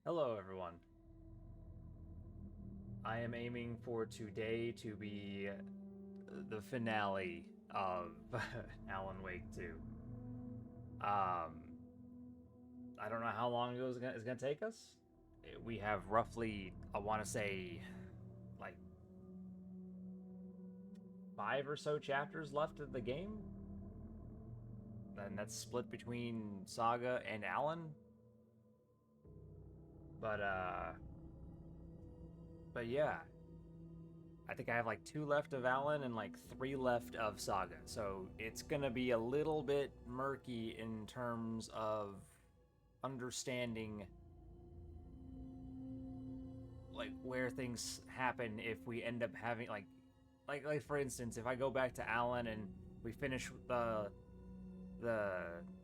Hello, everyone. I am aiming for today to be the finale of Alan Wake 2. I don't know how long it's gonna take us. We have roughly, I want to say, like 5 or so chapters left of the game, and that's split between Saga and Alan. But uh, but yeah, I think I have like 2 left of Alan and like 3 left of Saga. So it's gonna be a little bit murky in terms of understanding like where things happen if we end up having like for instance, if I go back to Alan and we finish the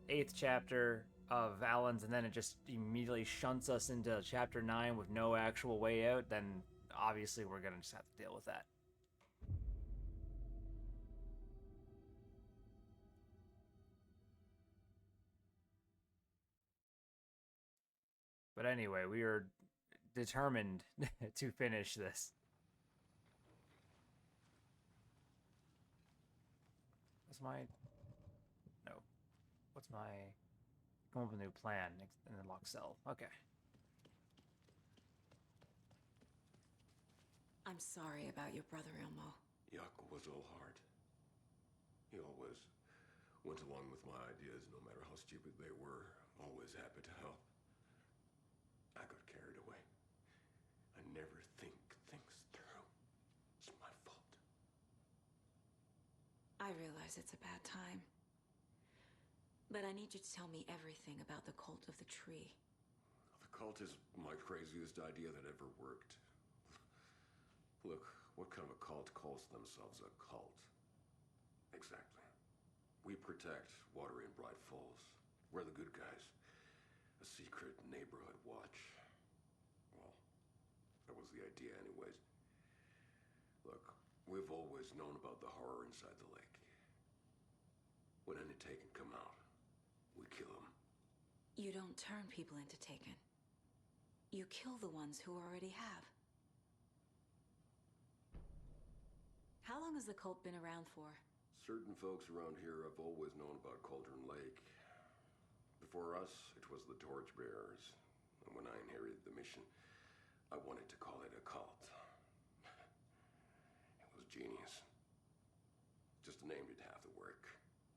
eighth chapter of Alan's and then it just immediately shunts us into chapter 9 with no actual way out, then obviously we're gonna just have to deal with that. But anyway, we are determined to finish this. What's my no? What's my come up with a new plan in the lock cell? Okay. I'm sorry about your brother, Ilmo. Yaakov was all heart. He always went along with my ideas, no matter how stupid they were. Always happy to help. I got carried away. I never think things through. It's my fault. I realize it's a bad time. But I need you to tell me everything about the Cult of the Tree. The cult is my craziest idea that ever worked. Look, what kind of a cult calls themselves a cult? Exactly. We protect water in Bright Falls. We're the good guys. A secret neighborhood watch. Well, that was the idea anyways. Look, we've always known about the horror inside the lake. When any Taken come out, we kill them. You don't turn people into Taken. You kill the ones who already have. How long has the cult been around for? Certain folks around here have always known about Cauldron Lake. Before us, it was the Torchbearers. And when I inherited the mission, I wanted to call it a cult. It was genius. Just a name did half the work.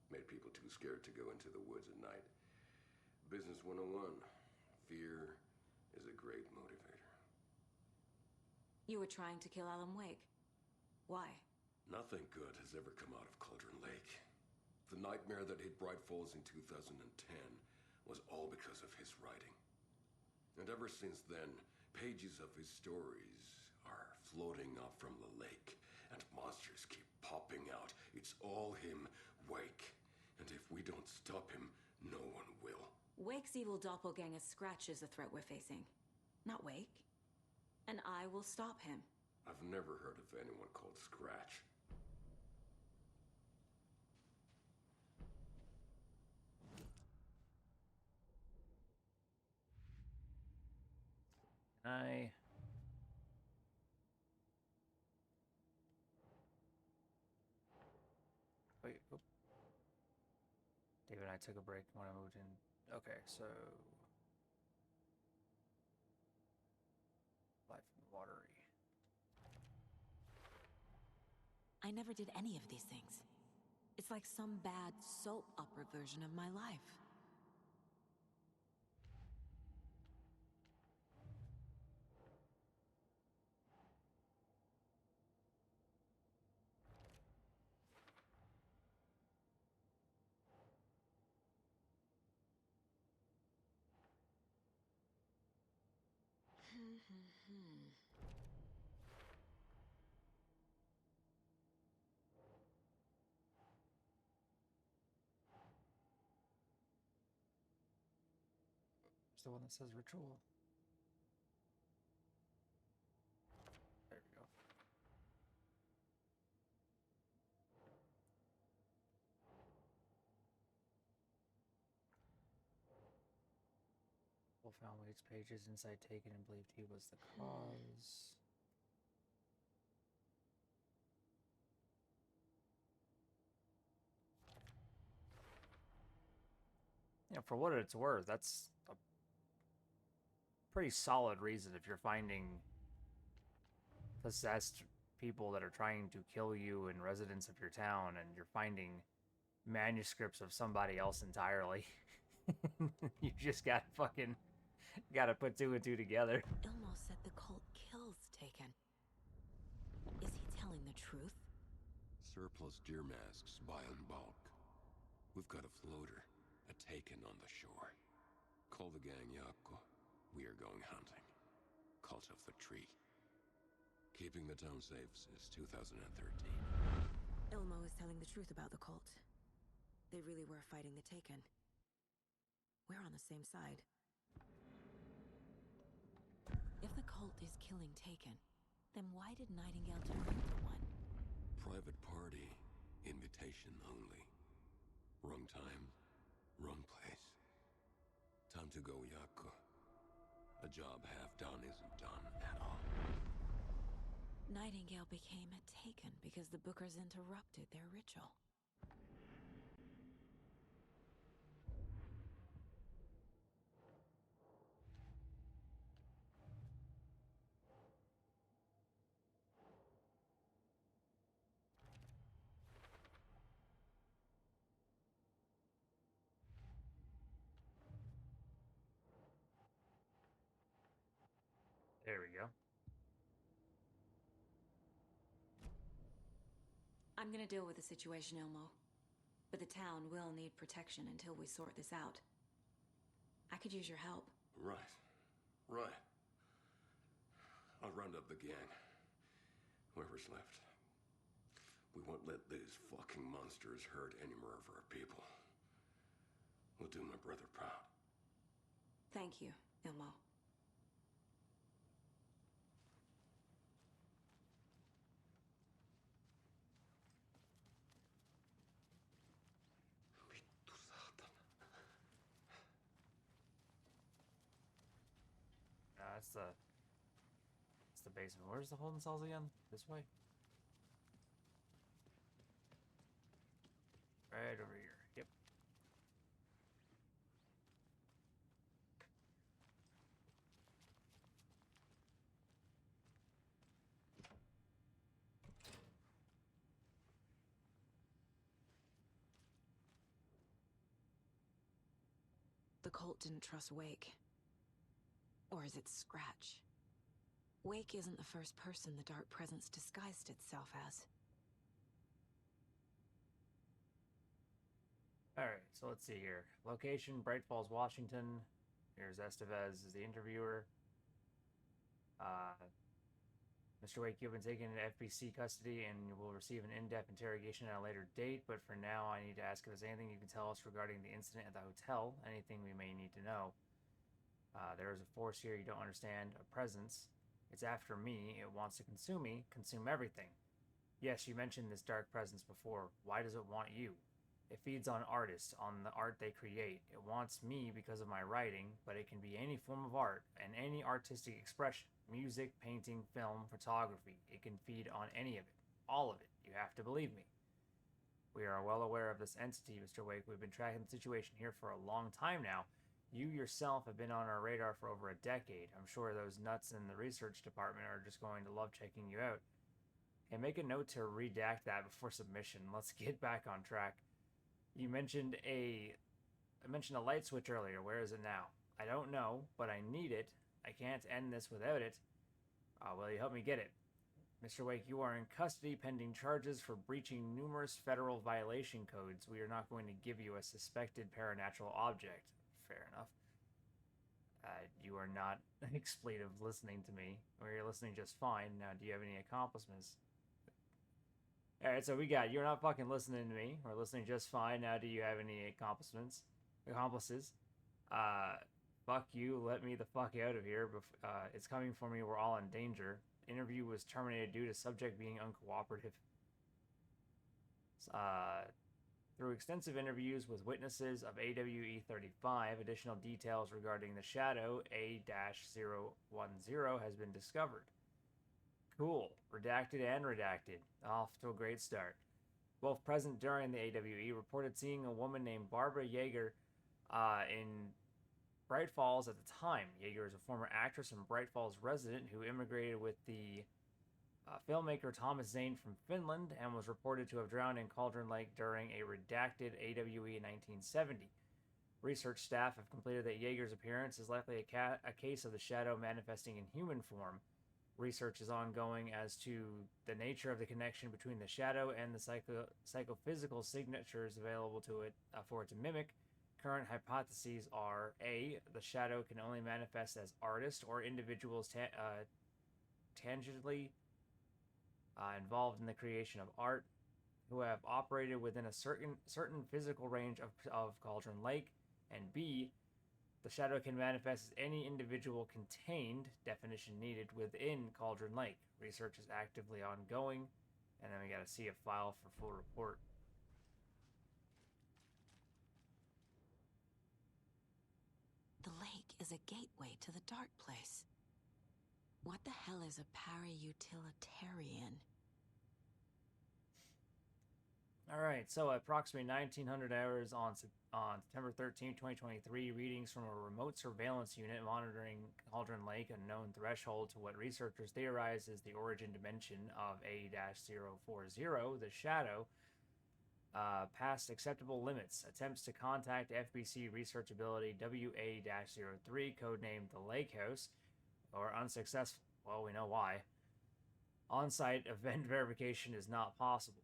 Made people too scared to go into the woods at night. Business 101. Fear is a great motivator. You were trying to kill Alan Wake. Why? Nothing good has ever come out of Cauldron Lake. The nightmare that hit Bright Falls in 2010 was all because of his writing. And ever since then, pages of his stories are floating up from the lake, and monsters keep popping out. It's all him, Wake. And if we don't stop him, no one will. Wake's evil doppelganger Scratch is the threat we're facing, not Wake. And I will stop him. I've never heard of anyone called Scratch. I wait. Oop. David and I took a break when I moved in. Okay, so life in the watery. I never did any of these things. It's like some bad soap opera version of my life. It's the one that says ritual. There we go. We'll found Wade's pages inside Taken and believed he was the cause. Yeah, for what it's worth, that's a pretty solid reason if you're finding possessed people that are trying to kill you and residents of your town, and you're finding manuscripts of somebody else entirely. You just gotta put two and two together. Ilmo said the cult kills Taken. Is he telling the truth? Surplus deer masks buy in bulk. We've got a floater, a Taken on the shore. Call the gang Yako. We are going hunting. Cult of the Tree. Keeping the town safe since 2013. Ilmo is telling the truth about the cult. They really were fighting the Taken. We're on the same side. If the cult is killing Taken, then why did Nightingale turn into one? Private party. Invitation only. Wrong time. Wrong place. Time to go, Yako. A job half done isn't done at all. Nightingale became a Taken because the Bookers interrupted their ritual. There we go. I'm gonna deal with the situation, Ilmo. But the town will need protection until we sort this out. I could use your help. Right. Right. I'll round up the gang. Whoever's left. We won't let these fucking monsters hurt any more of our people. We'll do my brother proud. Thank you, Ilmo. That's the basement. Where's the holding cells again? This way? Right over here. Yep. The cult didn't trust Wake. Or is it Scratch? Wake isn't the first person the Dark Presence disguised itself as. Alright, so let's see here. Location, Bright Falls, Washington. Here's Estevez as the interviewer. Mr. Wake, you've been taken into FBC custody and you will receive an in-depth interrogation at a later date, but for now I need to ask if there's anything you can tell us regarding the incident at the hotel, anything we may need to know. There is a force here you don't understand, a presence. It's after me, it wants to consume me, consume everything. Yes, you mentioned this dark presence before. Why does it want you? It feeds on artists, on the art they create. It wants me because of my writing, but it can be any form of art and any artistic expression. Music, painting, film, photography. It can feed on any of it. All of it. You have to believe me. We are well aware of this entity, Mr. Wake. We've been tracking the situation here for a long time now. You yourself have been on our radar for over a decade. I'm sure those nuts in the research department are just going to love checking you out. And make a note to redact that before submission. Let's get back on track. You mentioned I mentioned a light switch earlier. Where is it now? I don't know, but I need it. I can't end this without it. Will you help me get it? Mr. Wake, you are in custody pending charges for breaching numerous federal violation codes. We are not going to give you a suspected paranatural object. Fair enough. You are not expletive listening to me, or you're listening just fine. Now, do you have any accomplishments? Alright, so we got, you're not fucking listening to me. We're listening just fine. Now, do you have any accomplishments? Accomplices? Fuck you. Let me the fuck out of here. It's coming for me. We're all in danger. Interview was terminated due to subject being uncooperative. Through extensive interviews with witnesses of AWE 35, additional details regarding the Shadow A-010 has been discovered. Cool. Redacted and redacted. Off to a great start. Both present during the AWE reported seeing a woman named Barbara Yeager in Bright Falls at the time. Yeager is a former actress and Bright Falls resident who immigrated with the filmmaker Thomas Zane from Finland and was reported to have drowned in Cauldron Lake during a redacted AWE in 1970. Research staff have completed that Yeager's appearance is likely a case of the Shadow manifesting in human form. Research is ongoing as to the nature of the connection between the Shadow and the psychophysical signatures available to it for it to mimic. Current hypotheses are: A, the Shadow can only manifest as artists or individuals tangibly involved in the creation of art, who have operated within a certain physical range of Cauldron Lake, and B, the Shadow can manifest as any individual contained, definition needed, within Cauldron Lake. Research is actively ongoing, and then we gotta see a file for full report. The lake is a gateway to the dark place. What the hell is a para-utilitarian? Alright, so at approximately 1900 hours on September 13, 2023, readings from a remote surveillance unit monitoring Cauldron Lake, a known threshold to what researchers theorize is the origin dimension of A-040, the Shadow, past acceptable limits. Attempts to contact FBC Researchability WA-03, codenamed the Lake House, or unsuccessful. Well, we know why. On-site event verification is not possible.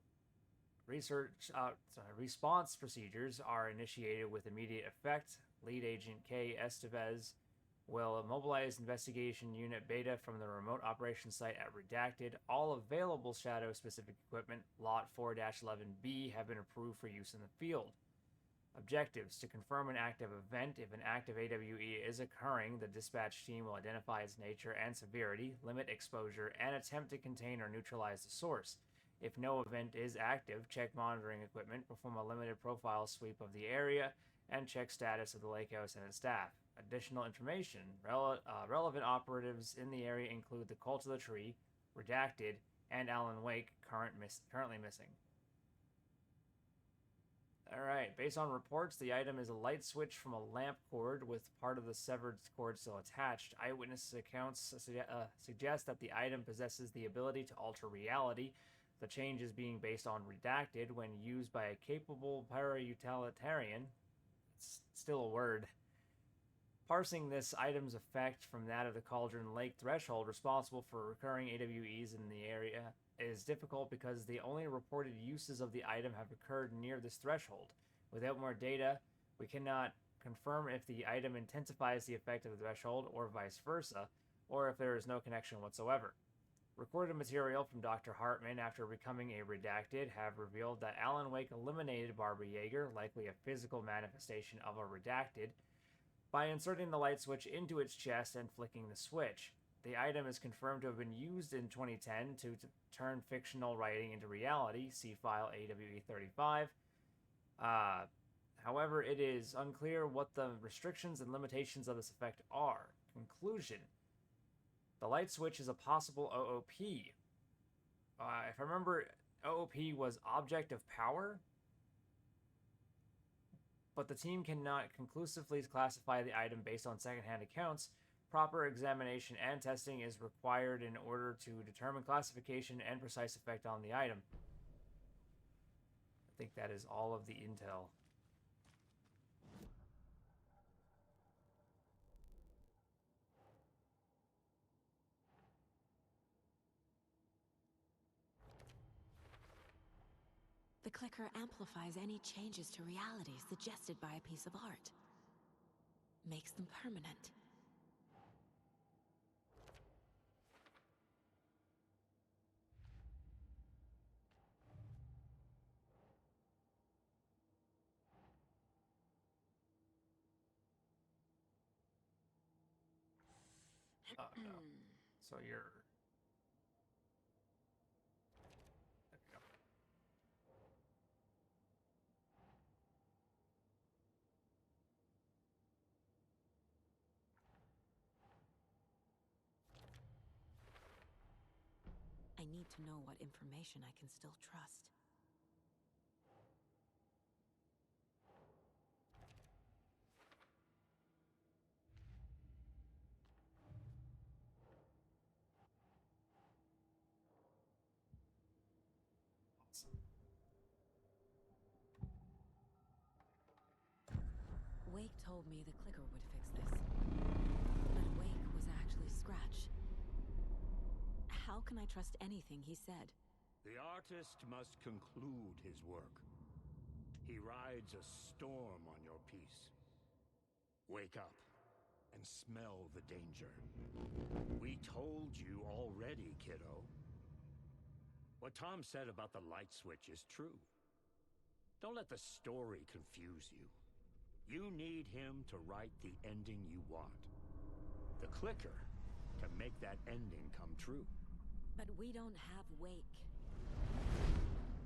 Response procedures are initiated with immediate effect. Lead Agent K. Estevez will mobilize investigation unit Beta from the remote operations site at Redacted. All available Shadow-specific equipment, Lot 4-11B, have been approved for use in the field. Objectives: to confirm an active event. If an active AWE is occurring, the dispatch team will identify its nature and severity, limit exposure, and attempt to contain or neutralize the source. If no event is active, check monitoring equipment, perform a limited profile sweep of the area, and check status of the lake house and its staff. Additional information: relevant operatives in the area include the Cult of the Tree, Redacted, and Alan Wake, currently missing. Alright, based on reports, the item is a light switch from a lamp cord with part of the severed cord still attached. Eyewitness accounts suggest that the item possesses the ability to alter reality, the changes being based on Redacted when used by a capable para-utilitarian. It's still a word. Parsing this item's effect from that of the Cauldron Lake threshold responsible for recurring AWEs in the area is difficult because the only reported uses of the item have occurred near this threshold. Without more data, we cannot confirm if the item intensifies the effect of the threshold or vice versa, or if there is no connection whatsoever. Recorded material from Dr. Hartman after becoming a Redacted have revealed that Alan Wake eliminated Barbara Yeager, likely a physical manifestation of a Redacted, by inserting the light switch into its chest and flicking the switch. The item is confirmed to have been used in 2010 to turn fictional writing into reality, see file AWE35. However, it is unclear what the restrictions and limitations of this effect are. Conclusion: the light switch is a possible OOP. If I remember, OOP was Object of Power, but the team cannot conclusively classify the item based on secondhand accounts. Proper examination and testing is required in order to determine classification and precise effect on the item. I think that is all of the intel. The clicker amplifies any changes to reality suggested by a piece of art. Makes them permanent. Oh, no. So you're... There we go. I need to know what information I can still trust. Wake told me the clicker would fix this. But Wake was actually Scratch. How can I trust anything he said? The artist must conclude his work. He rides a storm on your piece. Wake up and smell the danger. We told you already, kiddo. What Tom said about the light switch is true. Don't let the story confuse you. You need him to write the ending you want. The clicker can make that ending come true. But we don't have Wake.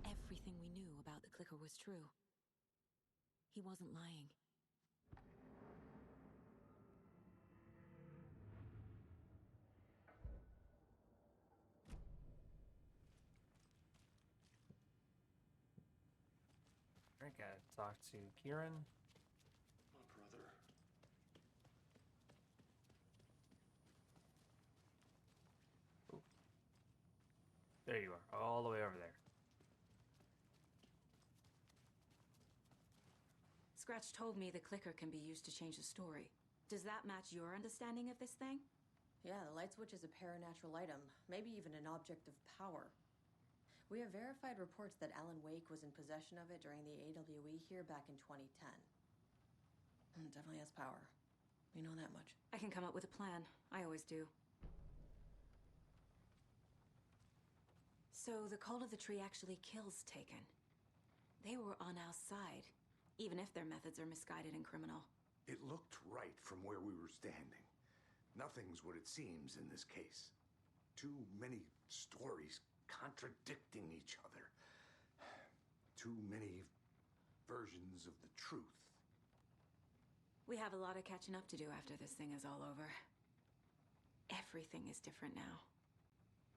Everything we knew about the clicker was true. He wasn't lying. I gotta talk to Kieran. My brother. Ooh. There you are, all the way over there. Scratch told me the clicker can be used to change the story. Does that match your understanding of this thing? Yeah, the light switch is a paranatural item, maybe even an object of power. We have verified reports that Alan Wake was in possession of it during the AWE here back in 2010. It definitely has power. We know that much. I can come up with a plan. I always do. So the Cult of the Tree actually kills Taken. They were on our side, even if their methods are misguided and criminal. It looked right from where we were standing. Nothing's what it seems in this case. Too many stories contradicting each other. Too many versions of the truth. We have a lot of catching up to do after this thing is all over. Everything is different now.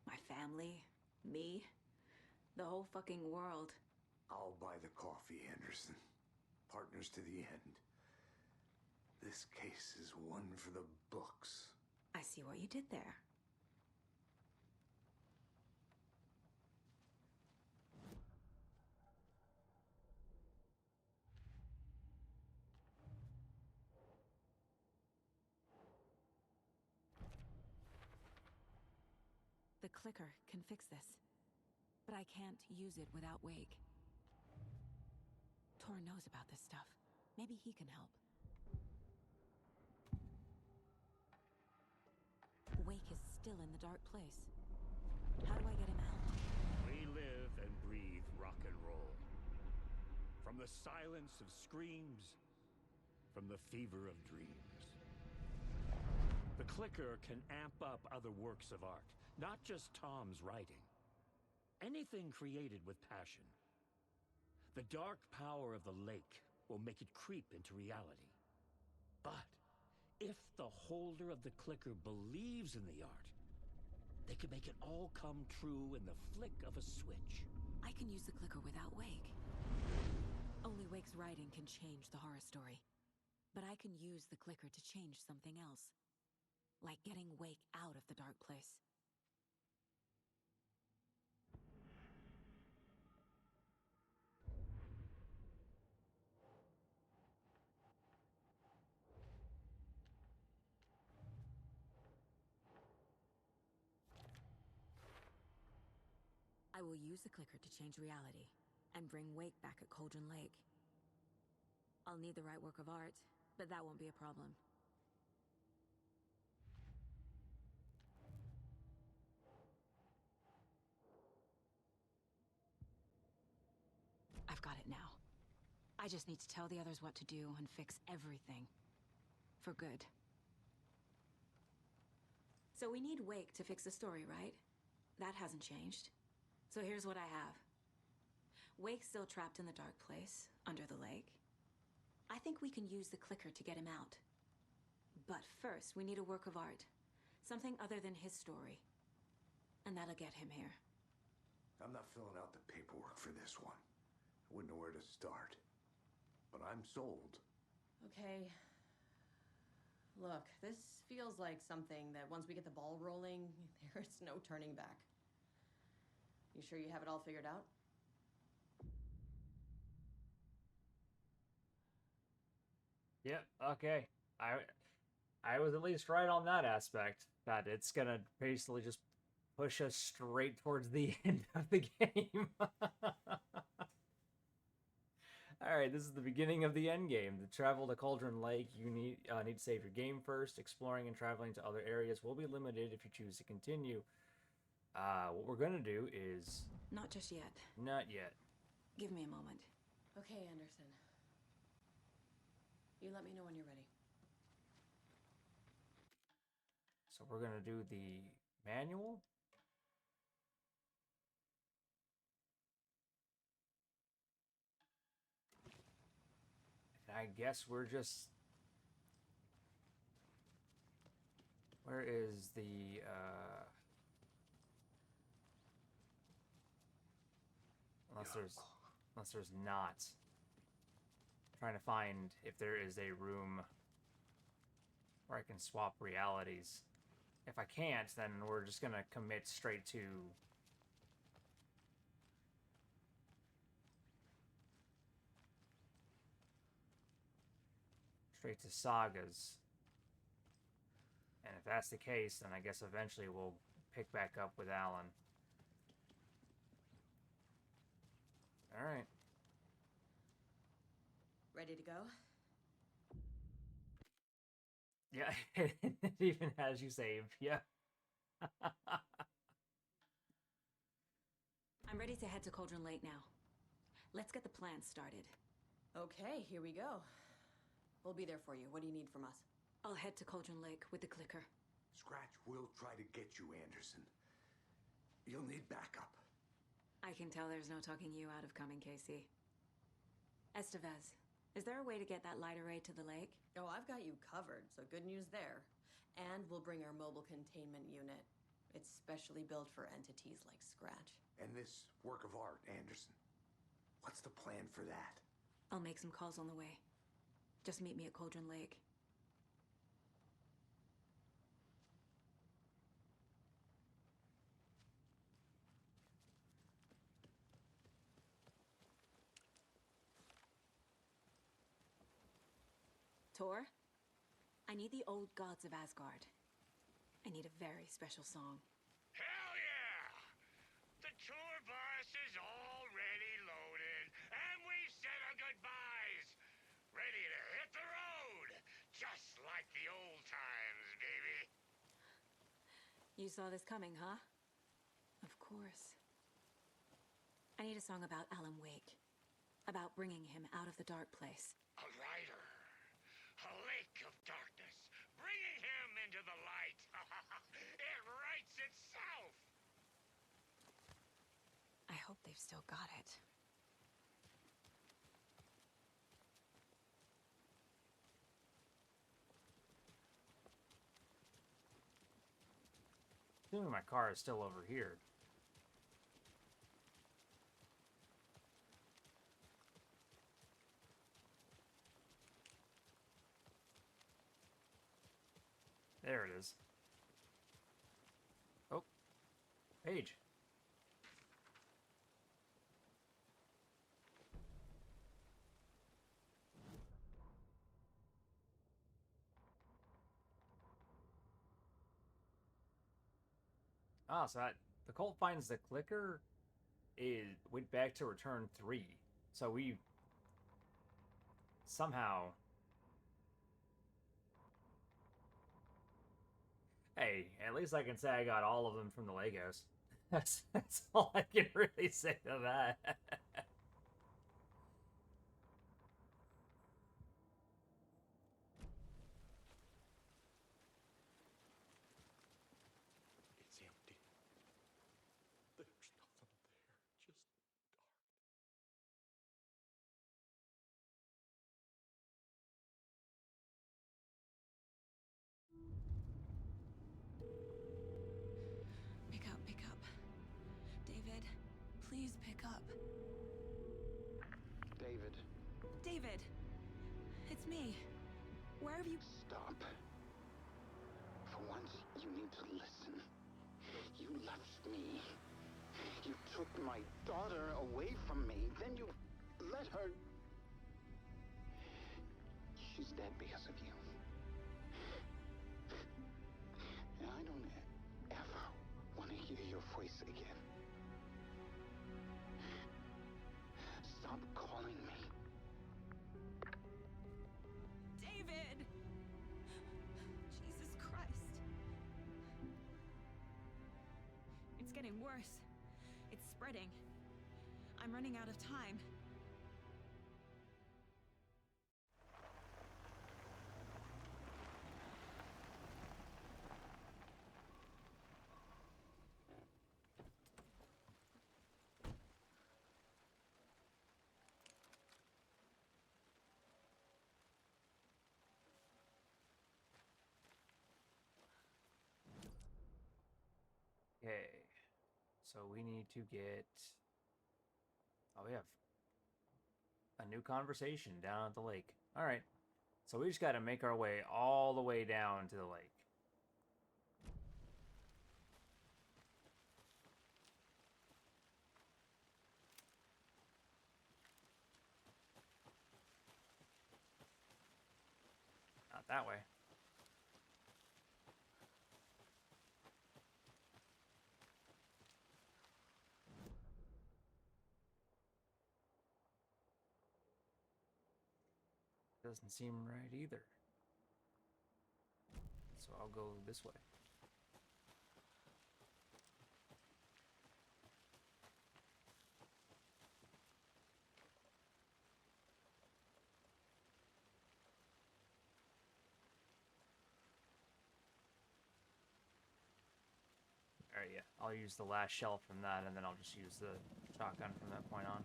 My family, me, the whole fucking world. I'll buy the coffee, Anderson. Partners to the end. This case is one for the books. I see what you did there. The clicker can fix this, but I can't use it without Wake. Tor knows about this stuff. Maybe he can help. Wake is still in the dark place. How do I get him out? We live and breathe rock and roll. From the silence of screams, from the fever of dreams. The clicker can amp up other works of art, not just Tom's writing. Anything created with passion. The dark power of the lake will make it creep into reality. But if the holder of the clicker believes in the art, they can make it all come true in the flick of a switch. I can use the clicker without Wake. Only Wake's writing can change the horror story. But I can use the clicker to change something else. Like getting Wake out of the dark place. I will use the clicker to change reality, and bring Wake back at Cauldron Lake. I'll need the right work of art, but that won't be a problem. I've got it now. I just need to tell the others what to do and fix everything. For good. So we need Wake to fix the story, right? That hasn't changed. So here's what I have. Wake's still trapped in the dark place, under the lake. I think we can use the clicker to get him out. But first, we need a work of art. Something other than his story. And that'll get him here. I'm not filling out the paperwork for this one. I wouldn't know where to start. But I'm sold. Okay. Look, this feels like something that once we get the ball rolling, there's no turning back. You sure you have it all figured out? Yep. Okay. I was at least right on that aspect. That it's gonna basically just push us straight towards the end of the game. All right, this is the beginning of the end game. To travel to Cauldron Lake, you need to save your game first. Exploring and traveling to other areas will be limited if you choose to continue. What we're gonna do is Not just yet. not yet. Give me a moment. Okay, Anderson. You let me know when you're ready. So we're gonna do the manual. And I guess we're just. Where is the unless there's not. Trying to find if there is a room where I can swap realities. If I can't, then we're just gonna commit straight to sagas. And if that's the case, then I guess eventually we'll pick back up with Alan. All right. Ready to go? Yeah, it even has you saved. Yeah. I'm ready to head to Cauldron Lake now. Let's get the plan started. Okay, here we go. We'll be there for you. What do you need from us? I'll head to Cauldron Lake with the clicker. Scratch will try to get you, Anderson. You'll need backup. I can tell there's no talking you out of coming, Casey. Estevez, is there a way to get that light array to the lake? Oh, I've got you covered, so good news there. And we'll bring our mobile containment unit. It's specially built for entities like Scratch. And this work of art, Anderson. What's the plan for that? I'll make some calls on the way. Just meet me at Cauldron Lake. Tor, I need the old gods of Asgard. I need a very special song. Hell yeah! The tour bus is already loaded, and we've said our goodbyes. Ready to hit the road, just like the old times, baby. You saw this coming, huh? Of course. I need a song about Alan Wake. About bringing him out of the dark place. A rider, a lake of darkness, bringing him into the light. It writes itself. I hope they've still got it. Assuming my car is still over here. There it is. Oh. Page. Ah, so the cult finds the clicker. It went back to return 3. So we somehow. Hey, at least I can say I got all of them from the Legos. That's all I can really say to that. It's empty. There's nothing there, just dark. Pick up. David, me. Where have you... Stop. For once, you need to listen. You left me. You took my daughter away from me. Then you let her... She's dead because of you. And I don't ever want to hear your voice again. Stop calling me. David! Jesus Christ. It's getting worse. It's spreading. I'm running out of time. Okay. So we need to get... Oh, we have a new conversation down at the lake. All right. So we just got to make our way all the way down to the lake. Not that way. Doesn't seem right either. So I'll go this way. Alright, yeah. I'll use the last shell from that, and then I'll just use the shotgun from that point on.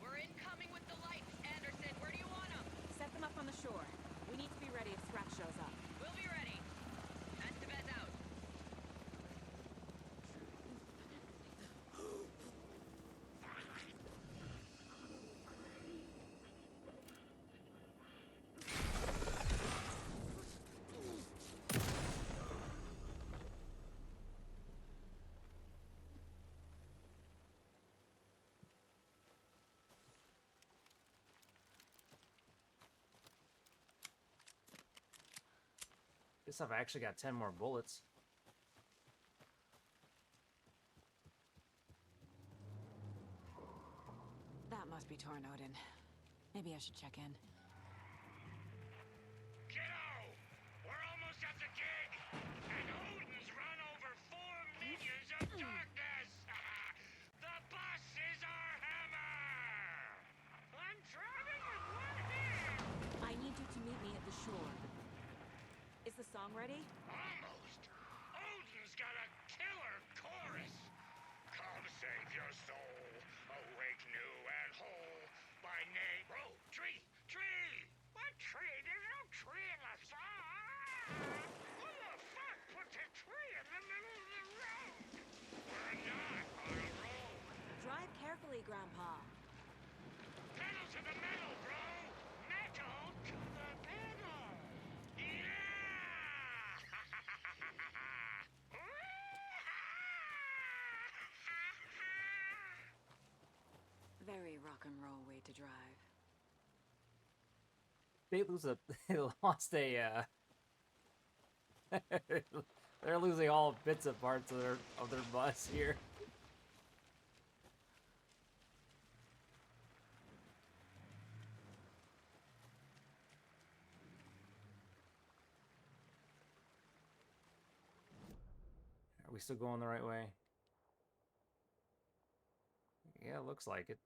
We're incoming with the lights, Anderson. Where do you want them? Set them up on the shore. We need to be ready if Scratch shows up. We'll be ready. Estevez out. Guess I've actually got 10 more bullets. That must be Torn Odin. Maybe I should check in. Kiddo! We're almost at the gig! And Odin's run over 4 minions of darkness! The boss is our hammer! I'm driving with one hand! I need you to meet me at the shore. Is the song ready? Almost! Odin's got a killer chorus! Come save your soul, awake new and whole, by name... Oh, tree! Tree! What tree? There's no tree in the song! Who the fuck put the tree in the middle of the road? We're not on a road! Drive carefully, Grandpa. Pedal to the metal, bro! Metal to the pedal! Yeah! Very rock and roll way to drive. They lose a... They lost a... They're losing all bits and parts of their bus here. Are we still going the right way? Yeah, looks like it.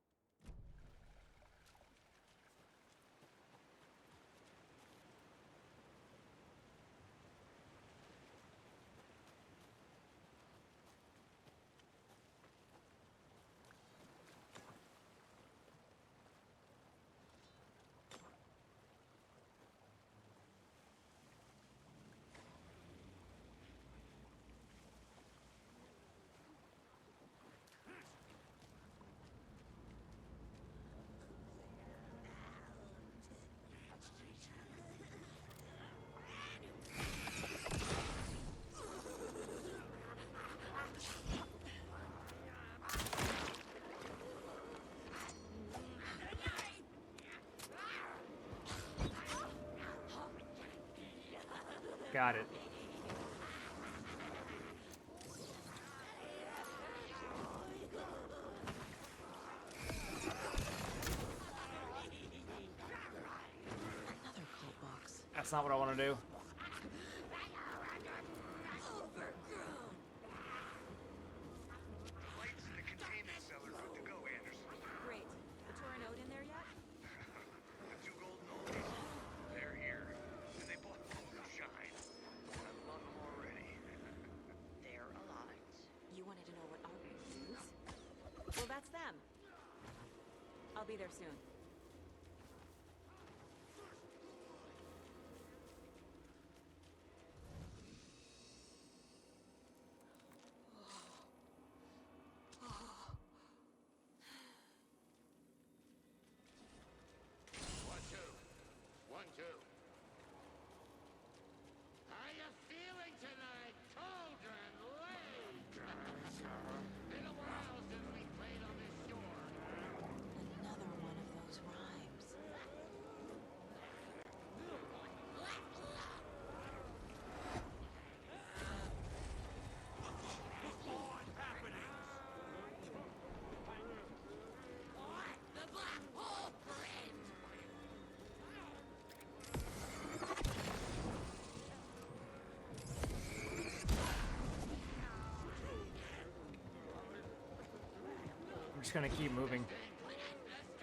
Got it. Another cult box. That's not what I want to do. Lights in the containment cellar. Good to go, Anderson. Great. The Turin Ode in there yet? The two golden oldies. They're here. And they both shine. I love them already. They're a lot. You wanted to know what our group needs? Well, that's them. I'll be there soon. One, two. One, two. How you feeling tonight, Cauldron Lake? Been a while since we played on this shore. Another one of those rhymes. I'm just gonna keep moving.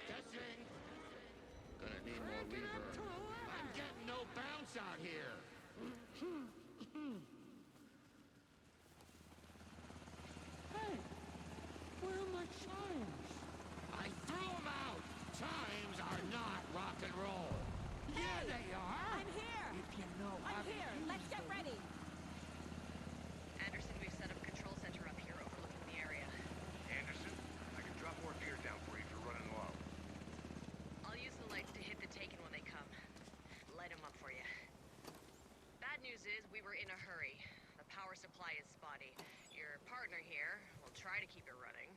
Testing. Gonna need more reverb. I'm getting no bounce out here. Hey, where are my chimes? I threw them out. Chimes are not rock and roll. Yeah, they are. I'm here! If you know I'm how to here! use Let's get them. ready! Anderson, we've set up a control center up here overlooking the area. Anderson, I can drop more gear down for you if you're running low. I'll use the lights to hit the Taken when they come. Light them up for you. Bad news is we were in a hurry. The power supply is spotty. Your partner here will try to keep it running.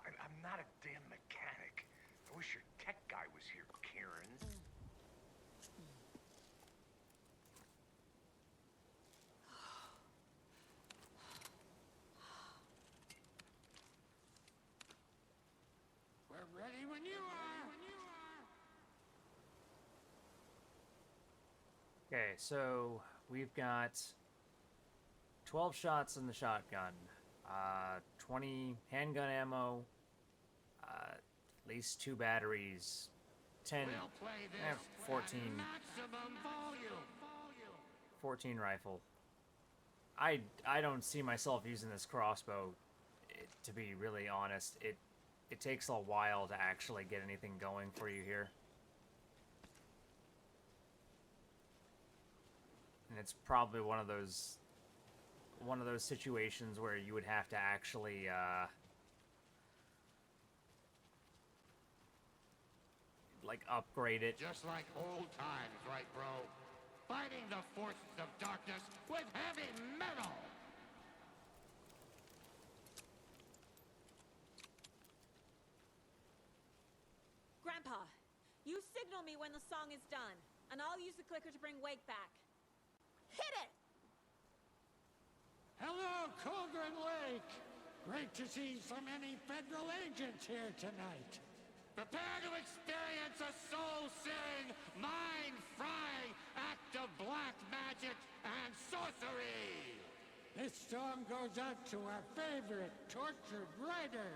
I'm not a damn mechanic. I wish your tech guy was here, Karen. We're ready when you are. Okay, so we've got 12 shots in the shotgun, 20 handgun ammo, at least 2 batteries, 10, We'll play this 14, at maximum volume. 14 rifle. I don't see myself using this crossbow, to be really honest. It takes a while to actually get anything going for you here. And it's probably one of those situations where you would have to actually like upgrade it. Just like old times, right, bro? Fighting the forces of darkness with heavy metal. Grandpa, you signal me when the song is done, and I'll use the clicker to bring Wake back. Hit it! Hello, Cauldron Lake. Great to see so many federal agents here tonight. Prepare to experience a soul-searing, mind-frying act of black magic and sorcery. This song goes out to our favorite tortured writer.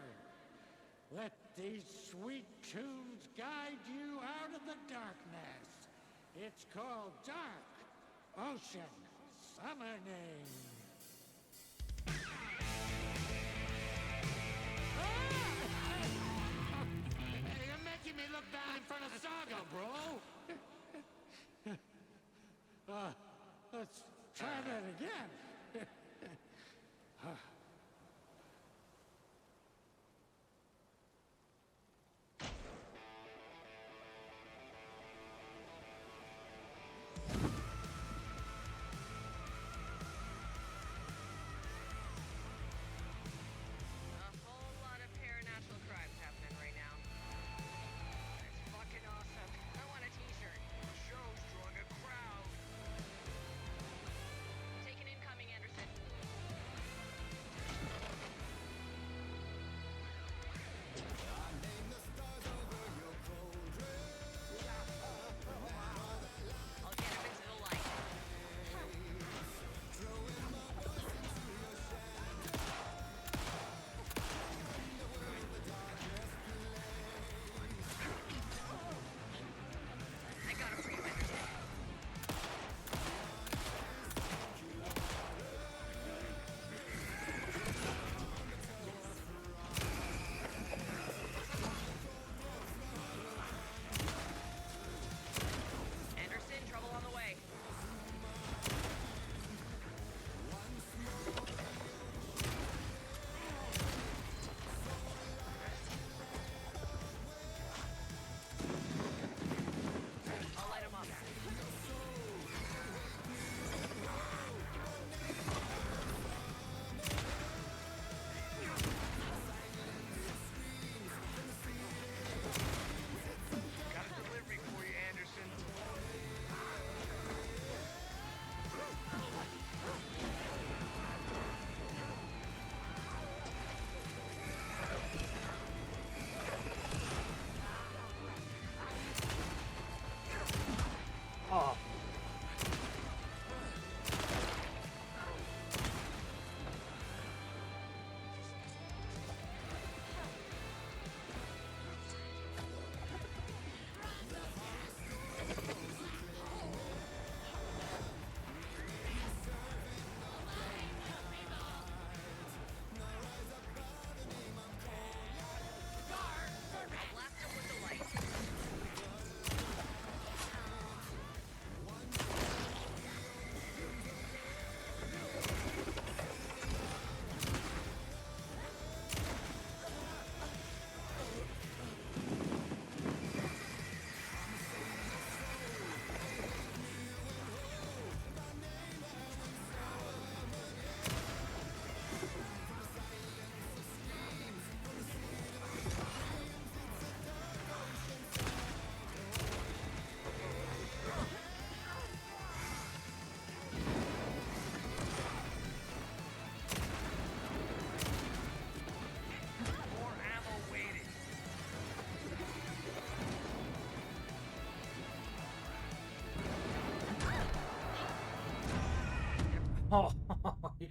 Let these sweet tunes guide you out of the darkness. It's called Dark Ocean Summoning. Hey, you're making me look bad in front of Saga, bro. Let's try that again.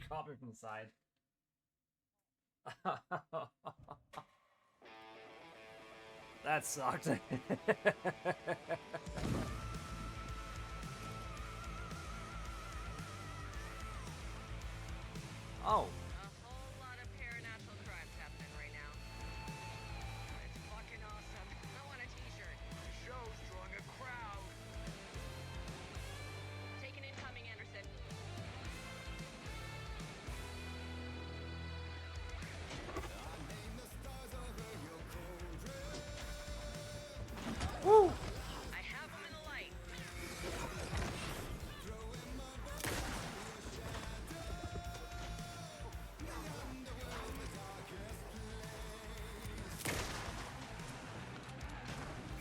caught me from the side. That sucked. Oh. A whole lot of paranatural crimes happening right now. It's fucking awesome. I want a t-shirt. The show's drawing a crowd. Taking incoming, Anderson. Woo! I have him in the light.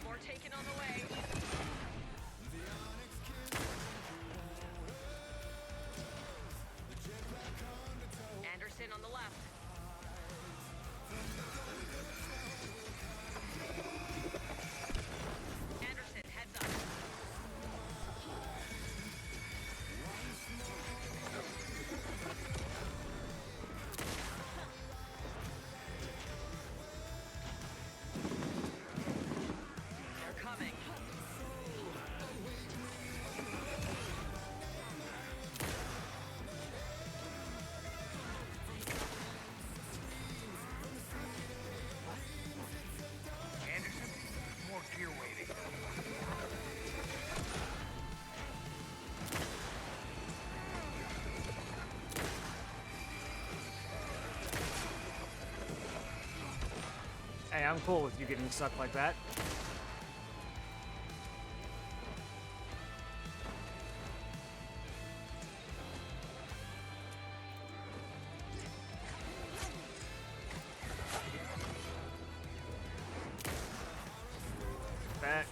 More taken on the way. Anderson on the left. Anderson, heads up. They're coming. Anderson, more gear waiting. Hey, I'm cool with you getting sucked like that. Back.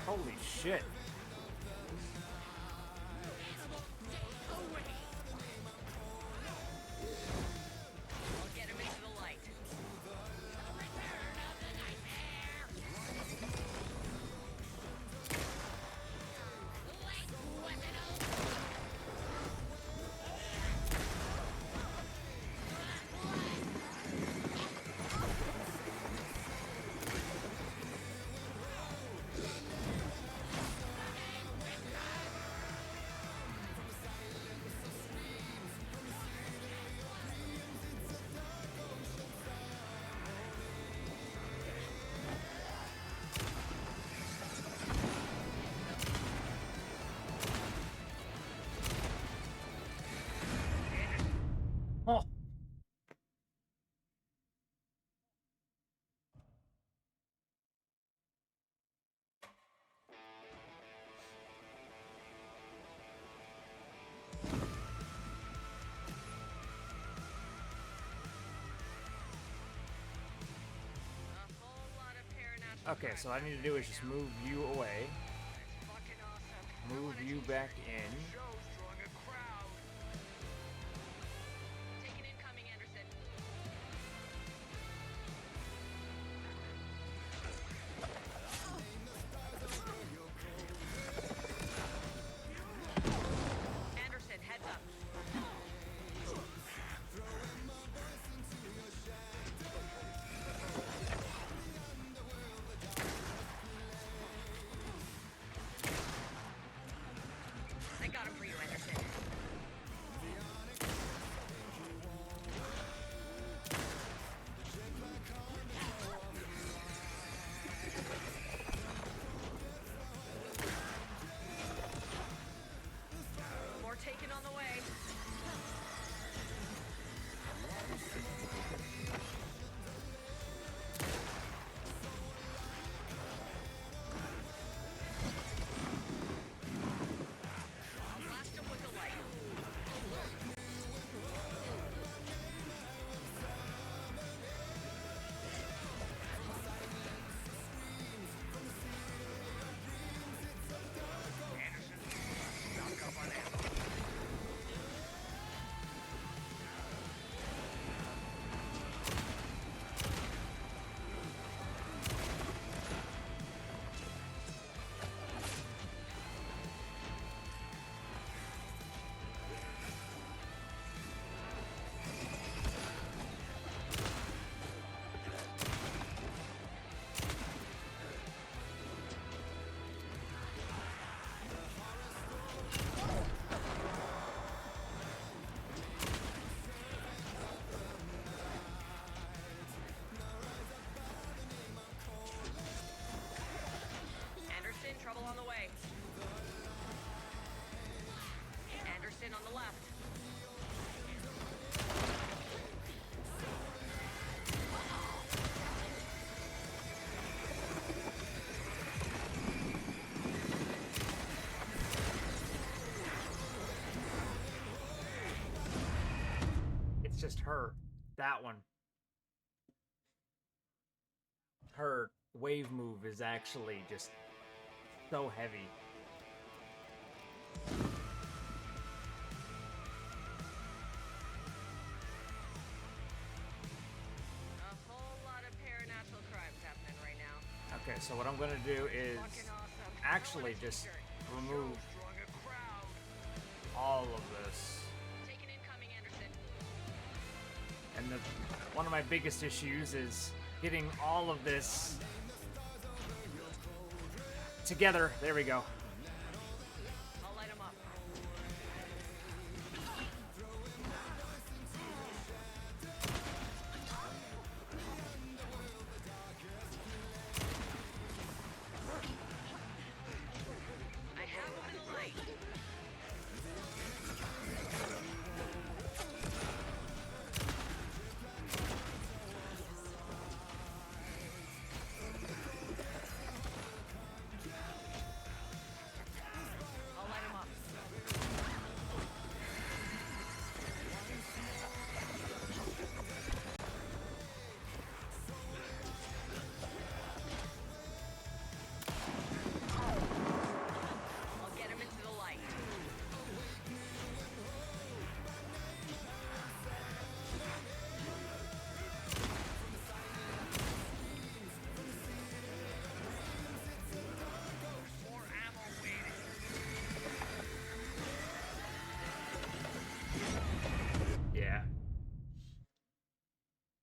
Holy shit. I'll get him into the light. Oh. A whole lot of paranatural Okay, crimes so all I need to happening do is right just now. move you away, It's fucking awesome. I move want a you t-shirt. back in. Show's drawing a crowd. Taking incoming, Anderson. Anderson, heads up. I got him for just her. That one. Her wave move is actually just so heavy. A whole lot of paranatural crimes happening right now. Okay, so what I'm gonna do is Fucking awesome. actually Throw in a just t-shirt. remove Strong a crowd. all of this. Taking incoming, Anderson. And one of my biggest issues is getting all of this together. There we go. I'll light him up. I have him in the light. I'll light him up. I'll get him into the light. More ammo waiting. Yeah.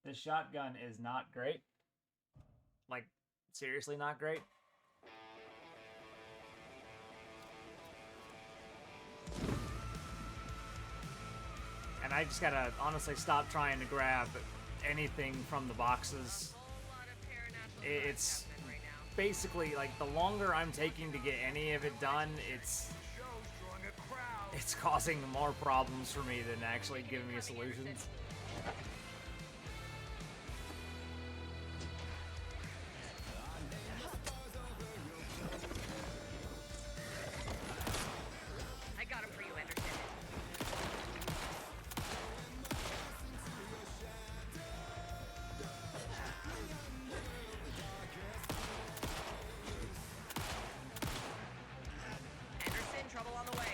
This shotgun is not great. Like, seriously not great. And I just gotta honestly stop trying to grab anything from the boxes. Whole lot of paranatural crimes It's happening right now. basically like the longer I'm taking to get any of it done, it's Show's drawing a crowd. it's causing more problems for me than actually giving me solutions. I got him for you, Anderson. Anderson, trouble on the way.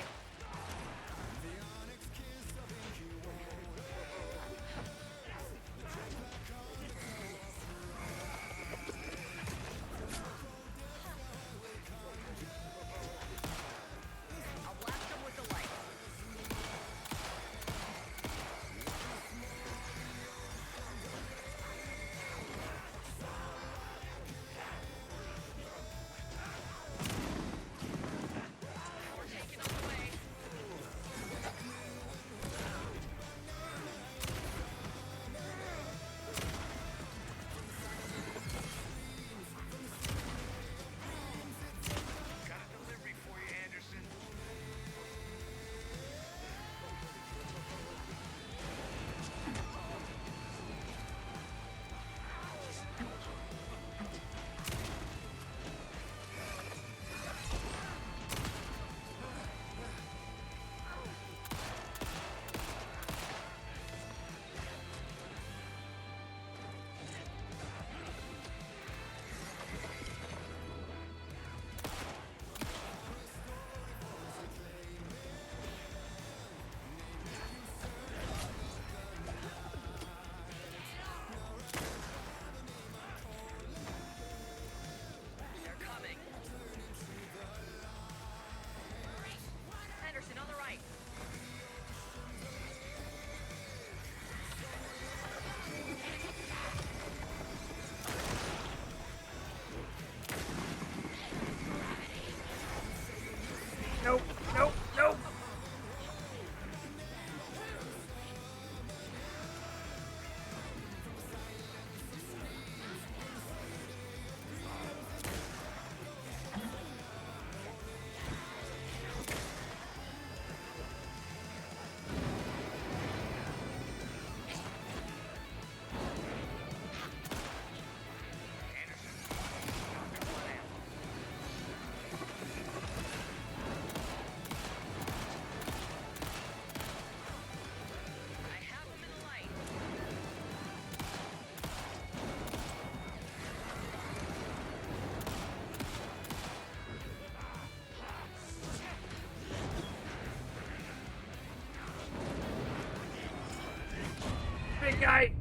Big guy!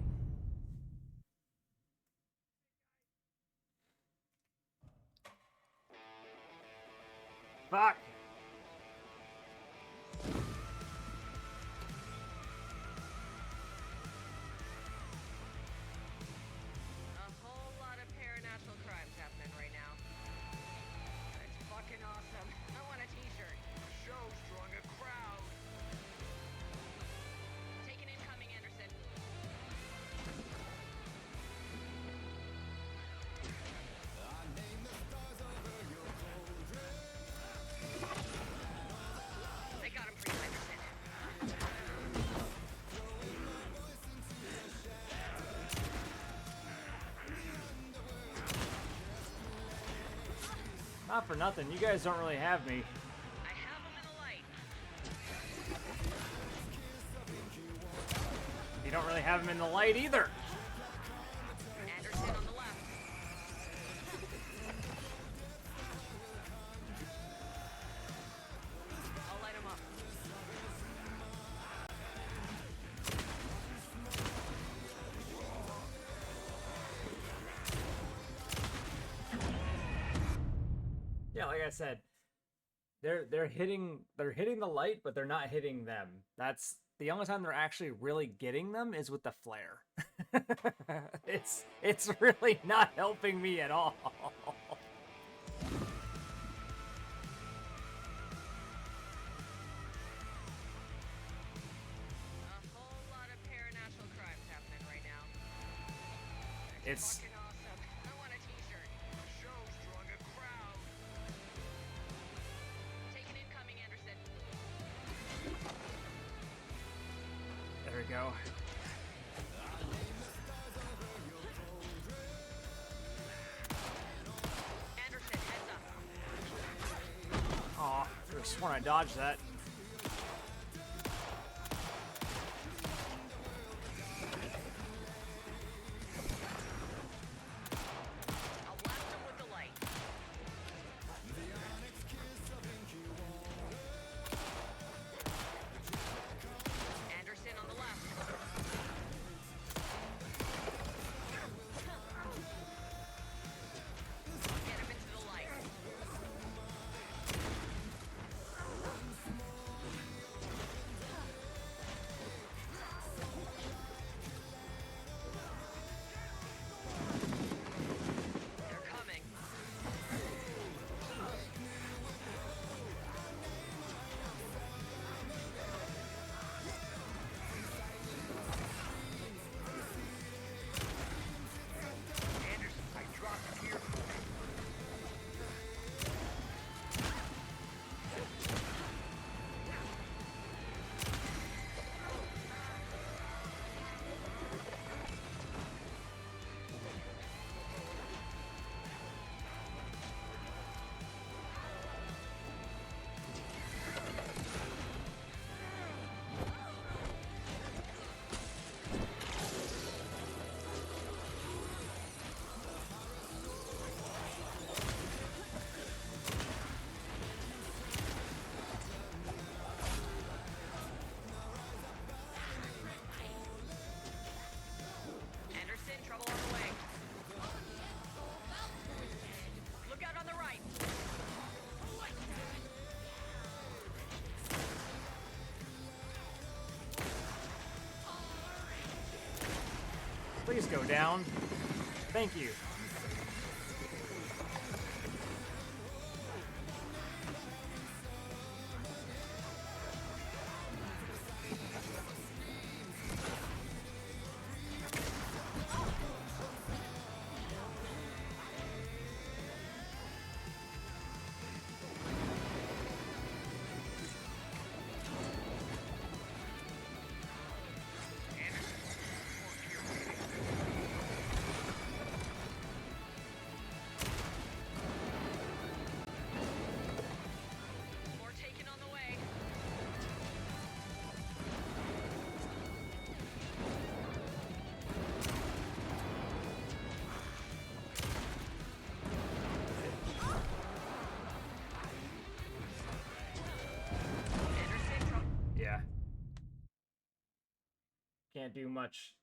Fuck! A whole lot of paranatural crimes happening right now. It's fucking awesome. I want a t-shirt. Show's drawing a crowd. Take an incoming, Anderson. They got him for you, Anderson. Not for nothing, you guys don't really have me. I have him in the light. You don't really have him in the light either. Anderson on the left. I'll light him up. Yeah, like I said, they're hitting the light, but they're not hitting them. That's the only time they're actually really getting them is with the flare. It's really not helping me at all. A whole lot of paranatural crimes happening right now. It's Fucking awesome. I want a t-shirt. Show's drawing a crowd. Take an incoming, Anderson. there we go. Anderson, heads up. Aw, I could have sworn I dodged that. I'll blast him with the light. Anderson on the left. Get him into the light. They're coming. Anderson, I dropped here. Anderson, trouble on the way. Look out on the right. Please go down. Thank you. More taken on the way. Anderson, Yeah. Can't do much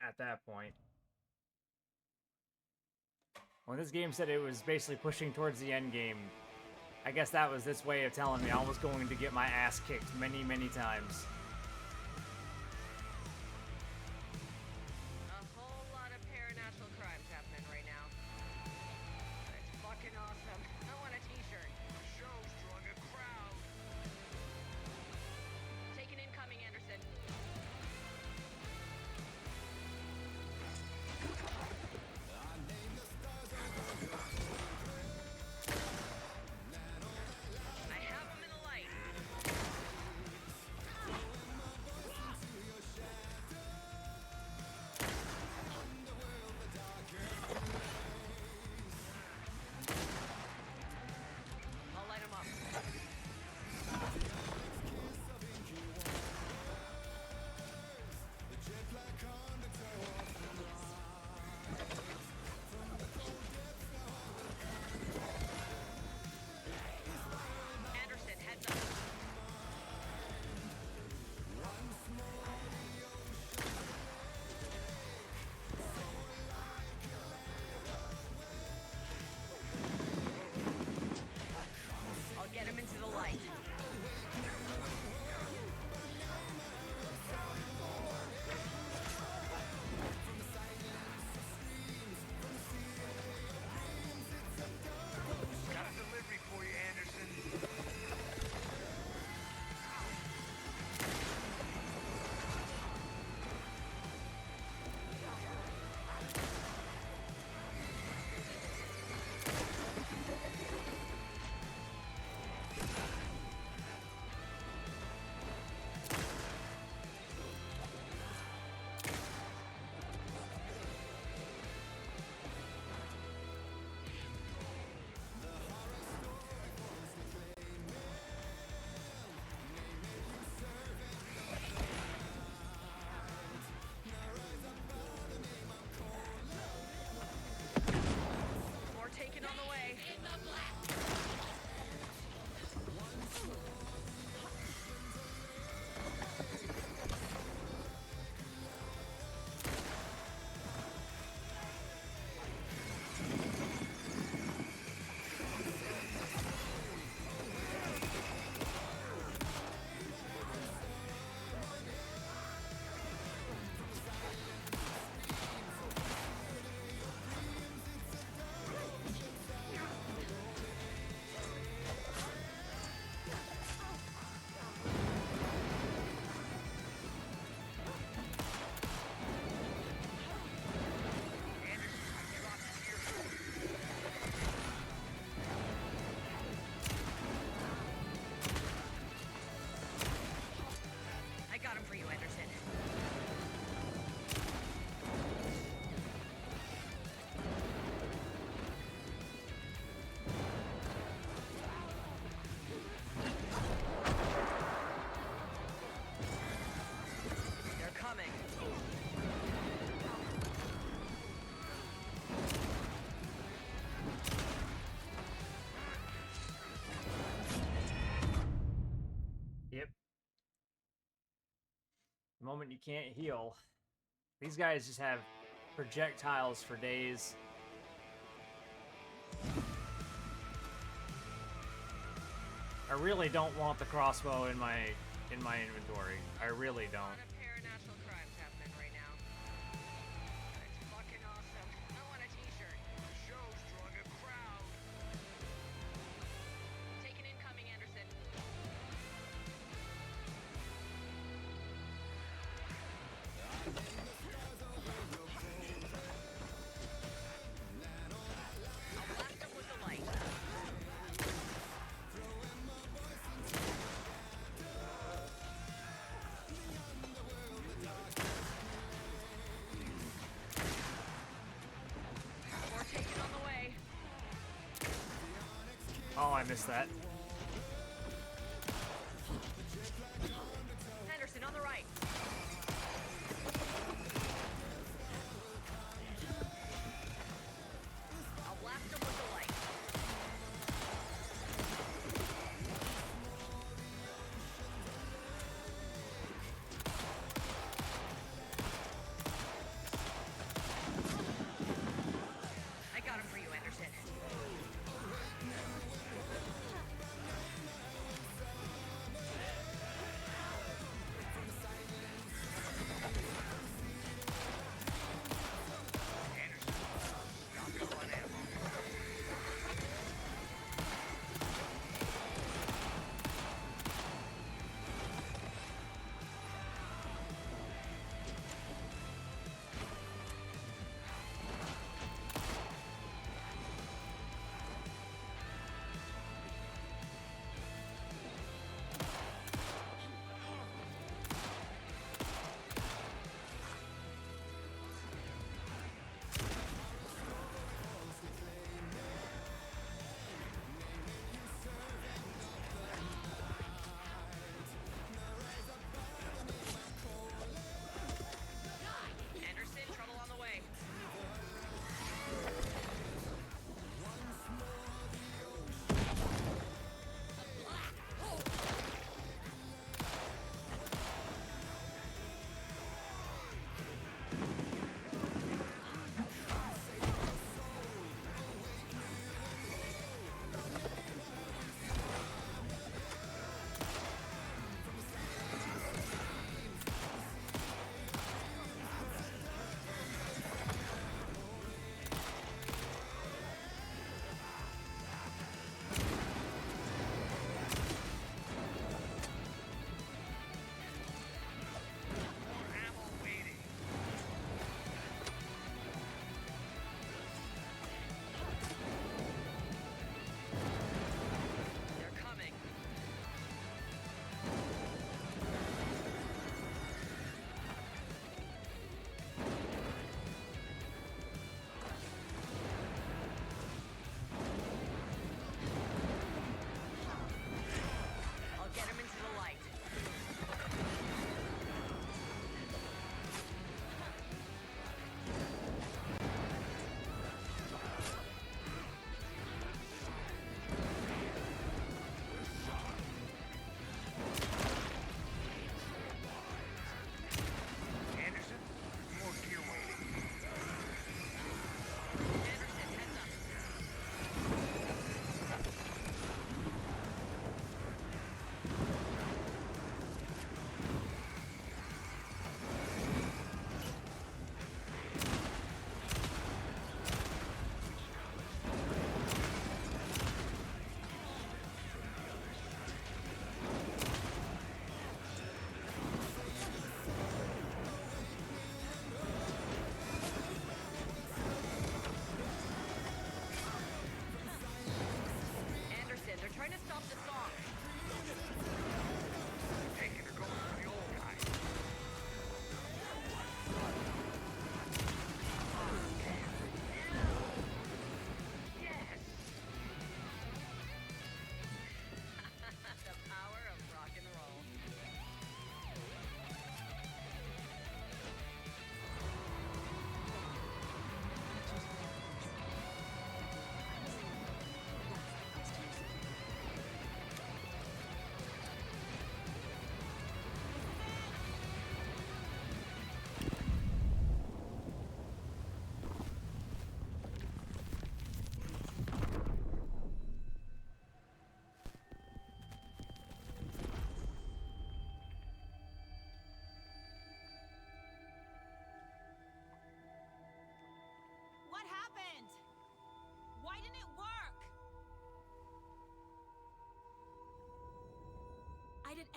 at that point. When this game said it was basically pushing towards the end game, I guess that was its way of telling me I was going to get my ass kicked many, many times. A whole lot of paranatural crimes happening right now. It's fucking awesome. I want a t-shirt. The show's drawing a crowd. Take an incoming, Anderson. I have him in the light. I'll light him up. Anderson, heads up. I'll get him into the light. Got a delivery for you, Anderson. More taken on the way. I got him for you, Anderson. They're coming. Yep. The moment you can't heal. These guys just have projectiles for days. I really don't want the crossbow in my inventory. I really A don't. lot of paranatural crimes happening right now. It's fucking awesome. I want a t-shirt. The show's drawing a crowd. Take an incoming, Anderson. I'll blast him with the light. More taken on the way. Oh, I missed that. Henderson on the right. I'll blast him with the light.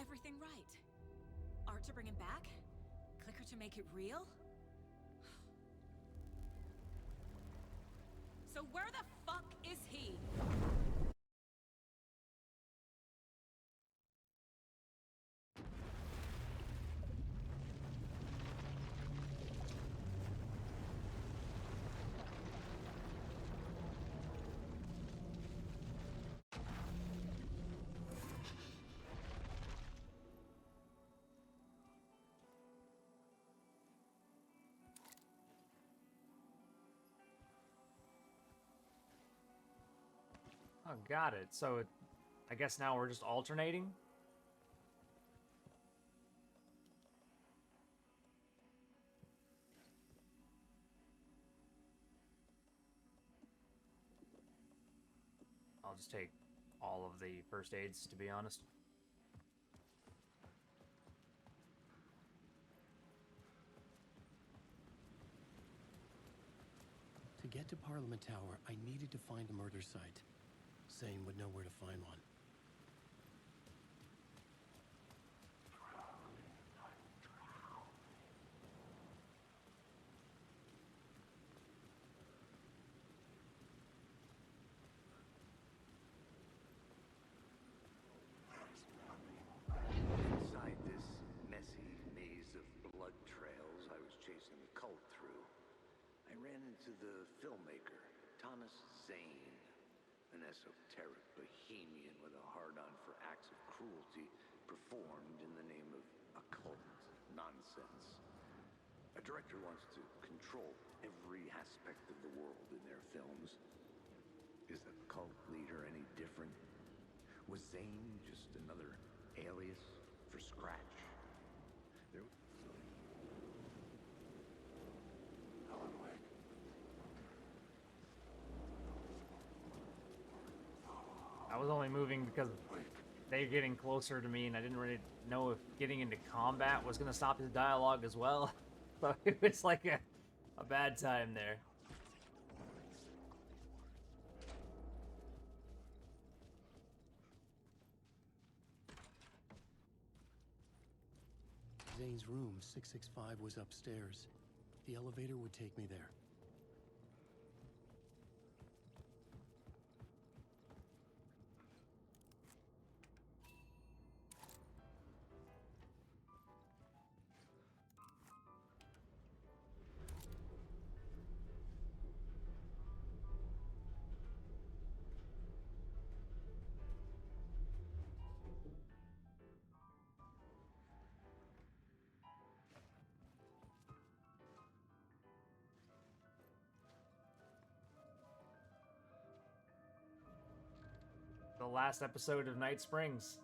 everything right. Art to bring him back? Clicker to make it real? So where the fuck is he? Oh, got it. So I guess now we're just alternating? I'll just take all of the first aids, to be honest. To get to Parliament Tower, I needed to find a murder site. Zane would know where to find one. Inside this messy maze of blood trails I was chasing the cult through, I ran into the filmmaker, Thomas Zane, an esoteric bohemian with a hard-on for acts of cruelty performed in the name of occult nonsense. A director wants to control every aspect of the world in their films. Is the cult leader any different? Was Zane just another alias for Scratch? There... Alan Wake. I was only moving because they're getting closer to me, and I didn't really know if getting into combat was going to stop his dialogue as well. So it was like a bad time there. Zane's room, 665, was upstairs. The elevator would take me there. The last episode of Night Springs.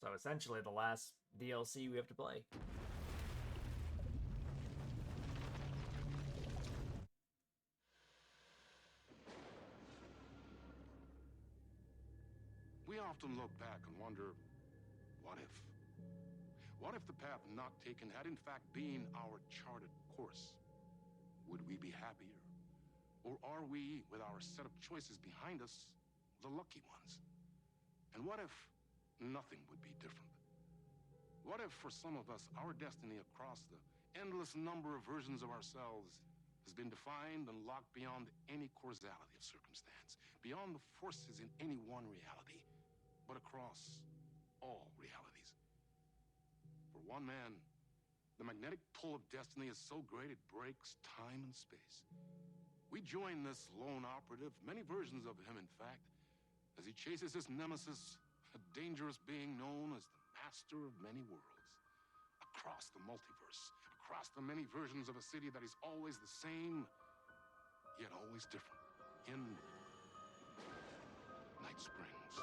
So essentially the last DLC we have to play. We often look back and wonder, what if? What if the path not taken had in fact been our charted course? Would we be happier? Or are we, with our set of choices behind us, the lucky ones? And what if nothing would be different? What if for some of us, our destiny across the endless number of versions of ourselves has been defined and locked beyond any causality of circumstance, beyond the forces in any one reality, but across all realities? For one man, the magnetic pull of destiny is so great it breaks time and space. We join this lone operative, many versions of him in fact, as he chases his nemesis, a dangerous being known as the Master of Many Worlds. Across the multiverse, across the many versions of a city that is always the same, yet always different, in Night Springs.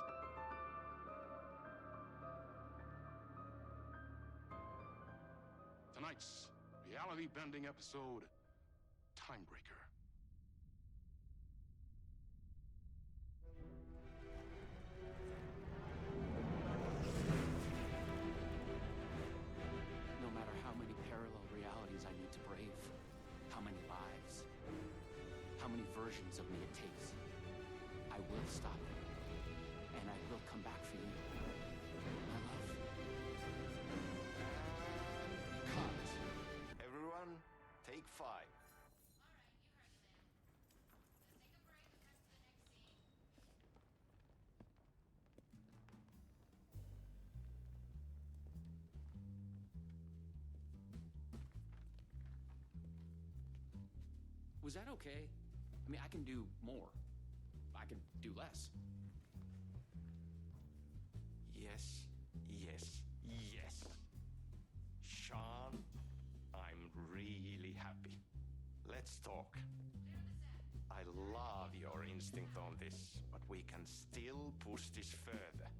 Tonight's reality-bending episode, Timebreaker. No matter how many parallel realities stop it. And I will come back for you. My love. And cut. Everyone, take 5. Was that okay? I mean, I can do more. I can do less. Yes, yes, yes. Sean, I'm really happy. Let's talk. I love your instinct on this, but we can still push this further.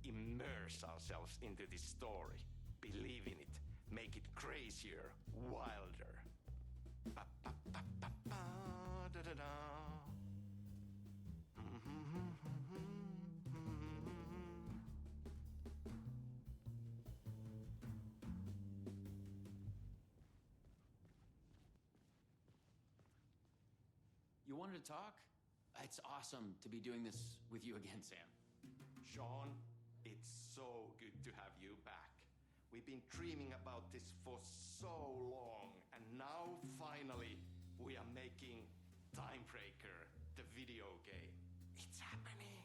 Immerse ourselves into this story. Believe in it. Make it crazier, wilder. Da-da-da. You wanted to talk? It's awesome to be doing this with you again, Sam. Sean, it's so good to have you back. We've been dreaming about this for so long, and now finally we are making Timebreaker, the video game. It's happening.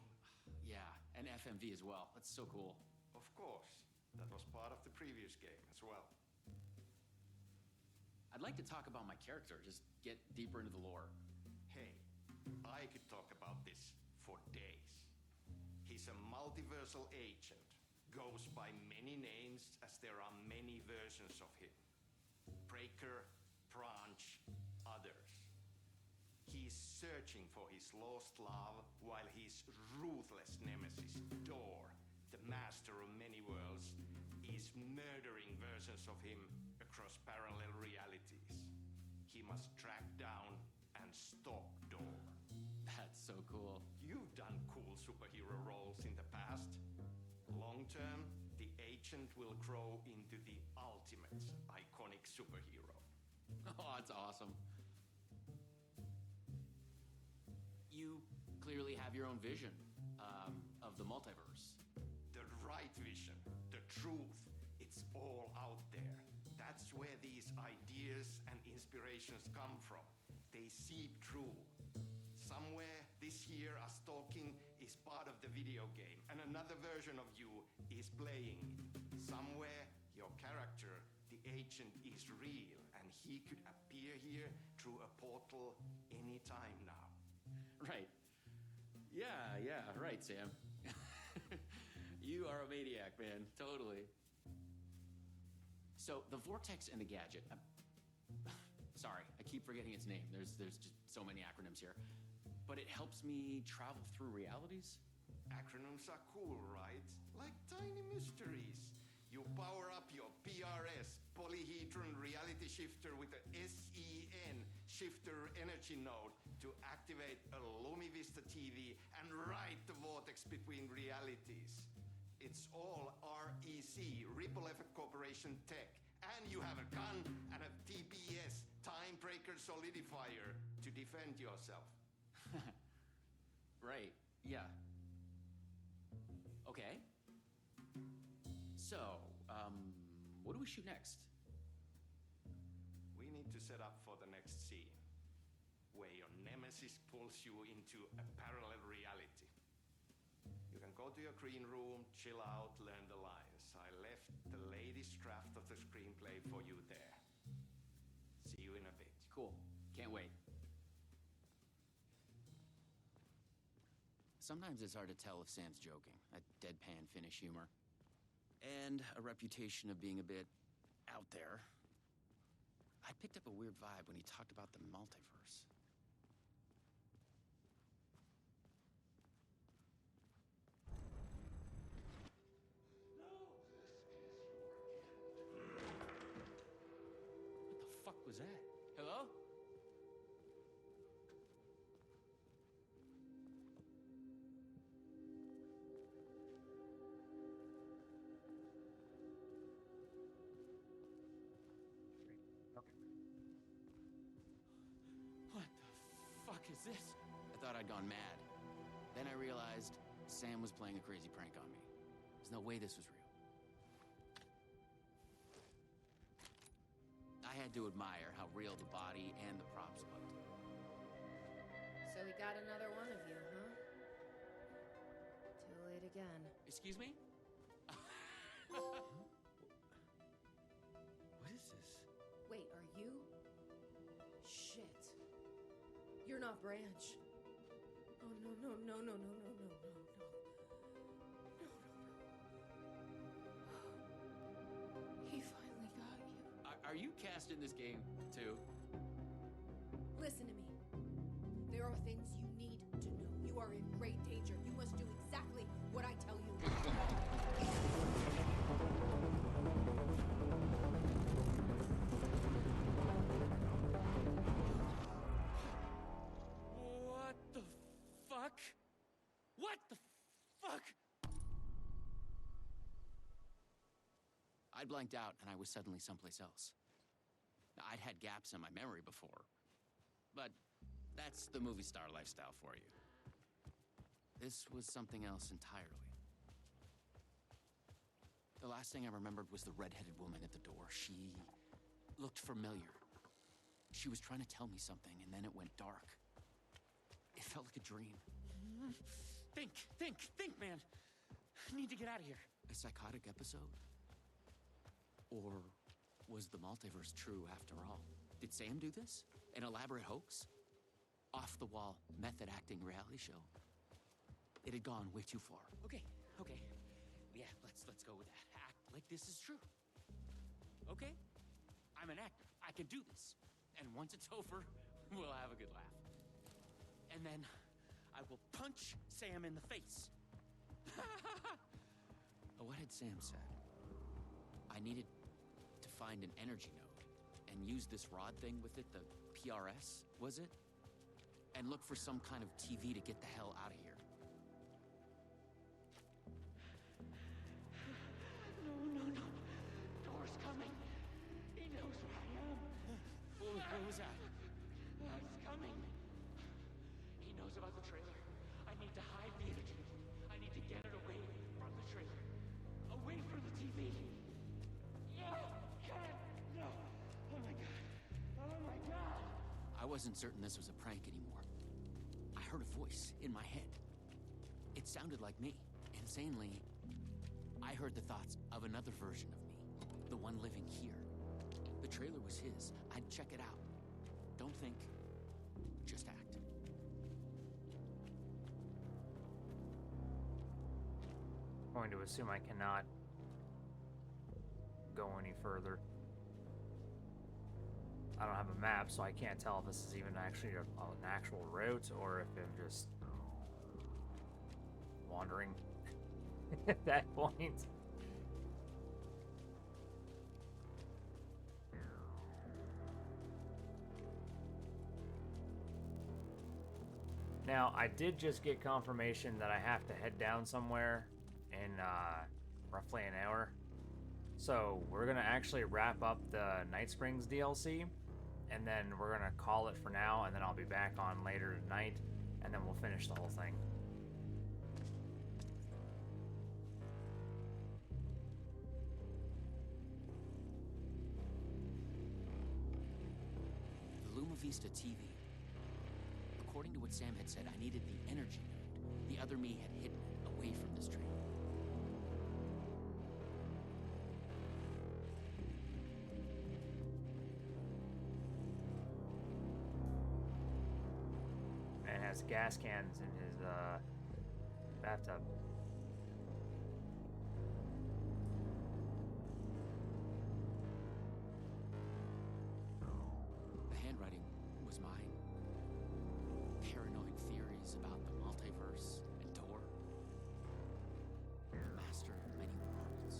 Yeah, and FMV as well. That's so cool. Of course. That was part of the previous game as well. I'd like to talk about my character, just get deeper into the lore. Hey, I could talk about this for days. He's a multiversal agent. Goes by many names as there are many versions of him. Breaker, Branch, others. He's searching for his lost love while his ruthless nemesis, Door, the master of many worlds, is murdering versions of him across parallel realities. He must track down and stop Door. That's so cool. You've done cool superhero roles in the past. Long term, the agent will grow into the ultimate iconic superhero. Oh, that's awesome. You clearly have your own vision of the multiverse. The right vision, the truth, it's all out there. That's where these ideas and inspirations come from. They seep through. Somewhere this year, us talking is part of the video game, and another version of you is playing it. Somewhere, your character, the agent, is real, and he could appear here through a portal anytime now. Right. Yeah, right, Sam. You are a maniac, man. Totally. So, the Vortex and the Gadget. Sorry, I keep forgetting its name. There's just so many acronyms here. But it helps me travel through realities? Acronyms are cool, right? Like tiny mysteries. You power up your PRS, Polyhedron Reality Shifter, with a SEN shifter energy node to activate a LumiVista TV and ride the vortex between realities. It's all REC, Ripple Effect Corporation tech. And you have a gun and a TPS, Timebreaker Solidifier, to defend yourself. Right, yeah. Okay. So, what do we shoot next? We need to set up for the next scene, where your nemesis pulls you into a parallel reality. You can go to your green room, chill out, learn the lines. I left the latest draft of the screenplay for you there. See you in a bit. Cool. Can't wait. Sometimes it's hard to tell if Sam's joking. That deadpan Finnish humor. And a reputation of being a bit out there. I picked up a weird vibe when he talked about the multiverse. What the fuck was that? Hello? What the fuck is this? I thought I'd gone mad. Then I realized realized Sam was playing a crazy prank on me. There's no way this was real. I had to admire how real the body and the props looked. So we got another one of you, huh? Too late again. Excuse me? What is this? Wait, are you? Shit. You're not Branch. Oh, no, no, no, no, no, no, no, no, no. No, no, no. He finally got you. Are you cast in this game, too? Listen to me. There are things you need to know. You are in great danger. You must do exactly what I tell you. What the fuck? What the fuck? I blanked out and I was suddenly someplace else. I'd had gaps in my memory before, but that's the movie star lifestyle for you. This was something else entirely. The last thing I remembered was the red-headed woman at the door. She looked familiar. She was trying to tell me something, and then it went dark. It felt like a dream. Think, man. I need to get out of here. A psychotic episode? Or was the multiverse true after all? Did Sam do this? An elaborate hoax? Off-the-wall, method-acting reality show? It had gone way too far. Okay. Yeah, let's go with that. Act like this is true. Okay? I'm an actor. I can do this. And once it's over, we'll have a good laugh. And then I will punch Sam in the face. What had Sam said? I needed to find an energy node and use this rod thing with it, the PRS, was it? And look for some kind of TV to get the hell out of here. No. Door's coming. He knows where I am. What was that? He's coming. He knows about the trailer. I need to hide the energy. I need to get it away from the trailer. Away from the TV. No! God! No! Oh my God! Oh my God! I wasn't certain this was a prank anymore. I heard a voice in my head. It sounded like me. Insanely, I heard the thoughts of another version of me. The one living here. The trailer was his. I'd check it out. Don't think, just act. I'm going to assume I cannot go any further. I don't have a map, so I can't tell if this is even actually an actual route or if I'm just wandering at that point. Now, I did just get confirmation that I have to head down somewhere in roughly an hour. So we're going to actually wrap up the Night Springs DLC, and then we're going to call it for now, and then I'll be back on later tonight, and then we'll finish the whole thing. The Luma Vista TV. According to what Sam had said, I needed the energy node. The other me had hidden it away from this tree. Man has gas cans in his bathtub. The handwriting was mine. Paranoid theories about the multiverse and Door. Master of many worlds.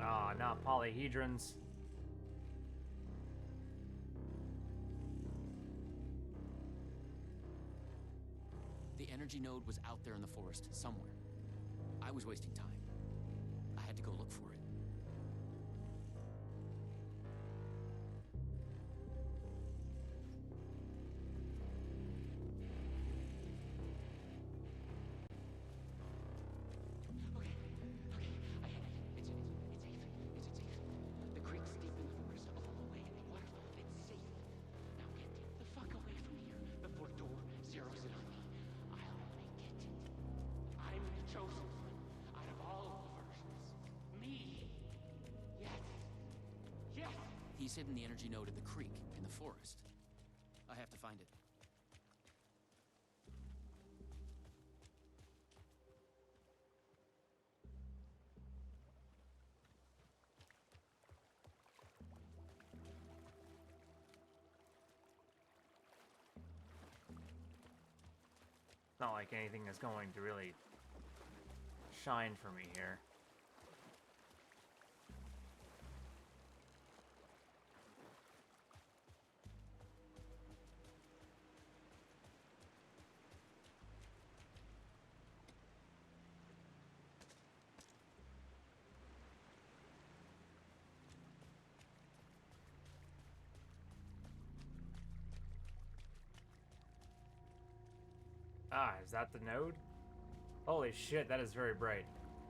Ah, not polyhedrons. The energy node was out there in the forest somewhere. I was wasting time. I had to go look for it. He's hidden the energy node in the creek, in the forest. I have to find it. Not like anything is going to really shine for me here. Ah, is that the node? Holy shit, that is very bright.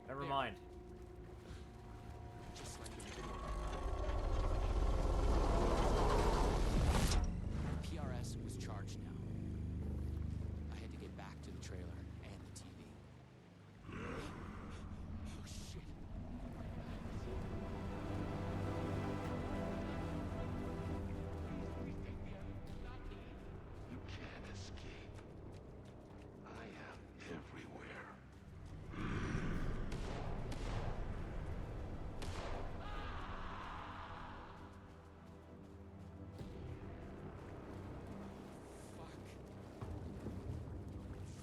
Never mind. Just like in the video. PRS was charged now. I had to get back to the trailer and the TV. Oh shit. You can't escape. I am everywhere.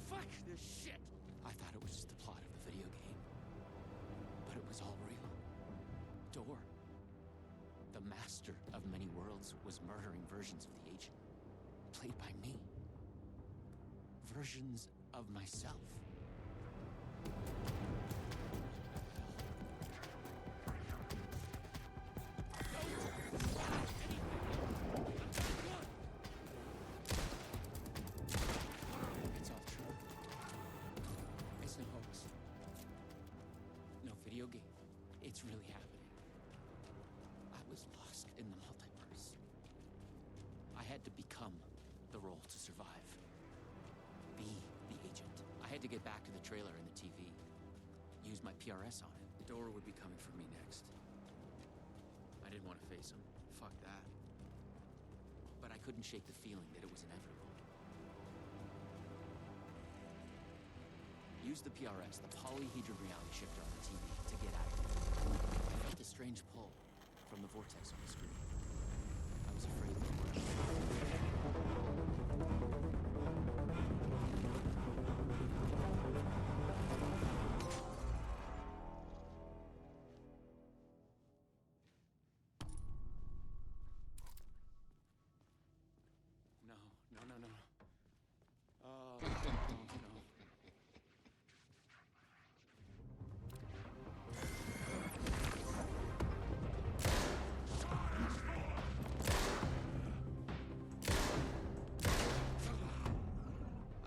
Fuck this shit! I thought it was just the plot of the video game. But it was all real. Door, the master of many worlds, was murdering versions of the agent. Played by me. Versions of myself. It's all true. It's no hoax. No video game. It's really happening. I was lost in the multiverse. I had to become the role to survive. Be the agent. I had to get back to the trailer and the TV. Use my PRS on it. Dora would be coming for me next. I didn't want to face him. Fuck that. But I couldn't shake the feeling that it was inevitable. Use the PRS, the polyhedron reality shifter on the TV, to get out of it. I felt a strange pull from the vortex on the screen. I was afraid of No. Oh, no.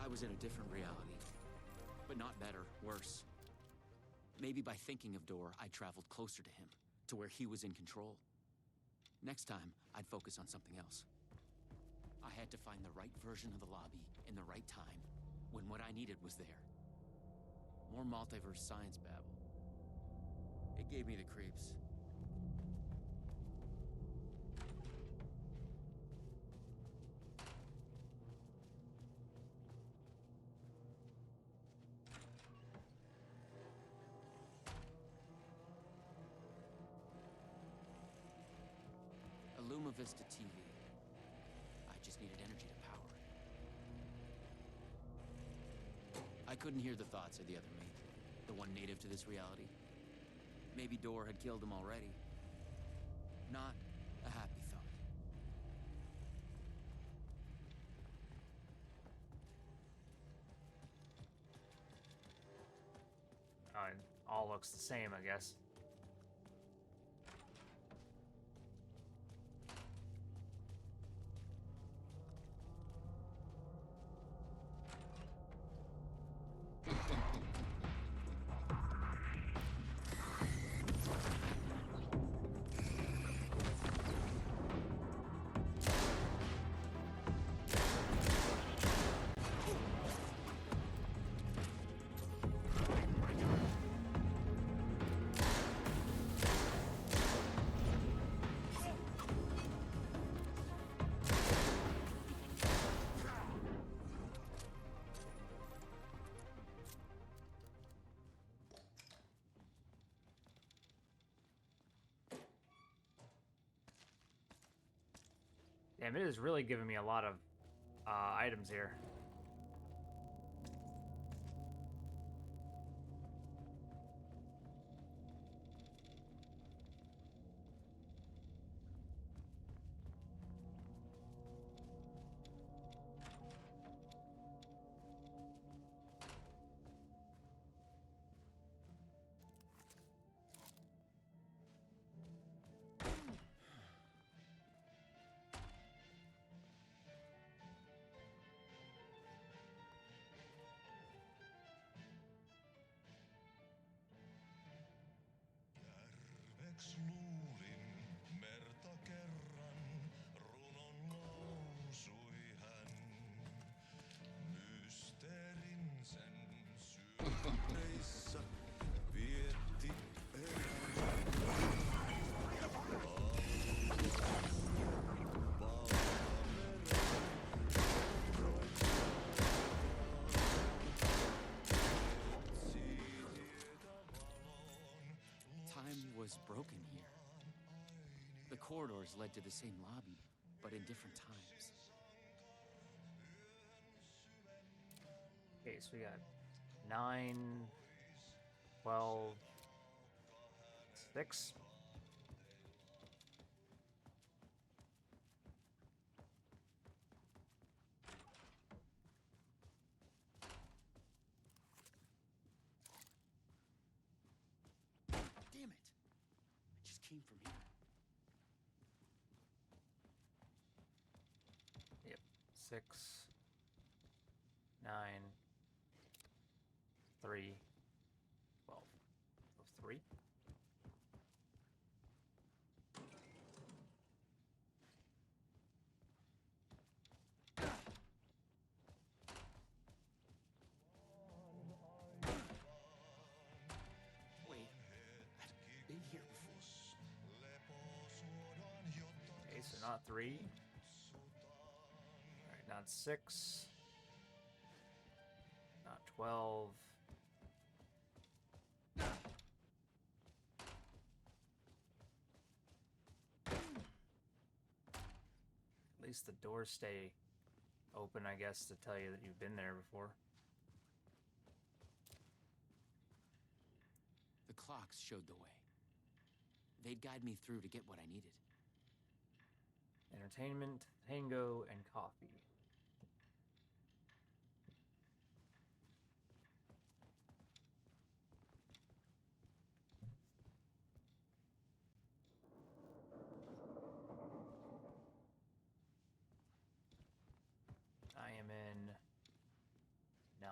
I was in a different reality. But not better, worse. Maybe by thinking of Dor, I traveled closer to him, to where he was in control. Next time, I'd focus on something else. I had to find the right version of the lobby in the right time, when what I needed was there. More multiverse science babble. It gave me the creeps. Illumavista TV. I just needed energy to power it. I couldn't hear the thoughts of the other mate, the one native to this reality. Maybe Dor had killed him already. Not a happy thought. It all looks the same, I guess. Damn, it is really giving me a lot of items here. Luulin merta kerran, runon lausui hän. Mysteerin sen syöreissä vietti Time was broken here. The corridors led to the same lobby, but in different times. Okay, so we got 9, 12, 6. Damn it! I just came from here. Yep. 6, 9, 3, 12. So 3. Wait, I've been here before. Okay, so not 3. Alright, not 6. Not 12. At least the doors stay open, I guess, to tell you that you've been there before. The clocks showed the way. They'd guide me through to get what I needed. Entertainment, tango, and coffee. I am in 9.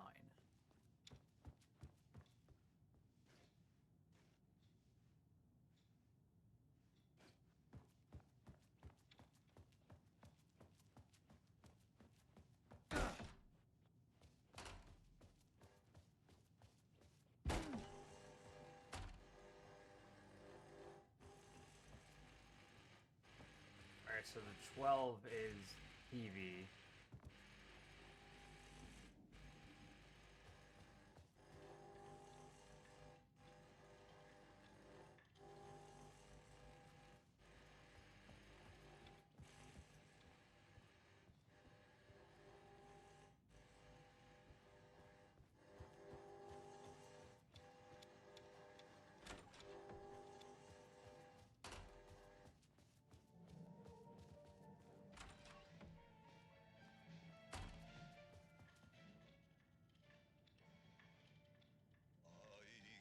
Alright, so the 12 is TV.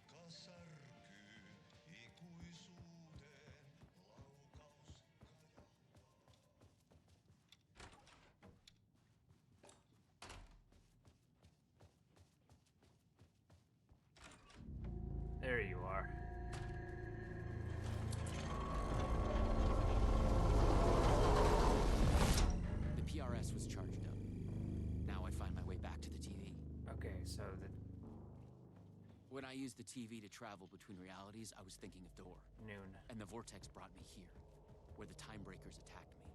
aika särkyy ikuisuuteen, laukaus There you are. The PRS was charged up. Now I find my way back to the TV. Okay, so the When I used the TV to travel between realities, I was thinking of Door. noon. And the vortex brought me here, where the Time Breakers attacked me.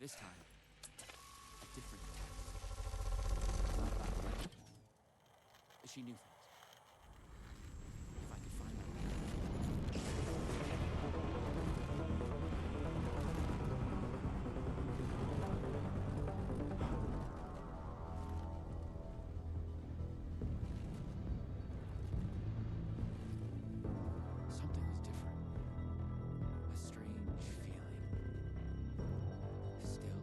This time, a different detective. She knew things. If I could find my way out. Something was different. A strange feeling. Still,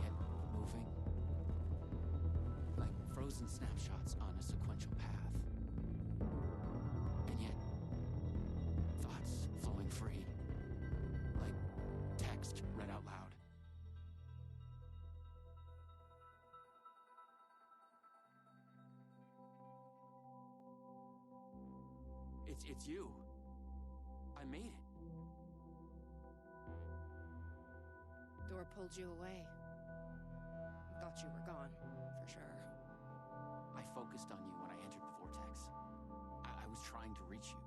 yet moving. Like frozen snapshots on a sequential path. And yet, thoughts flowing free. Like text read out loud. It's you. I made it. Door pulled you away. Thought you were gone, for sure. I focused on you when I entered the vortex. I was trying to reach you.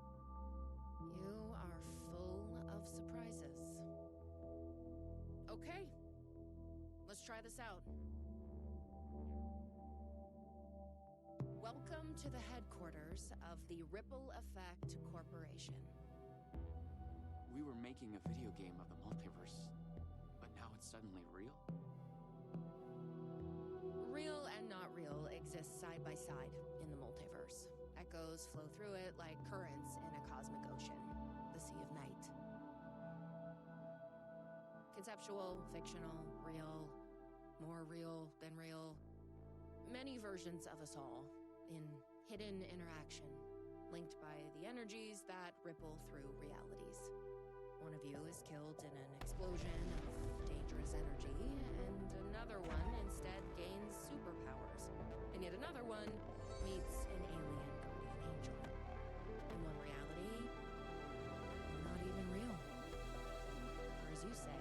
You are full of surprises. Okay. Let's try this out. Welcome to the headquarters of the Ripple Effect Corporation. We were making a video game of the multiverse, but now it's suddenly real? Real and not real exist side by side in the multiverse. Echoes flow through it like currents in a cosmic ocean, the Sea of Night. Conceptual, fictional, real, more real than real. Many versions of us all, in hidden interaction, linked by the energies that ripple through realities. One of you is killed in an explosion of dangerous energy, and another one instead gains superpowers. And yet another one meets an alien guardian angel. In one reality, not even real. Or as you say,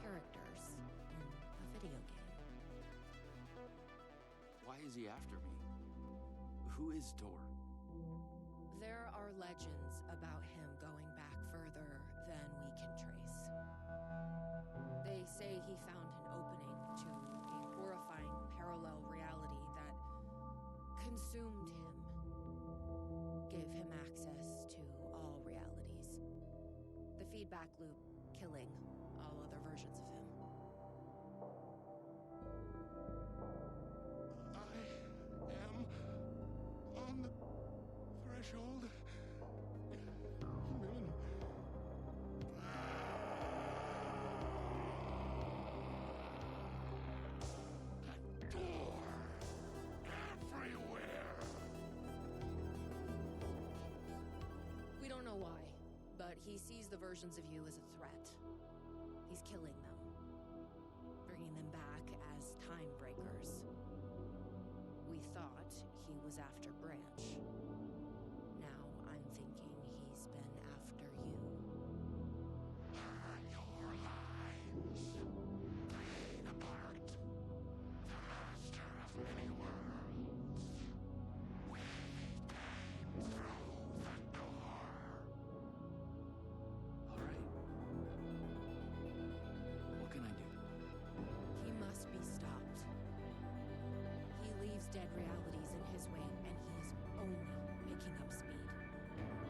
characters in a video game. Why is he after me? Who is Dor? There are legends about him going back further than we can trace. They say he found an opening to a horrifying parallel reality that consumed him, gave him access to all realities. The feedback loop killing all other versions of him. I am on the threshold. Millen. That door. Everywhere. We don't know why, but he sees the versions of you as a threat. He's killing them, bringing them back as time breakers. We thought he was after Branch. Now I'm thinking he's been after you. Burn your lines. Breathe apart. The master of many worlds. We came through the door. All right. What can I do? He must be stopped. He leaves dead realities in his wake, and he's only picking up speed.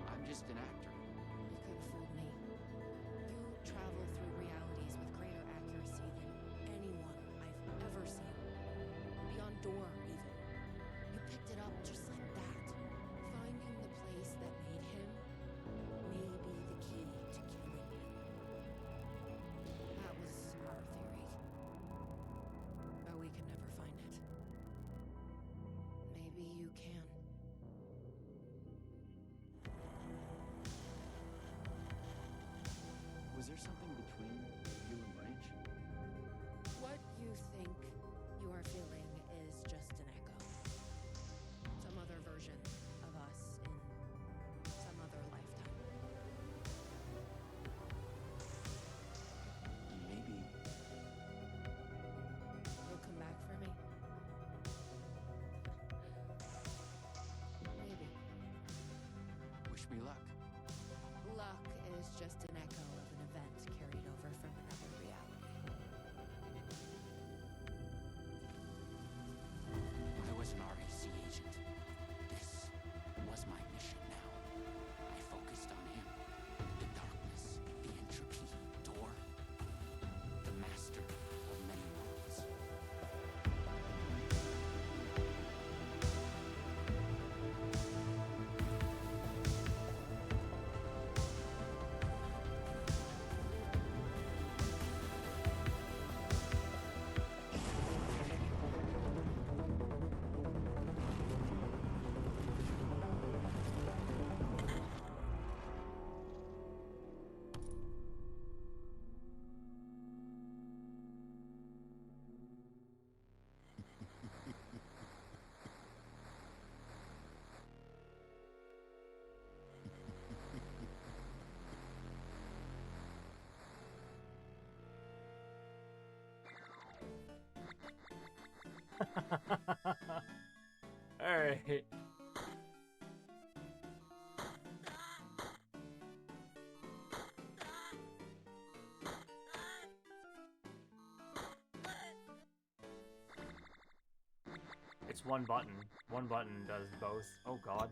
I'm just an actor. You could have fooled me. You travel through realities with greater accuracy than anyone I've ever seen. Beyond Door, even. You picked it up just like that. Finding the place that made him may be the key to killing him. That was our theory. But we could never find it. Maybe you can. Was there something between you and Branch? What you think you are feeling is just an echo. Some other version of us in some other lifetime. Maybe. You'll come back for me. Maybe. Wish me luck. Luck is just an echo of an event carried over from another reality. Alright. It's one button. One button does both. Oh god.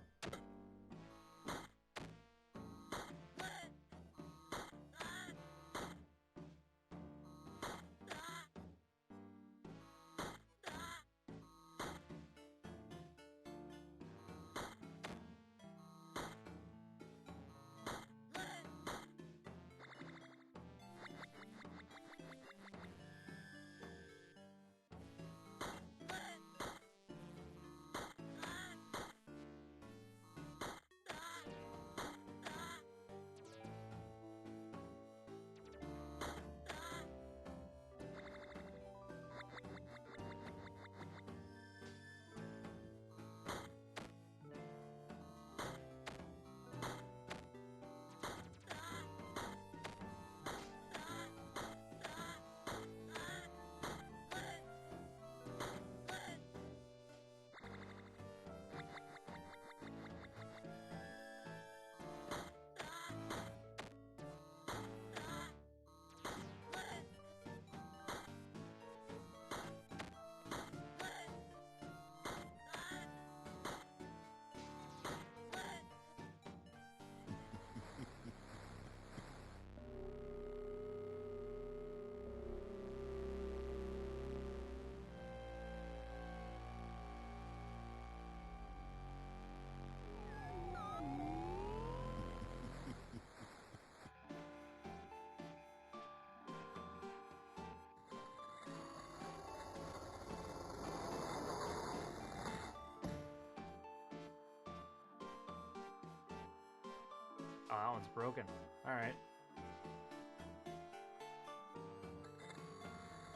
Oh, that one's broken. Alright.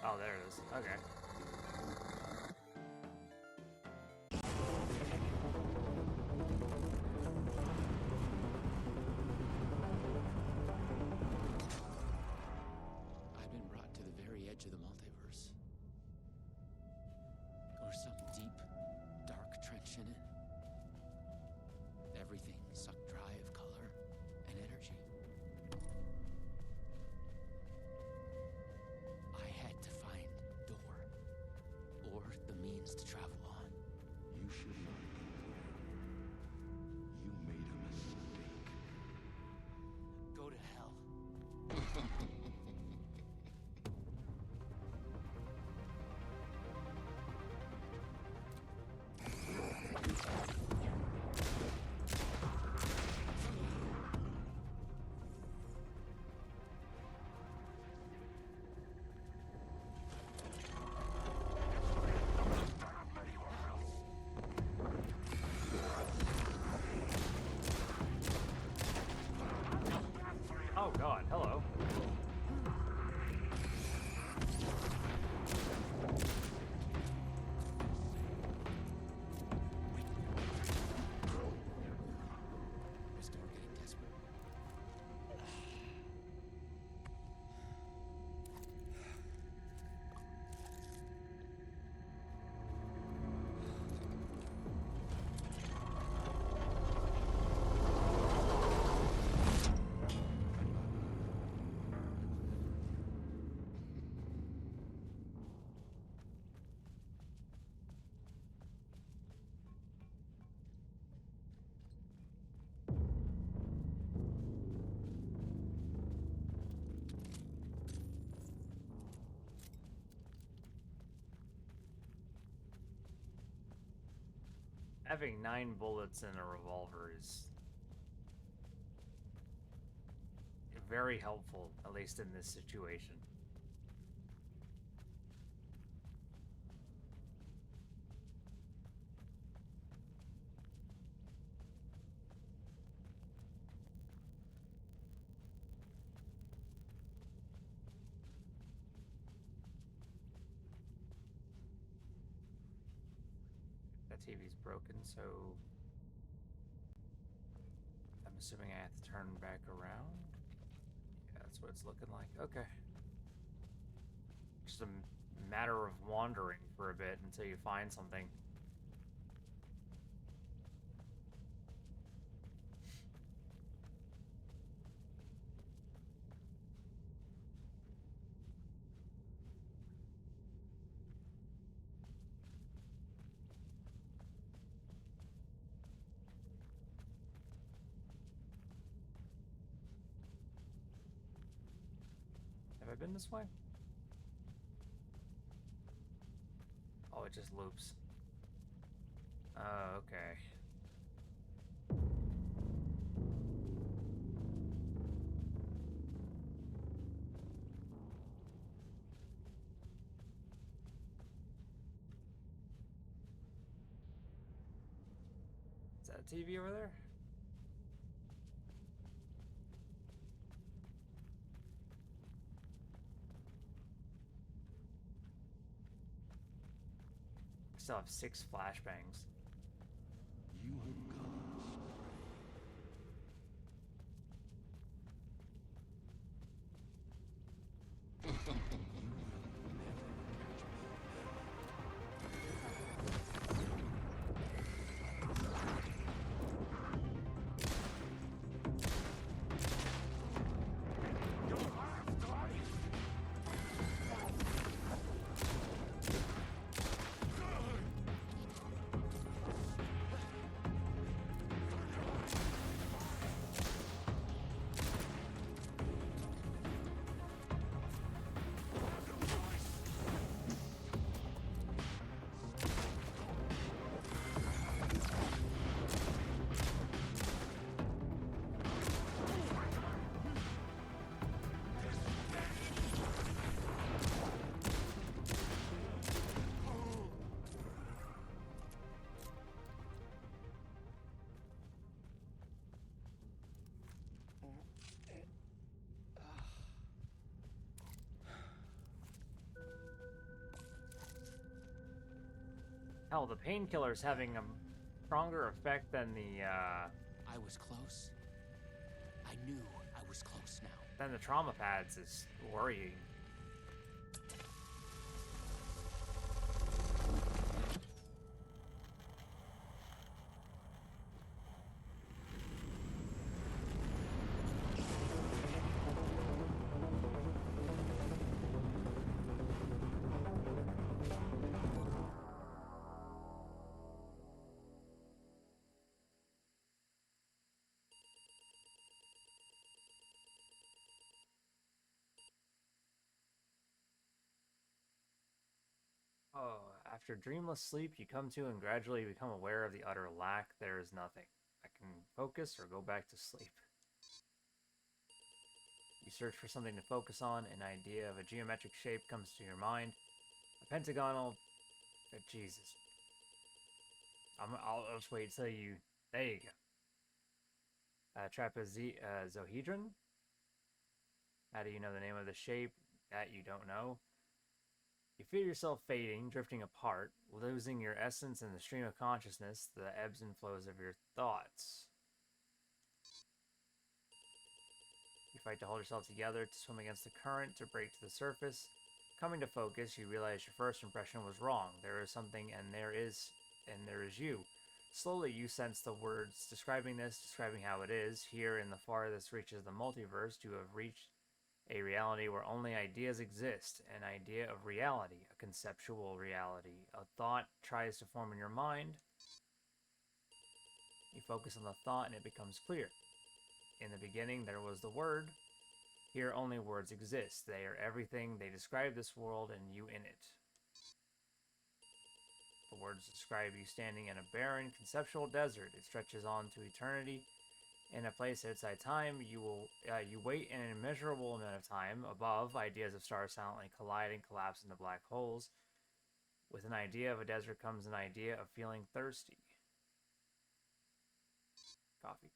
Oh, there it is. Okay. I've been brought to the very edge of the multiverse. Or some deep, dark trench in it. Everything sucked dry of color and energy. I had to find Door, or the means to travel on. You should not be here. You made a mistake. Go to hell. Oh god, hello. Was Door getting desperate? Having 9 bullets in a revolver is very helpful, at least in this situation. That TV's broken, so I'm assuming I have to turn back around. Yeah, that's what it's looking like. Okay. Just a matter of wandering for a bit until you find something. Have I been this way? Oh, it just loops. Oh, okay. Is that a TV over there? Still have 6 flashbangs. You have gone astray. Hell, the painkiller's having a stronger effect than the, I was close. I knew I was close now. than the trauma pads is worrying. Oh, after dreamless sleep, you come to and gradually become aware of the utter lack. There is nothing. I can focus or go back to sleep. You search for something to focus on. An idea of a geometric shape comes to your mind. A pentagonal... Jesus. I'll just wait till you... There you go. Trapezohedron? How do you know the name of the shape? That you don't know. You feel yourself fading, drifting apart, losing your essence in the stream of consciousness, the ebbs and flows of your thoughts. You fight to hold yourself together, to swim against the current, to break to the surface. Coming to focus, you realize your first impression was wrong. There is something, and there is you. Slowly, you sense the words describing this, describing how it is. Here, in the farthest reaches of the multiverse, you have reached a reality where only ideas exist, an idea of reality, a conceptual reality. A thought tries to form in your mind. You focus on the thought and it becomes clear. In the beginning, there was the word. Here, only words exist. They are everything. They describe this world and you in it. The words describe you standing in a barren, conceptual desert. It stretches on to eternity. In a place outside time, you wait an immeasurable amount of time. Above, ideas of stars silently collide and collapse into black holes. With an idea of a desert comes an idea of feeling thirsty. Coffee.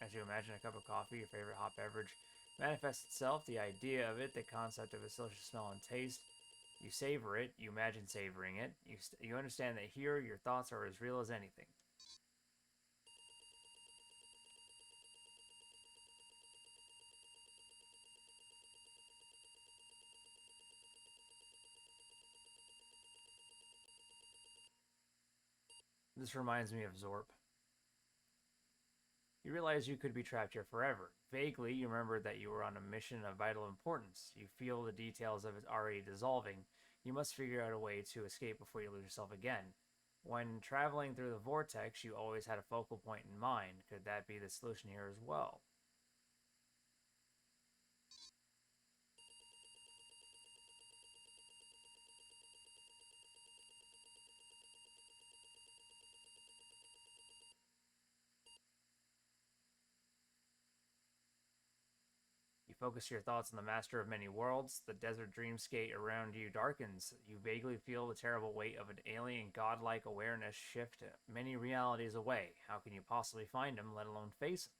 As you imagine a cup of coffee, your favorite hot beverage, manifests itself, the idea of it, the concept of its delicious smell and taste. You savor it, you imagine savoring it. You understand that here, your thoughts are as real as anything. This reminds me of Zorp. You realize you could be trapped here forever. Vaguely, you remember that you were on a mission of vital importance. You feel the details of it already dissolving. You must figure out a way to escape before you lose yourself again. When traveling through the vortex, you always had a focal point in mind. Could that be the solution here as well? You focus your thoughts on the master of many worlds. The desert dreamscape around you darkens. You vaguely feel the terrible weight of an alien godlike awareness shift many realities away. How can you possibly find him, let alone face him?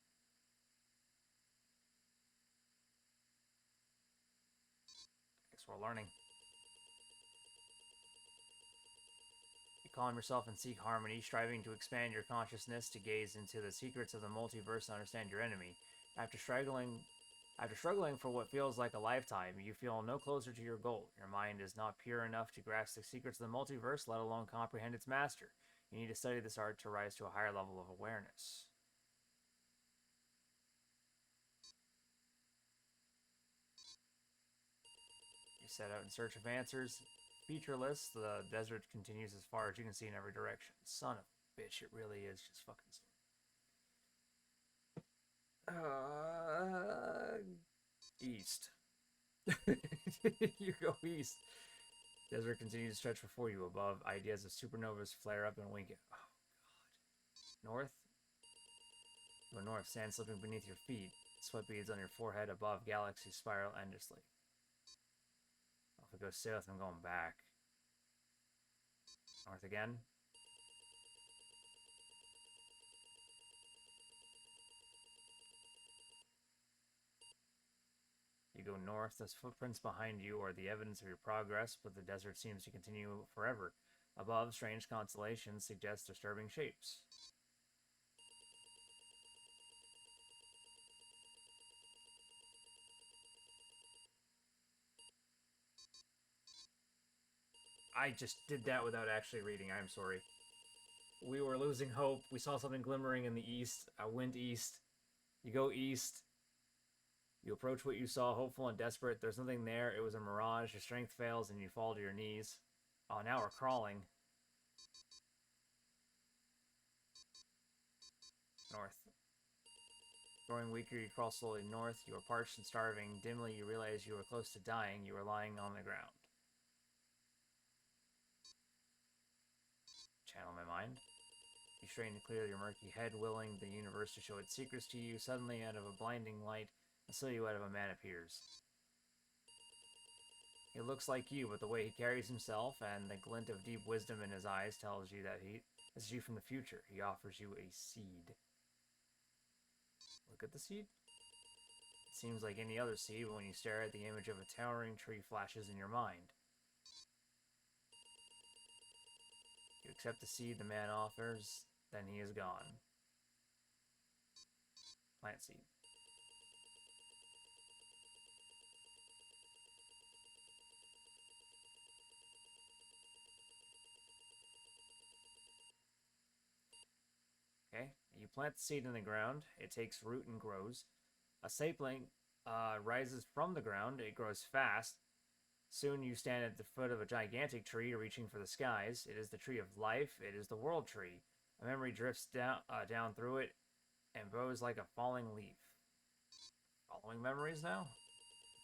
Guess we're learning. You calm yourself and seek harmony, striving to expand your consciousness to gaze into the secrets of the multiverse and understand your enemy. After struggling for what feels like a lifetime, you feel no closer to your goal. Your mind is not pure enough to grasp the secrets of the multiverse, let alone comprehend its master. You need to study this art to rise to a higher level of awareness. You set out in search of answers. Featureless, the desert continues as far as you can see in every direction. Son of a bitch, it really is just fucking east. You go east. Desert continues to stretch before you. Above, ideas of supernovas flare up and wink at. Oh god. North? Go north, sand slipping beneath your feet. Sweat beads on your forehead. Above, galaxies spiral endlessly. Well, if it goes south, I'm going back. North again. You go north, those footprints behind you are the evidence of your progress, but the desert seems to continue forever. Above, strange constellations suggest disturbing shapes. I just did that without actually reading, I'm sorry. We were losing hope. We saw something glimmering in the east. I went east. You go east. You approach what you saw, hopeful and desperate. There's nothing there. It was a mirage. Your strength fails and you fall to your knees. Oh, now we're crawling. North. Growing weaker, you crawl slowly north. You are parched and starving. Dimly, you realize you are close to dying. You are lying on the ground. Channel my mind. You strain to clear your murky head, willing the universe to show its secrets to you. Suddenly, out of a blinding light, a silhouette of a man appears. He looks like you, but the way he carries himself and the glint of deep wisdom in his eyes tells you that this is you from the future. He offers you a seed. Look at the seed. It seems like any other seed, but when you stare at the image of a towering tree flashes in your mind. You accept the seed the man offers, then he is gone. Plant seed. Okay, you plant the seed in the ground. It takes root and grows. A sapling rises from the ground. It grows fast. Soon you stand at the foot of a gigantic tree reaching for the skies. It is the tree of life. It is the world tree. A memory drifts down through it and bows like a falling leaf. Following memories now?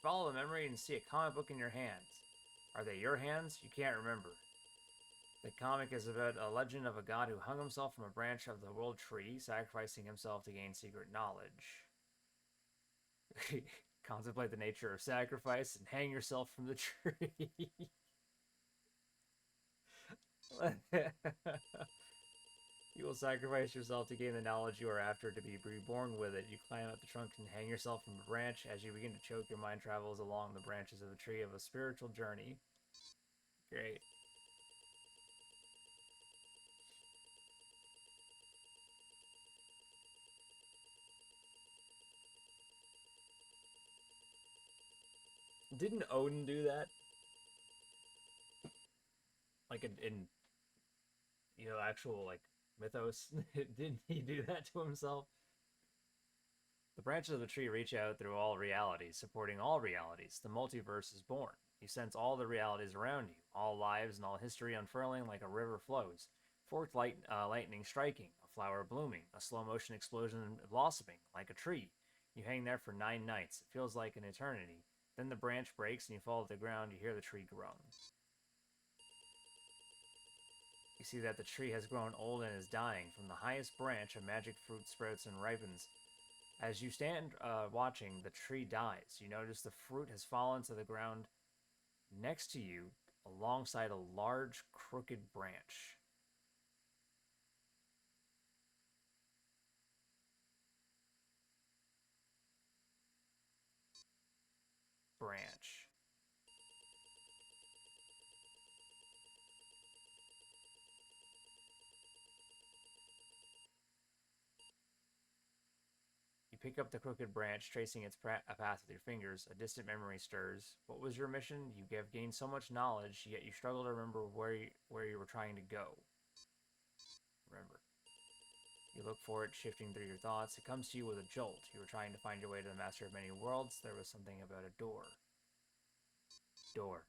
Follow the memory and see a comic book in your hands. Are they your hands? You can't remember. The comic is about a legend of a god who hung himself from a branch of the world tree, sacrificing himself to gain secret knowledge. Contemplate the nature of sacrifice and hang yourself from the tree. You will sacrifice yourself to gain the knowledge you are after, to be reborn with it. You climb up the trunk and hang yourself from a branch. As you begin to choke, your mind travels along the branches of the tree of a spiritual journey. Great. Didn't Odin do that? Like in you know, actual like Mythos, didn't he do that to himself? The branches of the tree reach out through all realities, supporting all realities. The multiverse is born. You sense all the realities around you, all lives and all history unfurling like a river flows. Forked lightning striking, a flower blooming, a slow motion explosion blossoming like a tree. You hang there for 9 nights. It feels like an eternity. Then the branch breaks and you fall to the ground. You hear the tree groan. You see that the tree has grown old and is dying. From the highest branch, a magic fruit sprouts and ripens. As you stand watching, the tree dies. You notice the fruit has fallen to the ground next to you, alongside a large, crooked branch. You pick up the crooked branch, tracing its path with your fingers. A distant memory stirs. What was your mission? You have gained so much knowledge, yet you struggle to remember where you were trying to go. Remember. You look for it, shifting through your thoughts. It comes to you with a jolt. You were trying to find your way to the Master of Many Worlds. There was something about a door. Door.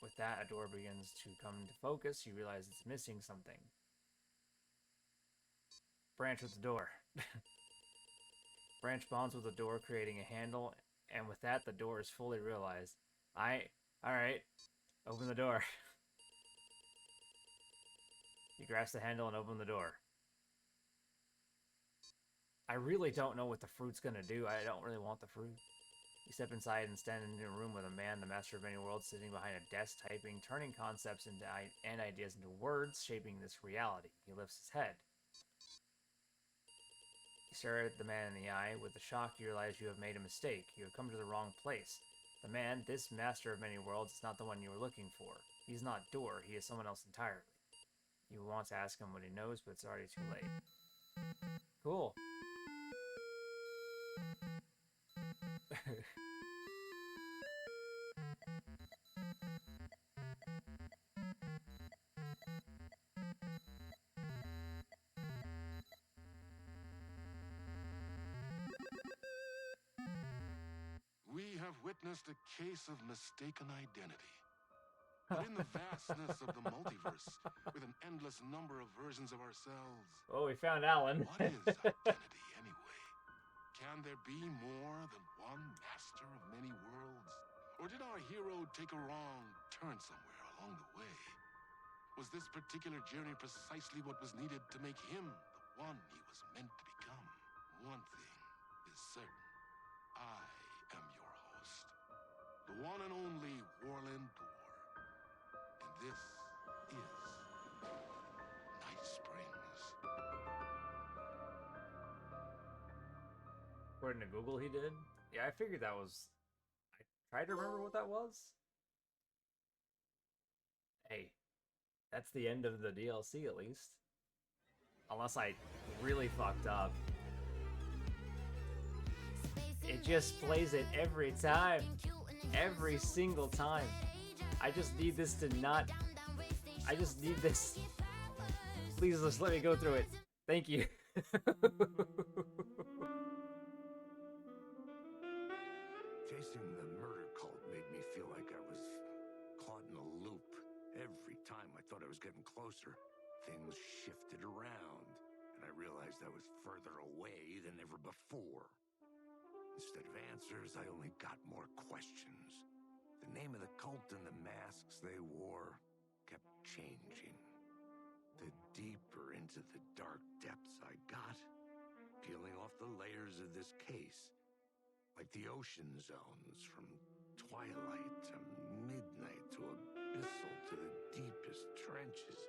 With that, a door begins to come into focus. You realize it's missing something. Branch with the door. Branch bonds with the door, creating a handle, and with that, the door is fully realized. Alright. Open the door. You grasp the handle and open the door. I really don't know what the fruit's gonna do. I don't really want the fruit. You step inside and stand in a room with a man, the Master of Many Worlds, sitting behind a desk, typing, turning concepts and ideas into words, shaping this reality. He lifts his head. You stare at the man in the eye. With a shock, you realize you have made a mistake. You have come to the wrong place. The man, this Master of Many Worlds, is not the one you were looking for. He's not Door. He is someone else entirely. You want to ask him what he knows, but it's already too late. Cool. We have witnessed a case of mistaken identity. But in the vastness of the multiverse, with an endless number of versions of ourselves... Oh, we found Alan. What is identity, anyway? Can there be more than one master of many worlds? Or did our hero take a wrong turn somewhere along the way? Was this particular journey precisely what was needed to make him the one he was meant to become? One thing is certain. I am your host, the one and only Warland Door. And this is Night Springs. According to Google, he did? Yeah, I figured that was... I tried to remember what that was. Hey, that's the end of the DLC, at least. Unless I really fucked up. It just plays it every time. Every single time. I just need this to not... I just need this... Please, just let me go through it. Thank you. Chasing the murder cult made me feel like I was caught in a loop. Every time I thought I was getting closer, things shifted around, and I realized I was further away than ever before. Instead of answers, I only got more questions. The name of the cult and the masks they wore kept changing. The deeper into the dark depths I got, peeling off the layers of this case, like the ocean zones, from twilight to midnight to abyssal to the deepest trenches,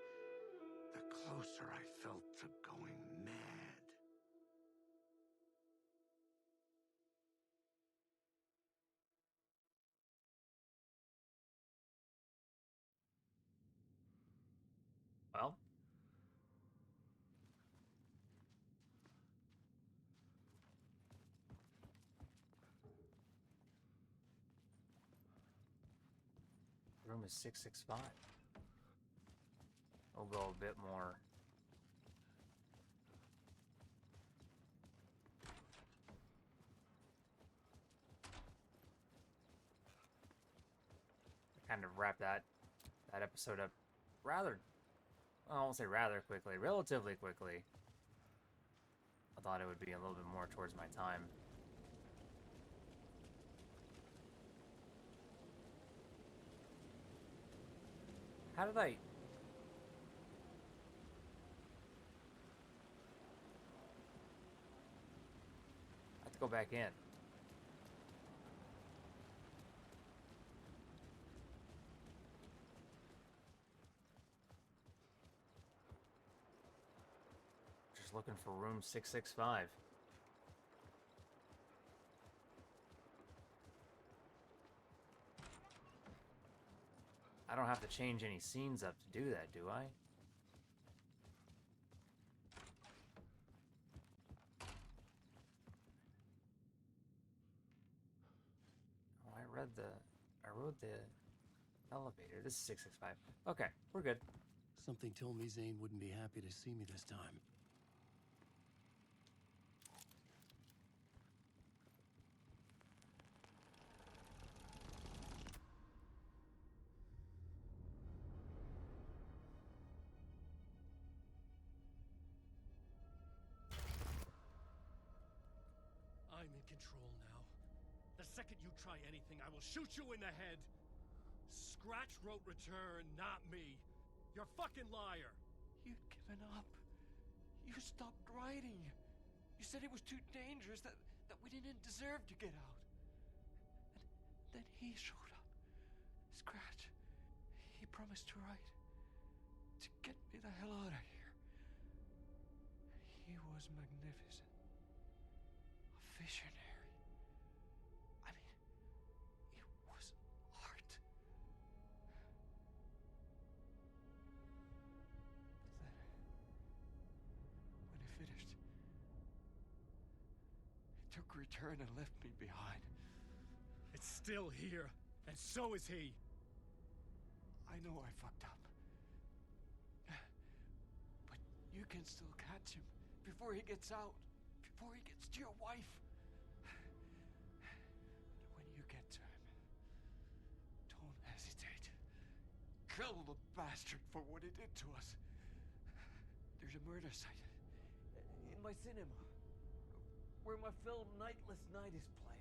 the closer I felt to going mad. Well. Room is 665. We'll go a bit more kind of wrap that episode up rather, well, I won't say rather quickly, relatively quickly. I thought it would be a little bit more towards my time. How did I... have to go back in. Just looking for room 665. I don't have to change any scenes up to do that, do I? Oh, I rode the elevator. This is 665. Okay, we're good. Something told me Zane wouldn't be happy to see me this time. I'm in control now. The second you try anything, I will shoot you in the head. Scratch wrote return, not me. You're a fucking liar. You'd given up. You stopped writing. You said it was too dangerous, that we didn't deserve to get out. And then he showed up. Scratch. He promised to write. To get me the hell out of here. He was magnificent. A visionary. I mean, it was art. But then, when he finished, he took return and left me behind. It's still here, and so is he. I know I fucked up. But you can still catch him before he gets out, before he gets to your wife. When you get to him, don't hesitate. Kill the bastard for what he did to us. There's a murder site in my cinema where my film Nightless Night is playing.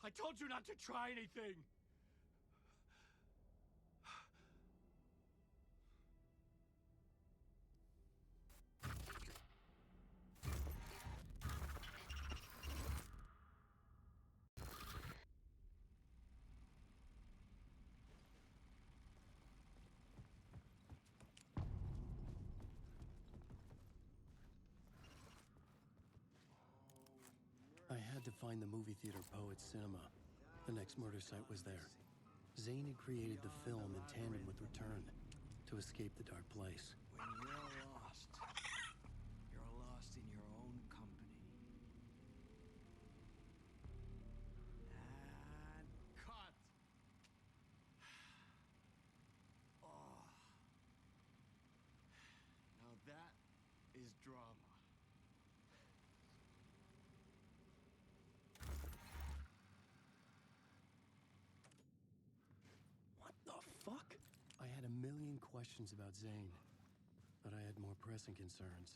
I told you not to try anything! I had to find the movie theater Poet Cinema. The next murder site was there. Zane had created the film in tandem with Return to escape the dark place. When you're lost in your own company. And cut! Oh. Now that is drama. What the fuck? I had a million questions about Zane, but I had more pressing concerns.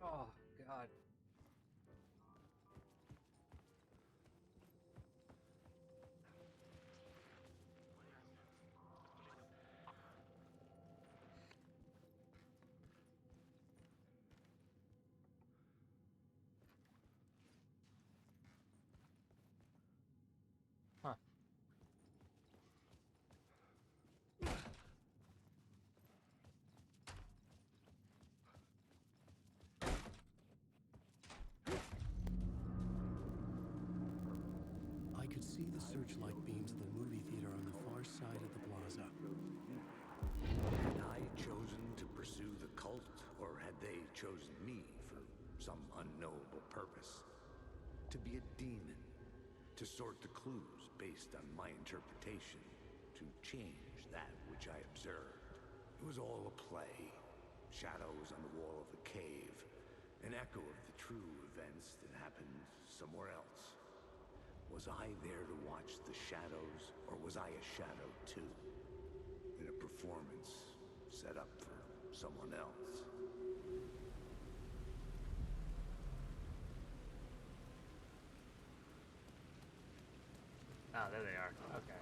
Oh, God. torchlight beams of the movie theater on the far side of the plaza. Had I chosen to pursue the cult, or had they chosen me for some unknowable purpose? To be a demon, to sort the clues based on my interpretation, to change that which I observed. It was all a play. Shadows on the wall of the cave, an echo of the true events that happened somewhere else. Was I there to watch the shadows, or was I a shadow too? In a performance set up for someone else. Oh, there they are. Okay.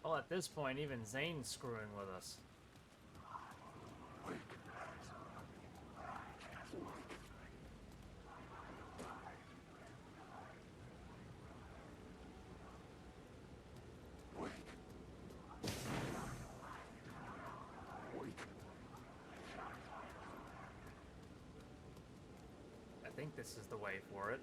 Well, at this point, even Zane's screwing with us. I think this is the way for it.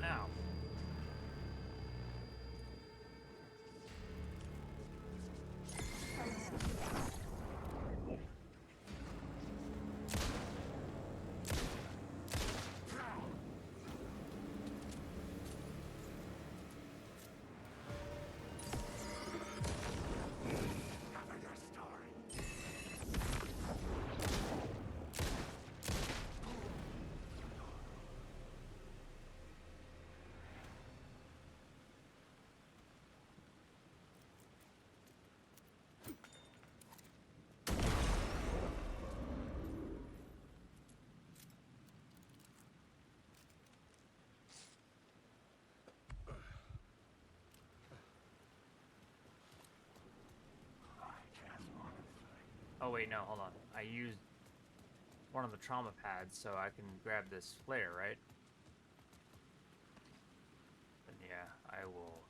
Now. Oh wait, no, hold on. I used one of the trauma pads so I can grab this flare, right? Then yeah, I will.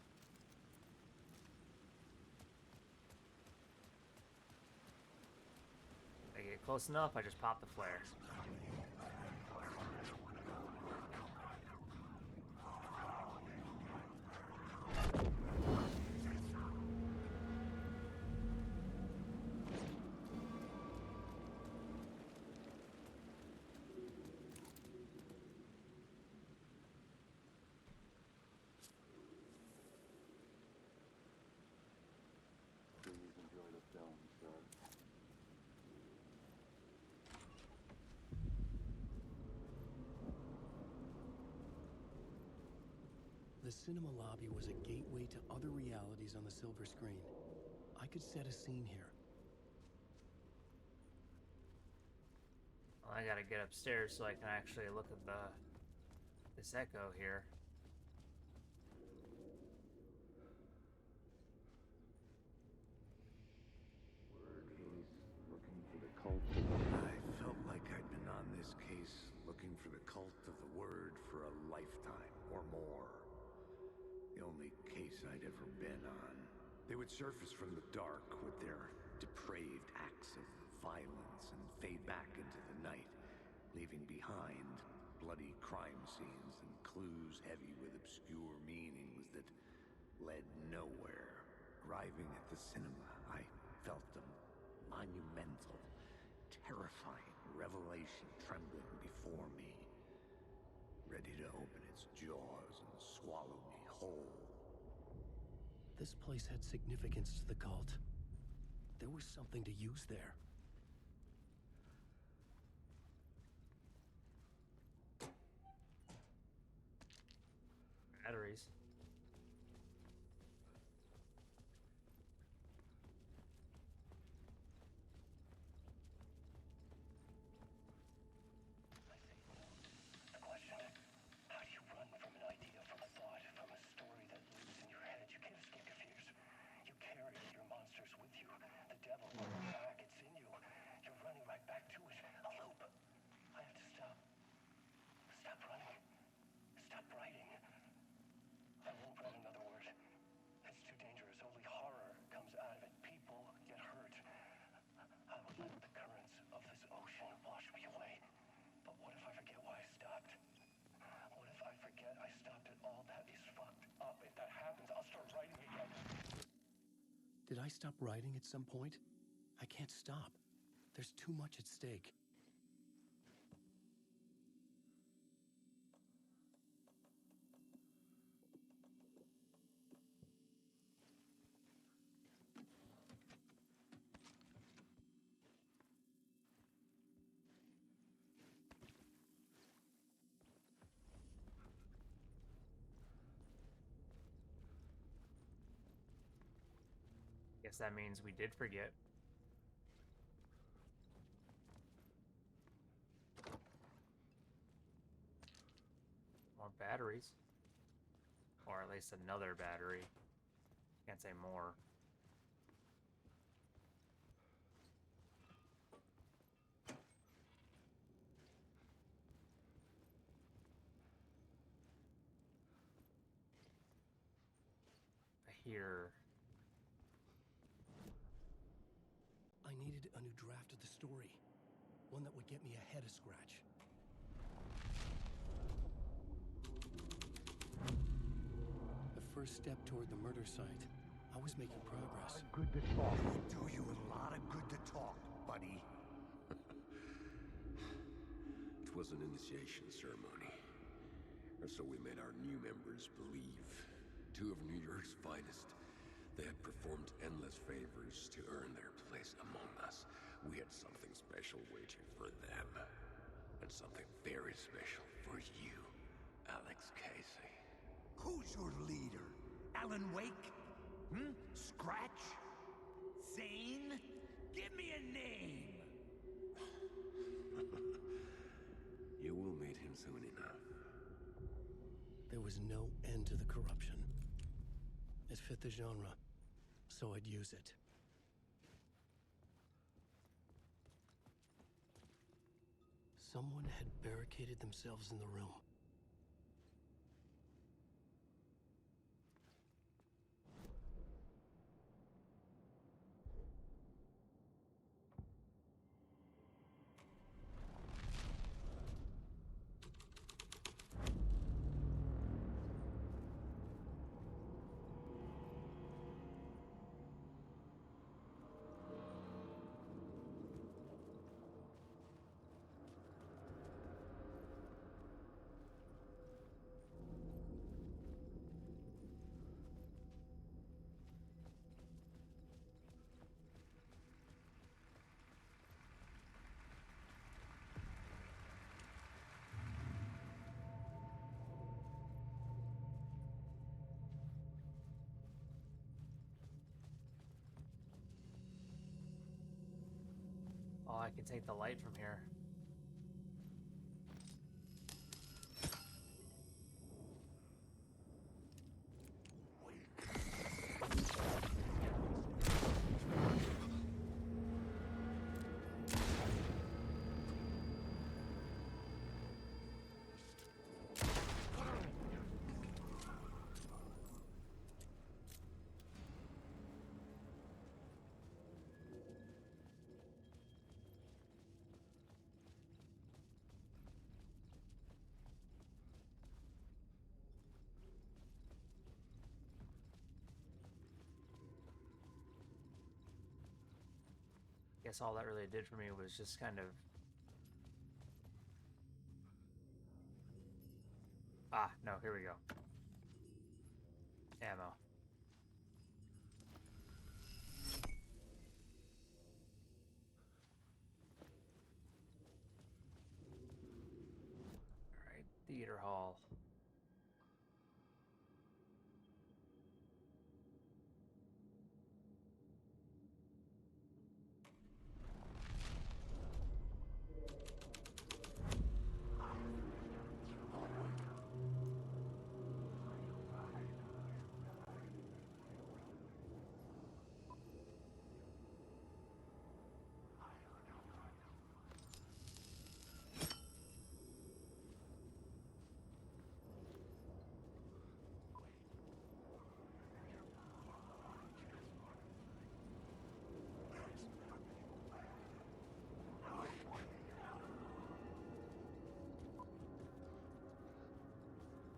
I get close enough, I just pop the flare. Please enjoy the film, sir. The cinema lobby was a gateway to other realities on the silver screen. I could set a scene here. Well, I gotta get upstairs so I can actually look at this echo here. Looking for the cult. I felt like I'd been on this case looking for the cult of the word for a lifetime or more. The only case I'd ever been on. They would surface from the dark with their depraved acts of violence and fade back into the night, leaving behind bloody crime scenes and clues heavy with obscure meanings that led nowhere. Arriving at the cinema, I felt a monumental, terrifying revelation trembling before me, ready to open its jaws and swallow me whole. This place had significance to the cult. There was something to use there. Batteries. Did I stop writing at some point? I can't stop. There's too much at stake. Guess that means we did forget. More batteries. Or at least another battery. Can't say more. I hear... I needed a new draft of the story. One that would get me ahead of Scratch. The first step toward the murder site. I was making progress. Good to talk. Do you a lot of good to talk, buddy. It was an initiation ceremony. Or so we made our new members believe. 2 of New York's finest. They had performed endless favors to earn their place among us. We had something special waiting for them. And something very special for you, Alex Casey. Who's your leader? Alan Wake? Scratch? Zane? Give me a name! You will meet him soon enough. There was no end to the corruption. It fit the genre, so I'd use it. Someone had barricaded themselves in the room. Oh, I can take the light from here. Guess all that really did for me was just kind of... Ah, no, here we go. Ammo. Alright, theater hall.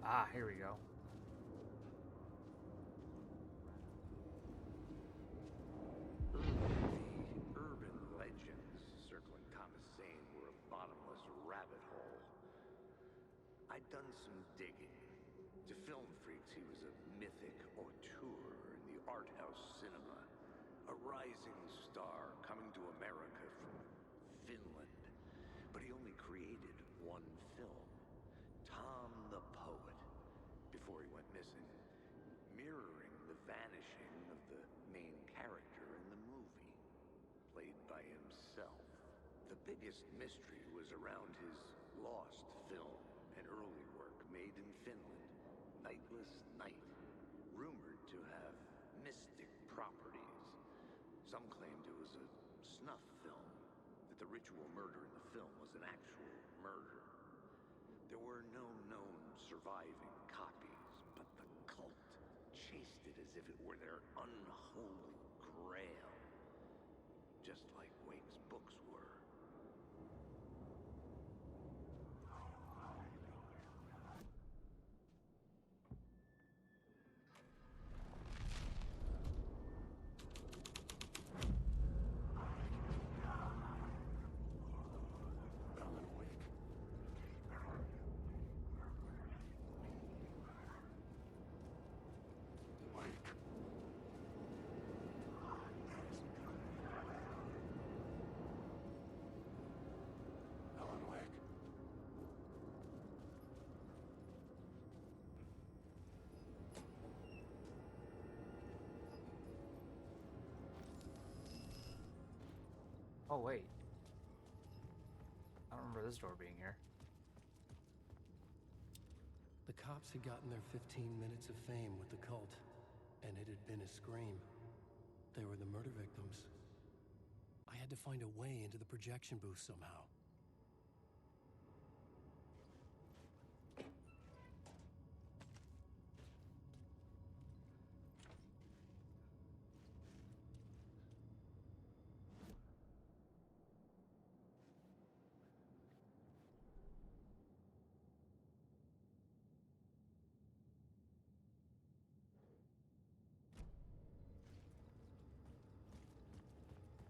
Ah, here we go. done some digging. To film freaks, he was a mythic auteur in the art house cinema. A rising star coming to America from Finland. But he only created one film, Tom the Poet, before he went missing, mirroring the vanishing of the main character in the movie, played by himself. The biggest mystery was around his lost film, an early work made in Finland, Nightless Night, rumored to have mystic properties. Some claimed it was a snuff film, that the ritual murder in the film was an actual murder. There were no known surviving copies, but the cult chased it as if it were their unholy grail, just like Wake's books were. Oh, wait. I don't remember this door being here. The cops had gotten their 15 minutes of fame with the cult, and it had been a scream. They were the murder victims. I had to find a way into the projection booth somehow.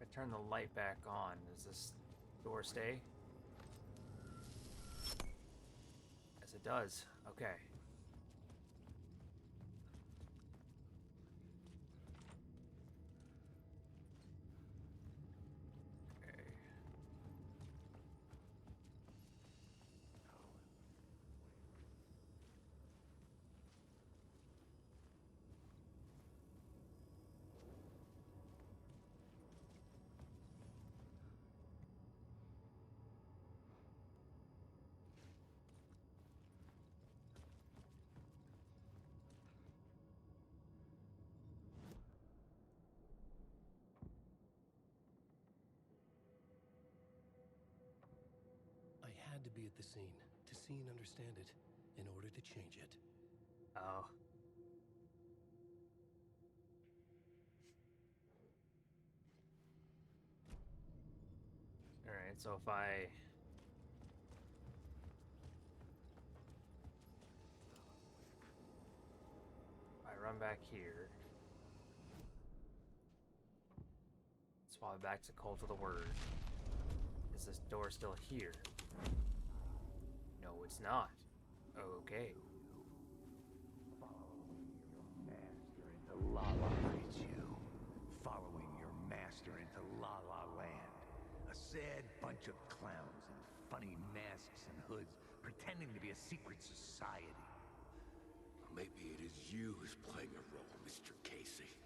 I turn the light back on. Does this door stay? Yes, it does. Okay. Okay. I had to be at the scene, to see and understand it, in order to change it. Oh. Alright, so if I run back here, swap back to Cult of the Word. Is this door still here? No, it's not. Okay. Master into La La Land, you. Following your master into La La Land. A sad bunch of clowns in funny masks and hoods, pretending to be a secret society. Maybe it is you who's playing a role, Mr. Casey.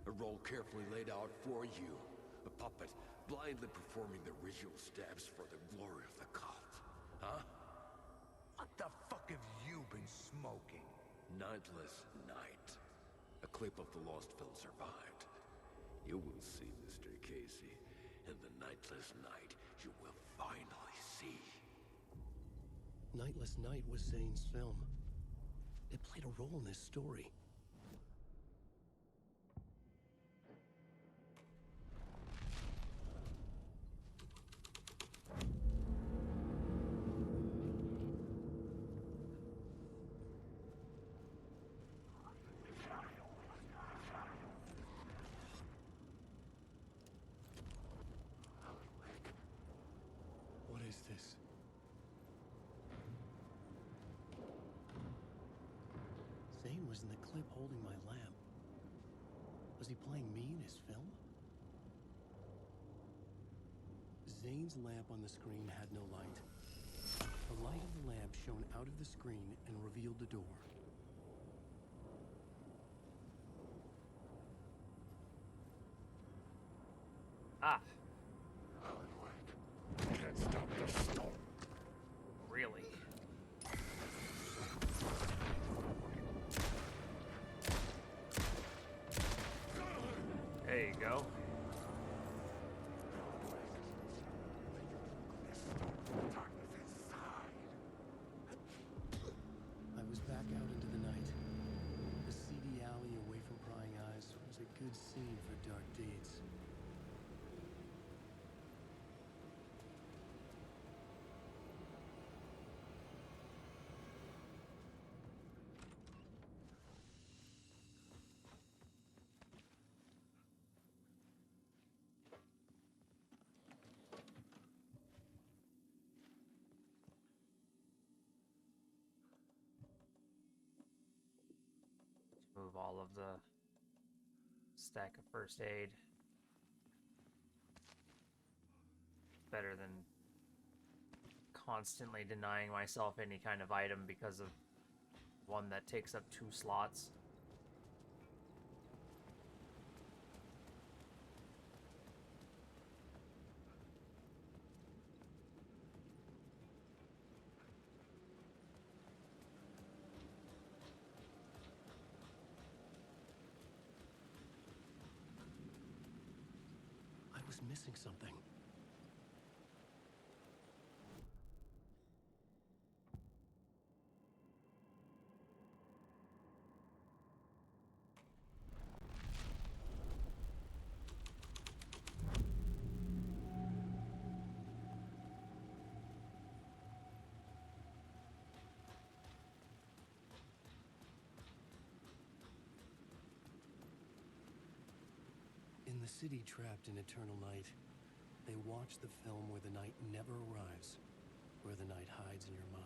A role carefully laid out for you. A puppet, blindly performing the ritual steps for the glory of the cult. Huh? What the fuck have you been smoking? Nightless Night. A clip of the lost film survived. You will see, Mr. Casey. In the Nightless Night, you will finally see. Nightless Night was Zane's film. It played a role in this story. What is this? Zane was in the clip holding my lamp. Was he playing me in his film? Zane's lamp on the screen had no light. The light of the lamp shone out of the screen and revealed the door. Ah. Alan Wake can't stop the storm. Really? There you go. I was back out into the night. The seedy alley away from prying eyes was a good scene for dark deeds. Move all of the stack of first aid. Better than constantly denying myself any kind of item because of one that takes up 2 slots. I was missing something. In the city trapped in eternal night, they watch the film where the night never arrives, where the night hides in your mind.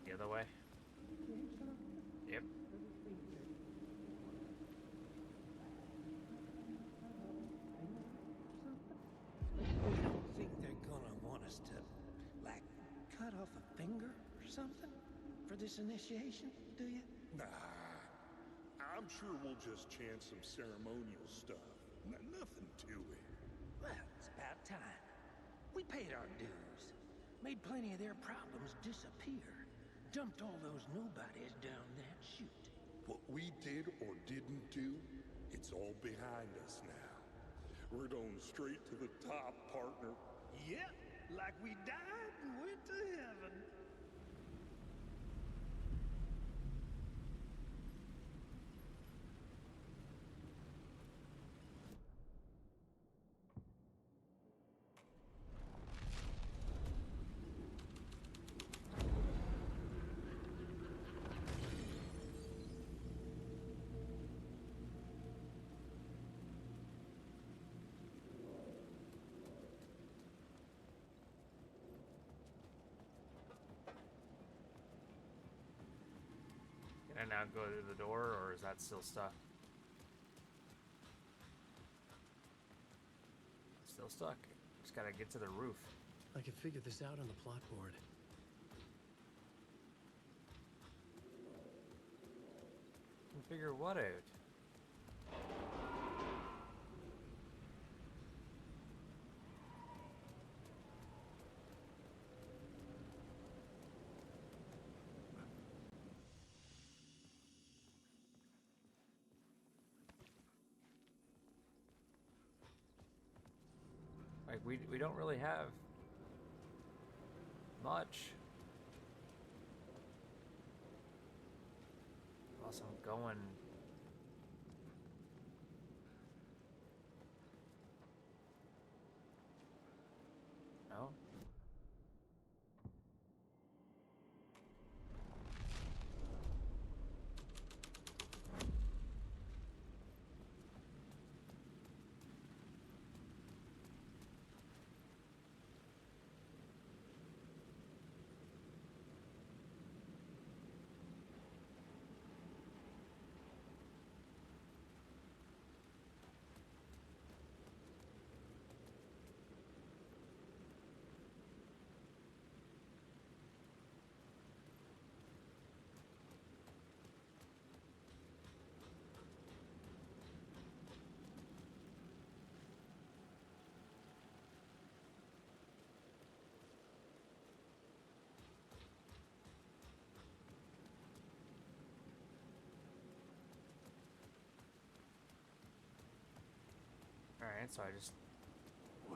The other way? Yep. You don't think they're gonna want us to, like, cut off a finger or something for this initiation, do you? Nah. I'm sure we'll just chant some ceremonial stuff. Nothing to it. Well, it's about time. We paid our dues. Made plenty of their problems disappear. Dumped all those nobodies down that chute. What we did or didn't do, it's all behind us now. We're going straight to the top, partner. Yep, like we died and went to heaven. now go through the door, or is that still stuck? Still stuck. Just gotta get to the roof. I can figure this out on the plot board. Figure what out? Like we don't really have much. Plus I'm going. No? Alright, so I just... Oh.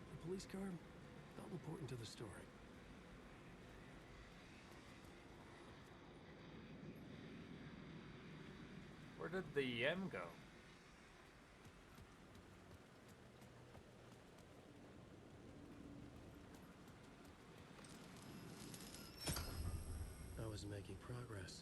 The police car felt important to the story. Where did the M go? I was making progress.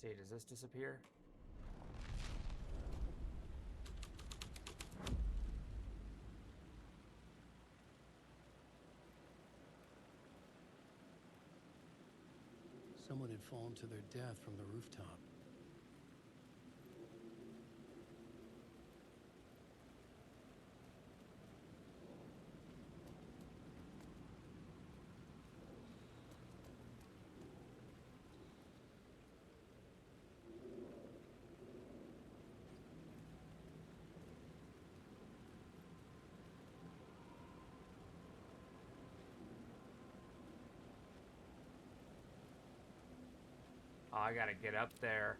Let's see, does this disappear? Someone had fallen to their death from the rooftop. Oh, I gotta get up there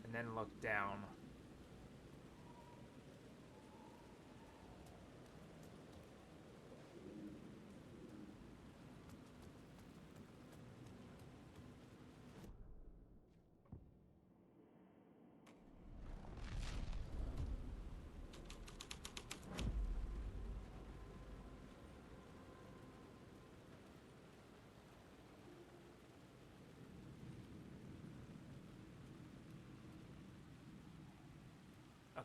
and then look down.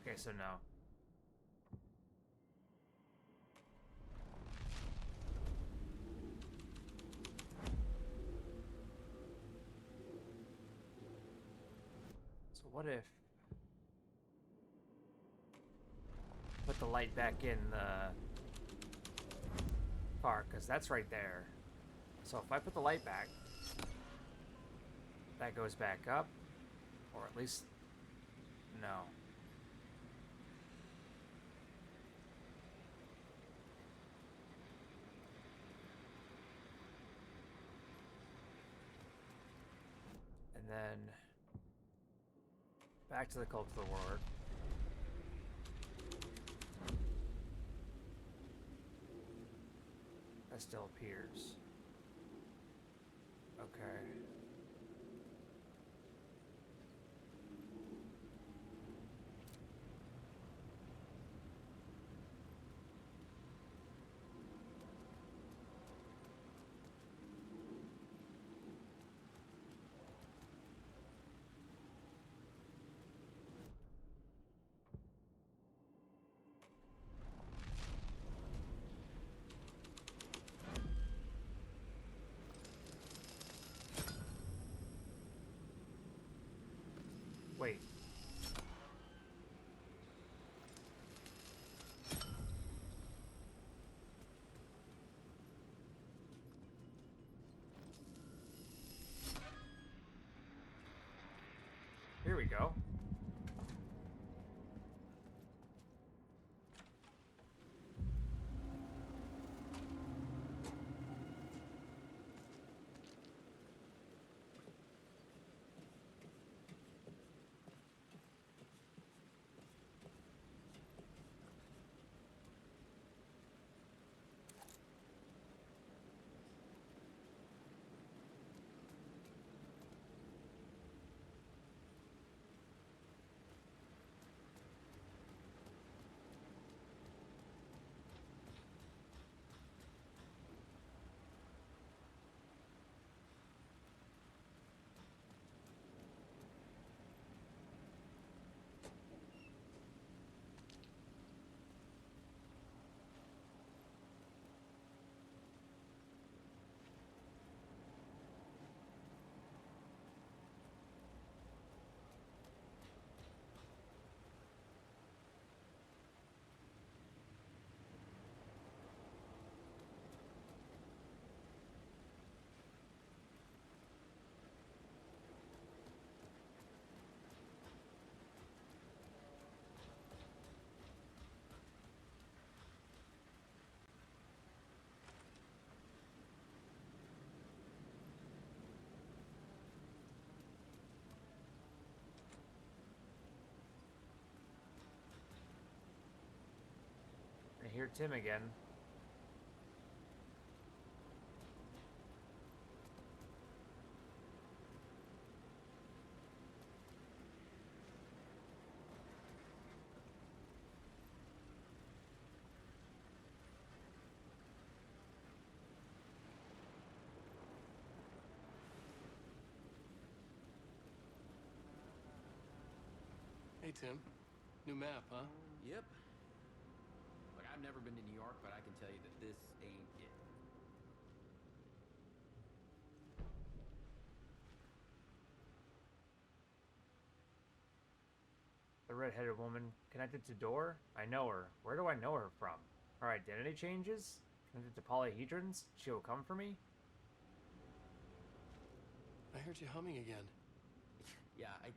Okay, so no. So what if... Put the light back in the car, because that's right there. So if I put the light back, that goes back up, or at least, no. And then back to the Cult of the Ward. That still appears. Okay. Wait. Here we go. I hear Tim again. Hey, Tim. New map, huh? Yep. Look, I've never been to New York, but I can tell you that this ain't it. The red-headed woman connected to Door? I know her. Where do I know her from? Her identity changes? Connected to polyhedrons? She will come for me? I heard you humming again. Yeah, I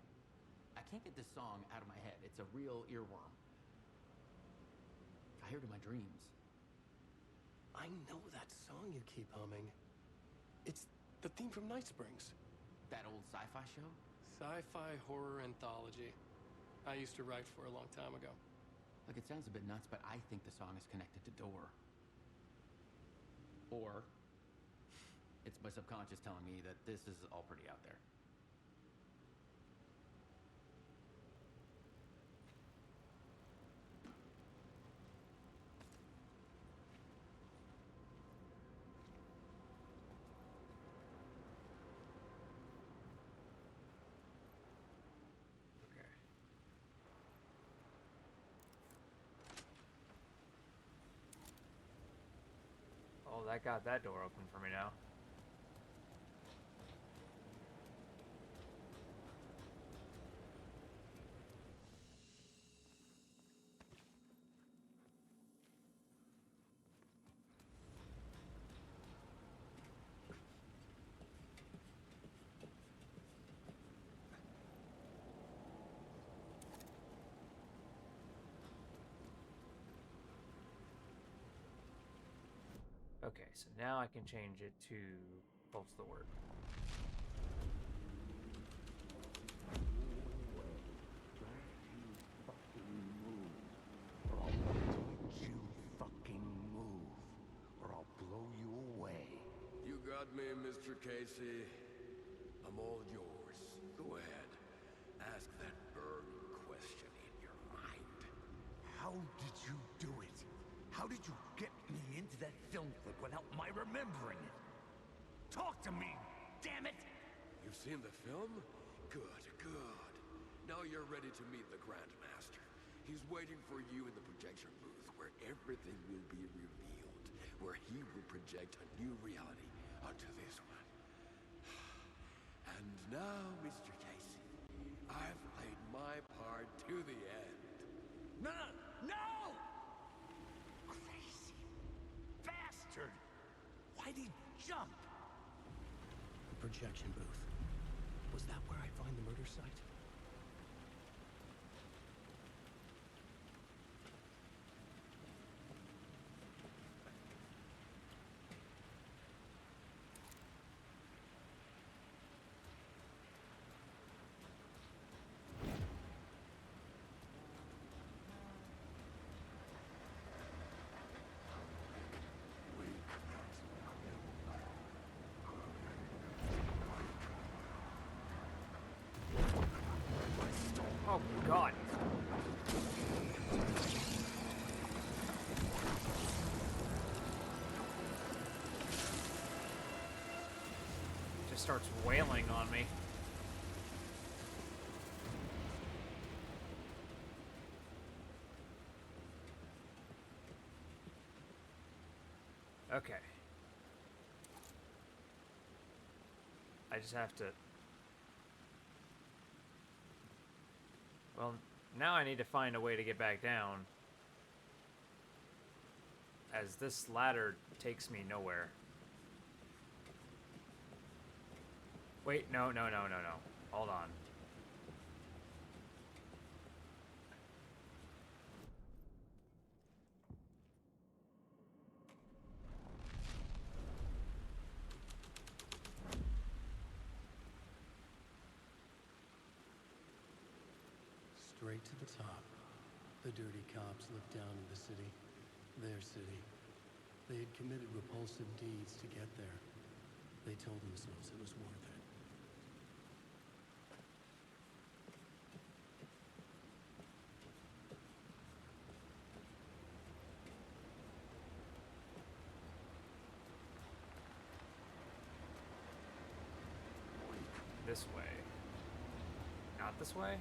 can't get this song out of my head. It's a real earworm. I hear it in my dreams. I know that song you keep humming. It's the theme from Night Springs. That old sci-fi show? Sci-fi horror anthology. I used to write for a long time ago. Look, it sounds a bit nuts, but I think the song is connected to Door. Or it's my subconscious telling me that this is all pretty out there. Well, that got that door open for me now. Okay, so now I can change it to Pulse the Word. Don't you fucking move, or I'll blow you away. You got me, Mr. Casey. I'm all yours. Go ahead. Ask that burning question in your mind. How did you do it? How did you get me into that film clip without my remembering it? Talk to me, damn it! You've seen the film? Good, good. Now you're ready to meet the Grandmaster. He's waiting for you in the projection booth where everything will be revealed, where he will project a new reality onto this one. And now, Mr. Casey, I've played my part to the end. No! No! Crazy bastard! Why'd he jump? The projection booth. Was that where I find the murder site? Oh, God. Just starts wailing on me. Okay. I just have to... Well, now I need to find a way to get back down, as this ladder takes me nowhere. Wait, no. Hold on. Straight to the top. The dirty cops looked down in the city. Their city. They had committed repulsive deeds to get there. They told themselves it was worth it. This way. Not this way?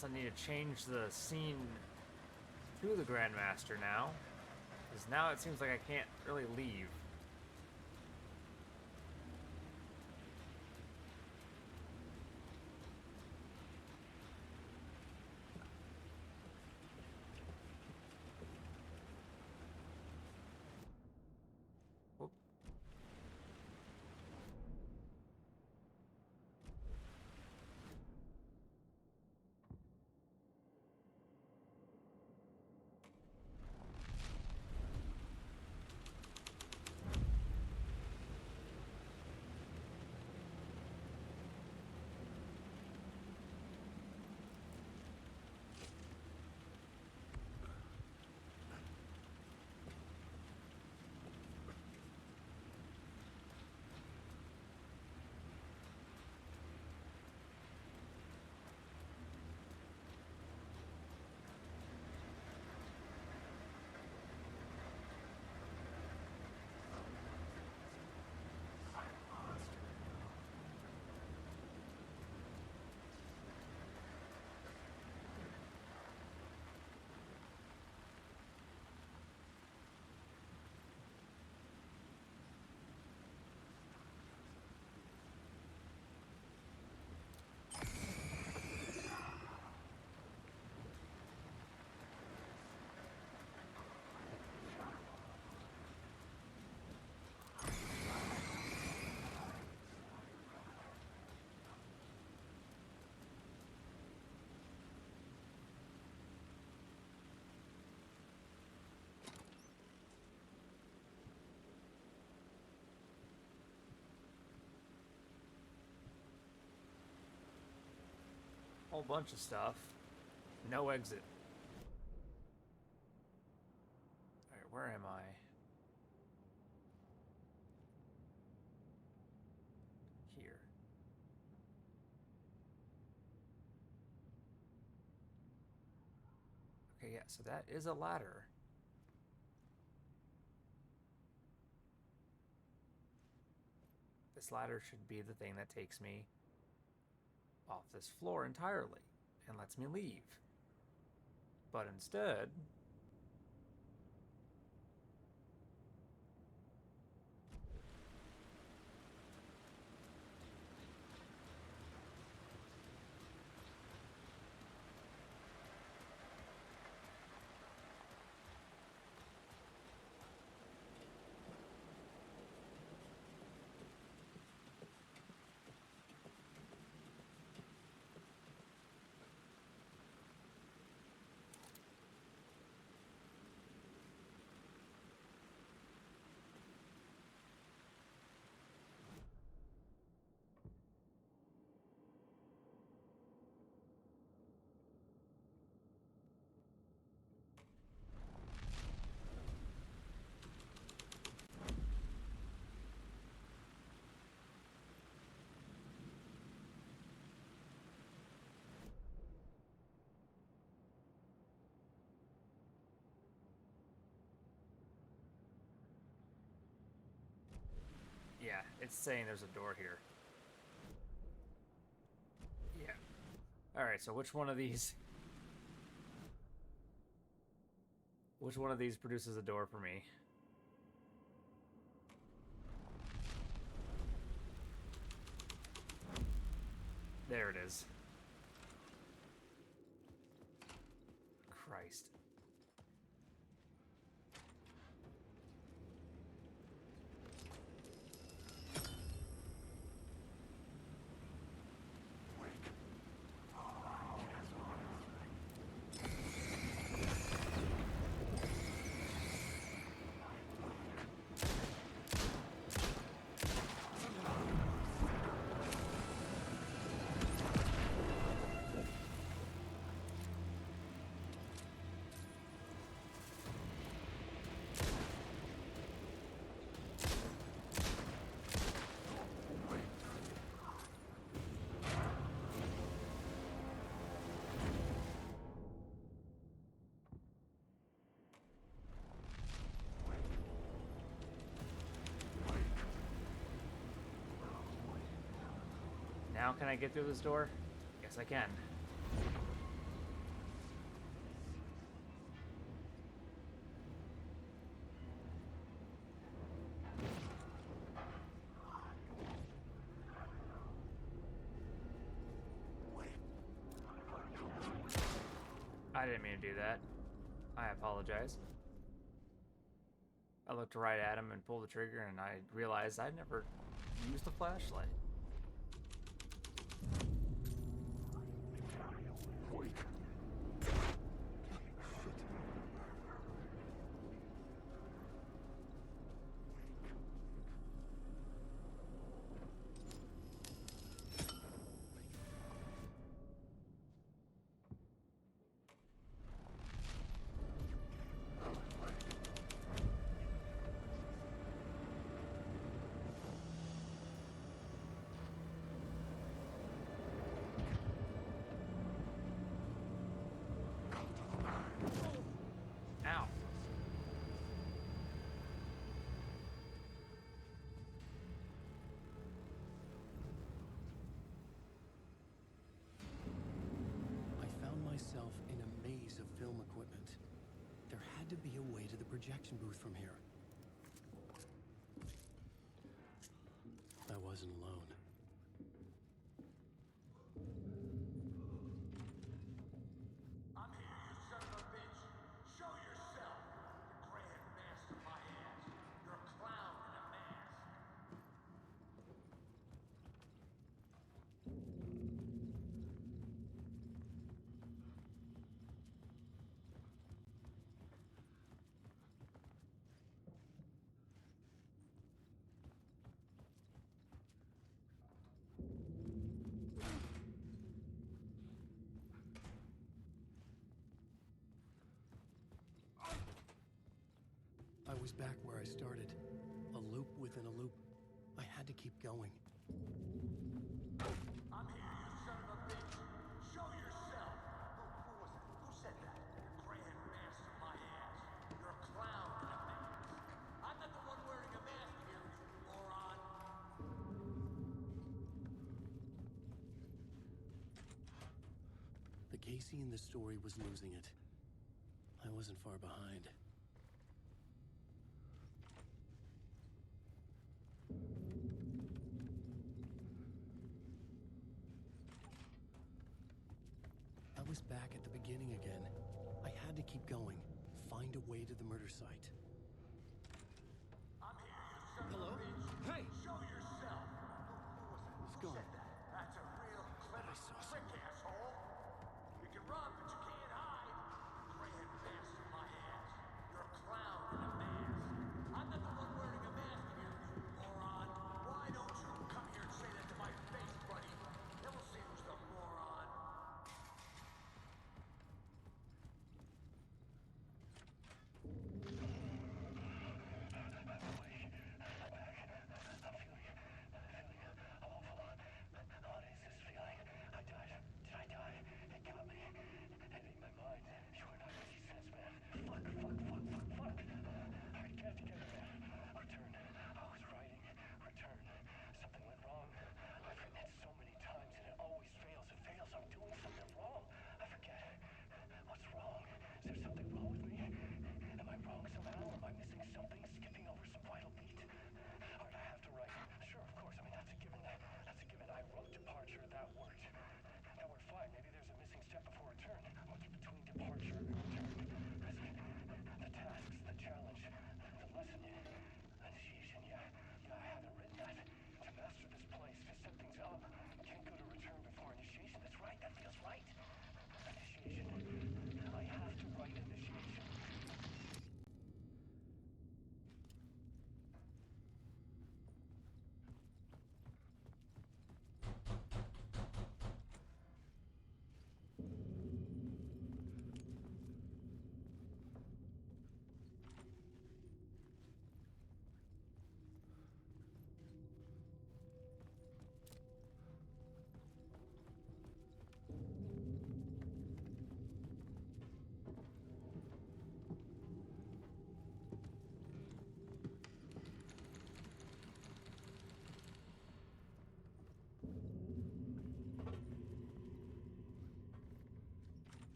Unless I need to change the scene to the Grandmaster now. Because now it seems like I can't really leave. Whole bunch of stuff. No exit. Alright, where am I? Here. Okay, yeah, so that is a ladder. This ladder should be the thing that takes me off this floor entirely and lets me leave. But instead, yeah, it's saying there's a door here. Yeah. Alright, so which one of these produces a door for me? There it is. Christ. Now can I get through this door? Yes, I can. I didn't mean to do that. I apologize. I looked right at him and pulled the trigger, and I realized I never used the flashlight. Wake. Ow. I found myself in a maze of film equipment. There had to be a way to the projection booth from here. I wasn't alone. I'm here, you son of a bitch. Show yourself. The Grand Master my ass. You're a clown in a mask. I was back where I started. A loop within a loop. I had to keep going. I'm here, you son of a bitch. Show yourself. Who was it? Who said that? The Grand Master my ass. You're a clown in a mask. I'm not the one wearing a mask here, you moron. The Casey in the story was losing it. I wasn't far behind. I was back at the beginning again. I had to keep going. Find a way to the murder site. I'm here, you son Hello? of a bitch. Hey! Show yourself. Who was it? It's Who gone. said that? That's a real clever trick, asshole. You can run, but you can't hide. Grand Master my ass. You're a clown in a mask. I'm not the one wearing a mask here, you moron. Why don't you come here and say that to my face, buddy? Then we'll see who's the moron.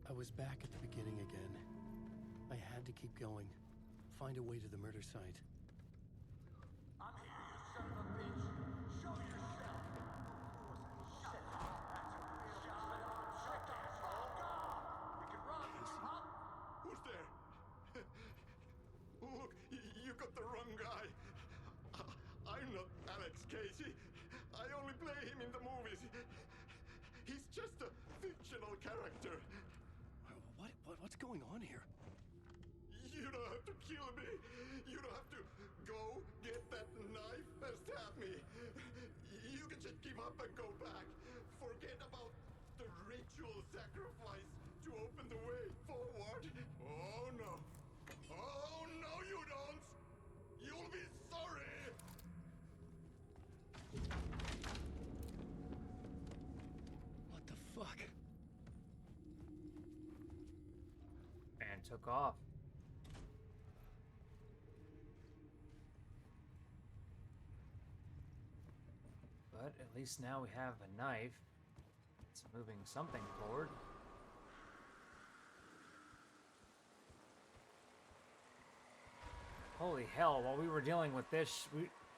I was back at the beginning again. I had to keep going. Find a way to the murder site. I'm here, you son of a bitch. Show yourself. Who was it? Who said that? That's a real trick, asshole. Look, you got the wrong guy. I'm not Alex Casey. I only play him in the movies. He's just a fictional character. What's going on here? You don't have to kill me. You don't have to go get that knife and stab me. You can just give up and go back. Forget about the ritual sacrifice to open the way forward. Oh no. Oh no, you don't. You'll be sorry. What the fuck? And took off. But at least now we have a knife. It's moving something forward. Holy hell, while we were dealing with this,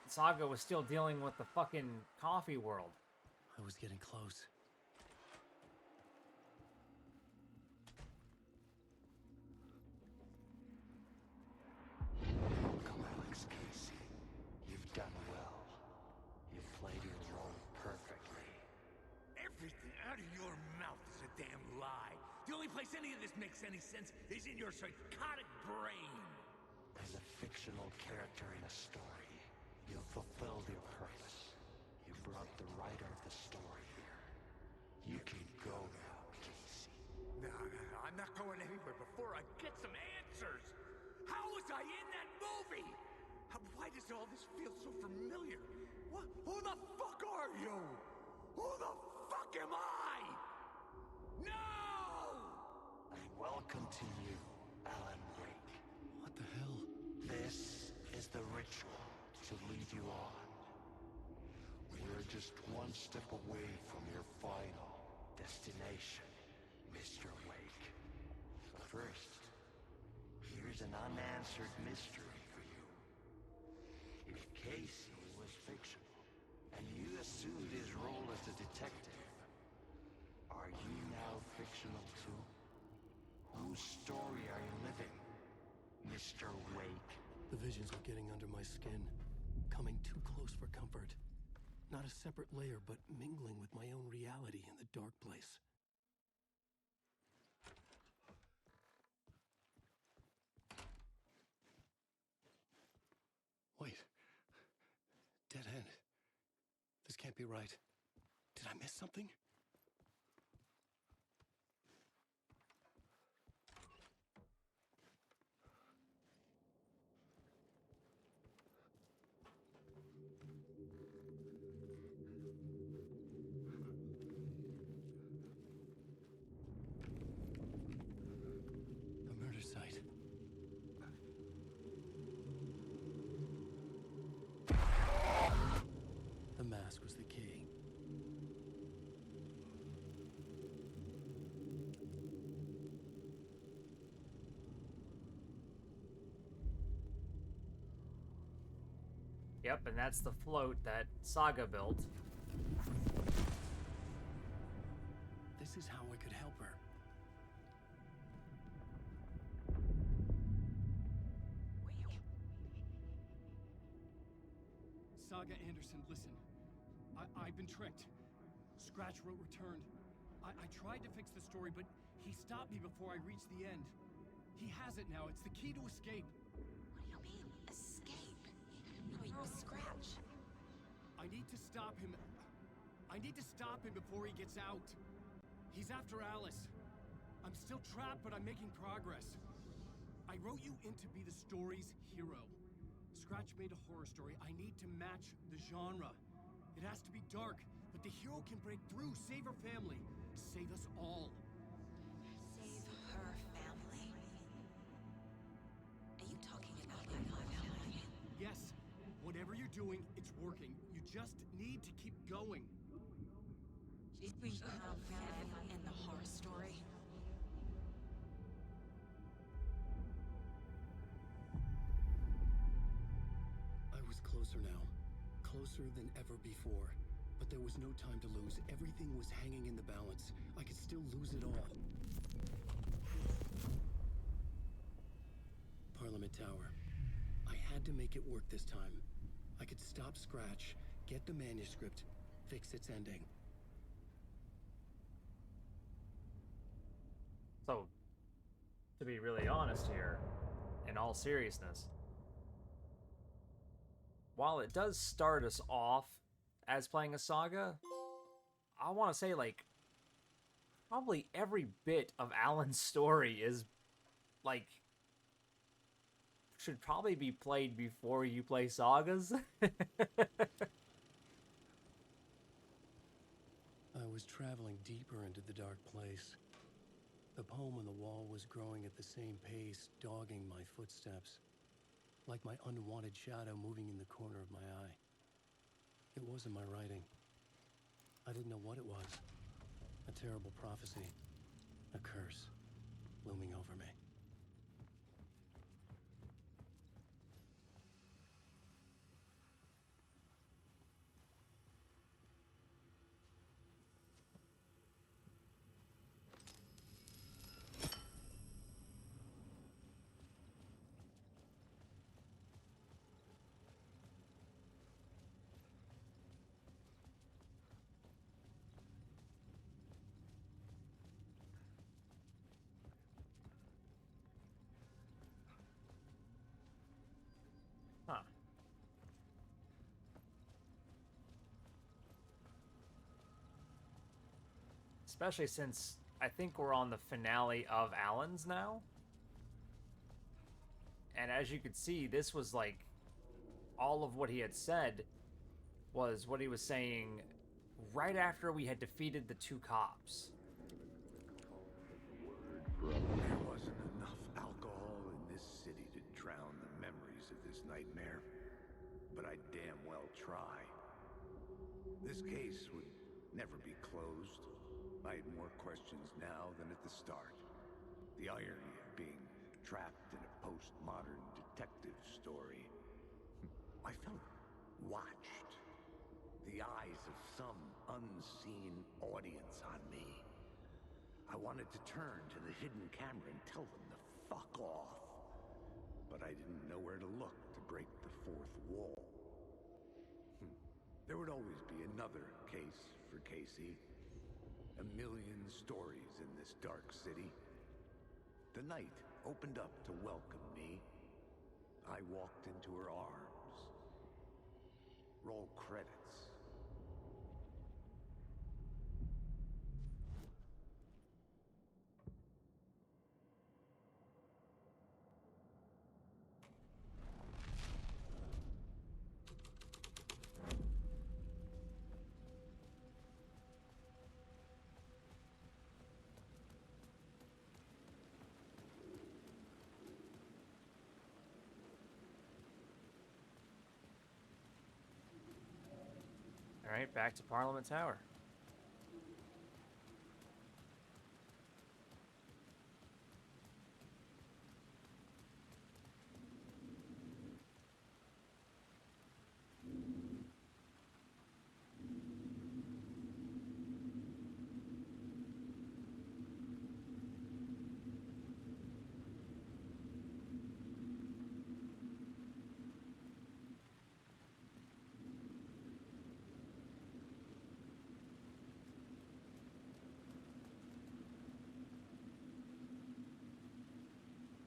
Saga was still dealing with the fucking coffee world. I was getting close. Welcome, Alex Casey. You've done well. You've played your role perfectly. Everything out of your mouth is a damn lie. The only place any of this makes any sense is in your psychotic brain. As a fictional character in a story, you've fulfilled your purpose. You brought the writer of the story here. You can go now, Casey. No, I'm not going anywhere before I get some answers. How was I in that movie? Why does all this feel so familiar? Who the fuck are you? Who the fuck am I? No! And welcome to you, Alan Wake. What the hell? This is the ritual to lead you on. We're just one step away from your final destination, Mr. Wake. But first, here's an unanswered mystery for you. If Casey was fictional, and you assumed his role as a detective, are you now fictional too? Whose story are you living, Mr. Wake? The visions were getting under my skin, coming too close for comfort. Not a separate layer, but mingling with my own reality in the dark place. Wait. Dead end. This can't be right. Did I miss something? The murder site. The mask was the key. Yep, and that's the float that Saga built. This is how I could help her. Saga Anderson, listen. I've been tricked. Scratch wrote returned. I tried to fix the story, but he stopped me before I reached the end. He has it now. It's the key to escape. What do you mean, escape? No, you're a Scratch. I need to stop him. I need to stop him before he gets out. He's after Alice. I'm still trapped, but I'm making progress. I wrote you in to be the story's hero. Scratch made a horror story. I need to match the genre. It has to be dark, but the hero can break through, save her family, save us all. Save her family? Are you talking about my family? Yes, whatever you're doing, it's working. You just need to keep going. We have family in the horror story. I was closer now. Closer than ever before. But there was no time to lose. Everything was hanging in the balance. I could still lose it all. Parliament Tower. had to make it work this time. I could stop Scratch, get the manuscript, fix its ending. So, to be really honest here, in all seriousness, while it does start us off as playing a saga, I want to say, like, probably every bit of Alan's story is, like, should probably be played before you play sagas. I was traveling deeper into the dark place. The poem on the wall was growing at the same pace, dogging my footsteps, like my unwanted shadow moving in the corner of my eye. It wasn't my writing. I didn't know what it was. A terrible prophecy, a curse, looming over me. Huh. Especially since I think we're on the finale of Alan's now. And as you could see, this was like all of what he had said was what he was saying right after we had defeated the two cops. There wasn't enough alcohol in this city to drown the memories of this nightmare, but I damn well try. This case would never be closed. I had more questions now than at the start. The irony of being trapped in a postmodern detective story. I felt watched. The eyes of some unseen audience on me. I wanted to turn to the hidden camera and tell them to fuck off. But I didn't know where to look to break the fourth wall. There would always be another case for Casey. A million stories in this dark city. The night opened up to welcome me. I walked into her arms. Roll credits. All right, back to Parliament Tower.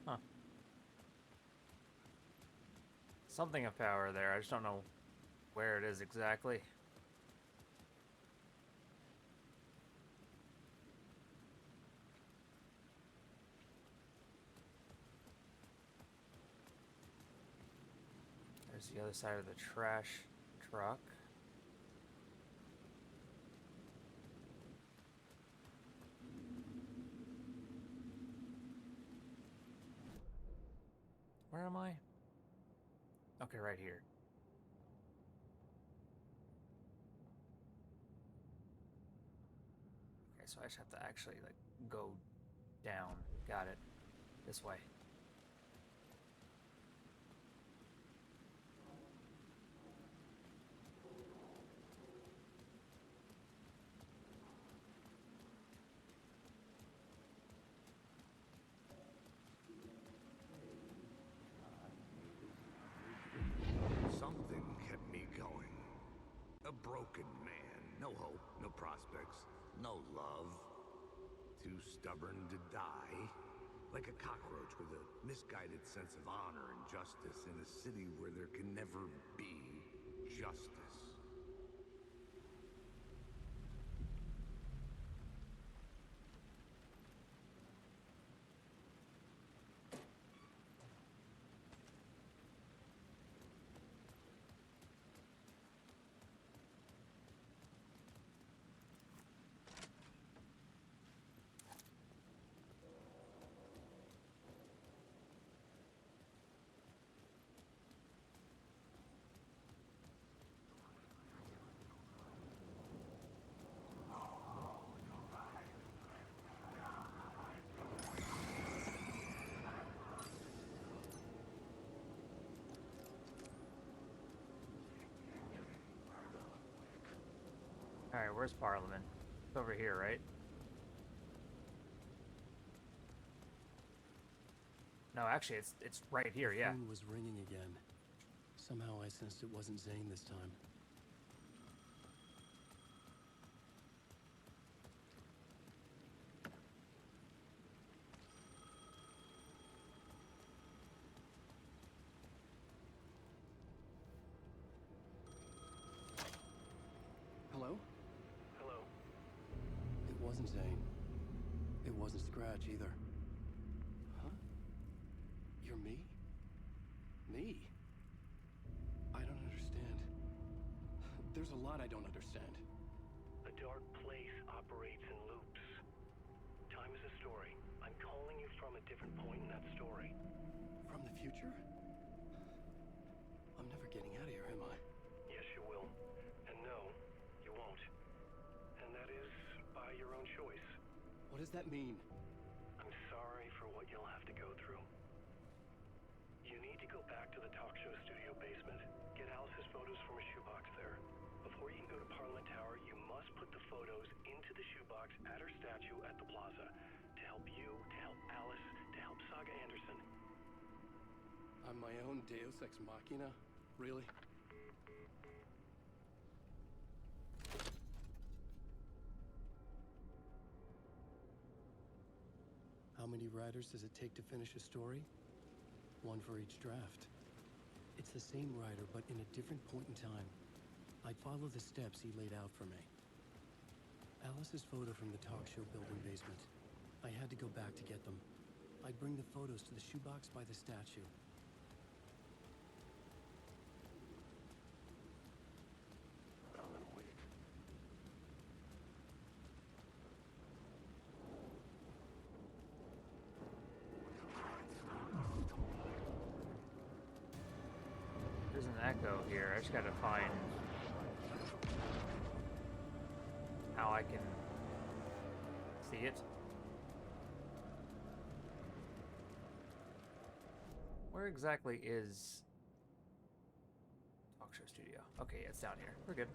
Huh. Something of power there. I just don't know where it is exactly. There's the other side of the trash truck. Where am I? Okay, right here. Okay, so I just have to actually, like, go down. Got it. This way. broken man. No hope, no prospects, no love. Too stubborn to die. Like a cockroach with a misguided sense of honor and justice in a city where there can never be justice. Alright, where's Parliament? It's over here, right? No, actually, it's right here, yeah. The phone was ringing again. Somehow I sensed it wasn't Zane this time. Hello? Hello. It wasn't Zane. It wasn't Scratch either. Huh? You're me? Me? I don't understand. There's a lot I don't understand. The dark place operates in loops. Time is a story. I'm calling you from a different point in that story. From the future? I'm never getting out of here, am I? Yes, you will. And no, you won't. And that is by your own choice. What does that mean? I'm sorry for what you'll have to go through. You need to go back to the talk show studio basement. Get Alice's photos from a shoebox there. Before you can go to Parliament Tower, you must put the photos into the shoebox at her statue at the plaza. To help you, to help Alice, to help Saga Anderson. I'm my own Deus Ex Machina? Really? How many writers does it take to finish a story? One for each draft. It's the same writer, but in a different point in time. I'd follow the steps he laid out for me. Alice's photo from the talk show building basement. I had to go back to get them. I'd bring the photos to the shoebox by the statue. Alan Wake. There's an echo here. I just gotta find how I can see it. Where exactly is Talk Show Studio? Okay, yeah, it's down here. We're good.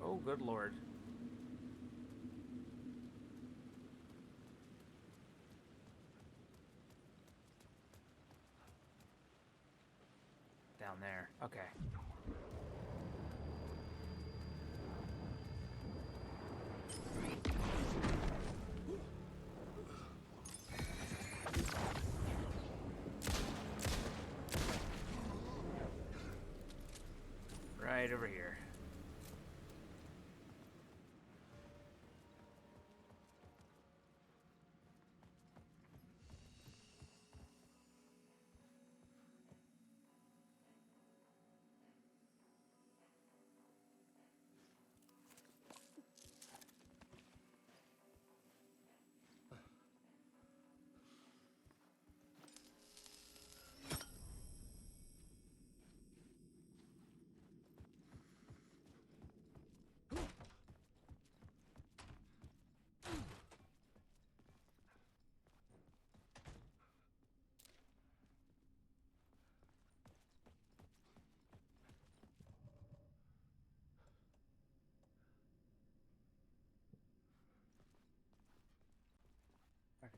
Oh, good lord. Down there. Okay. Right over here.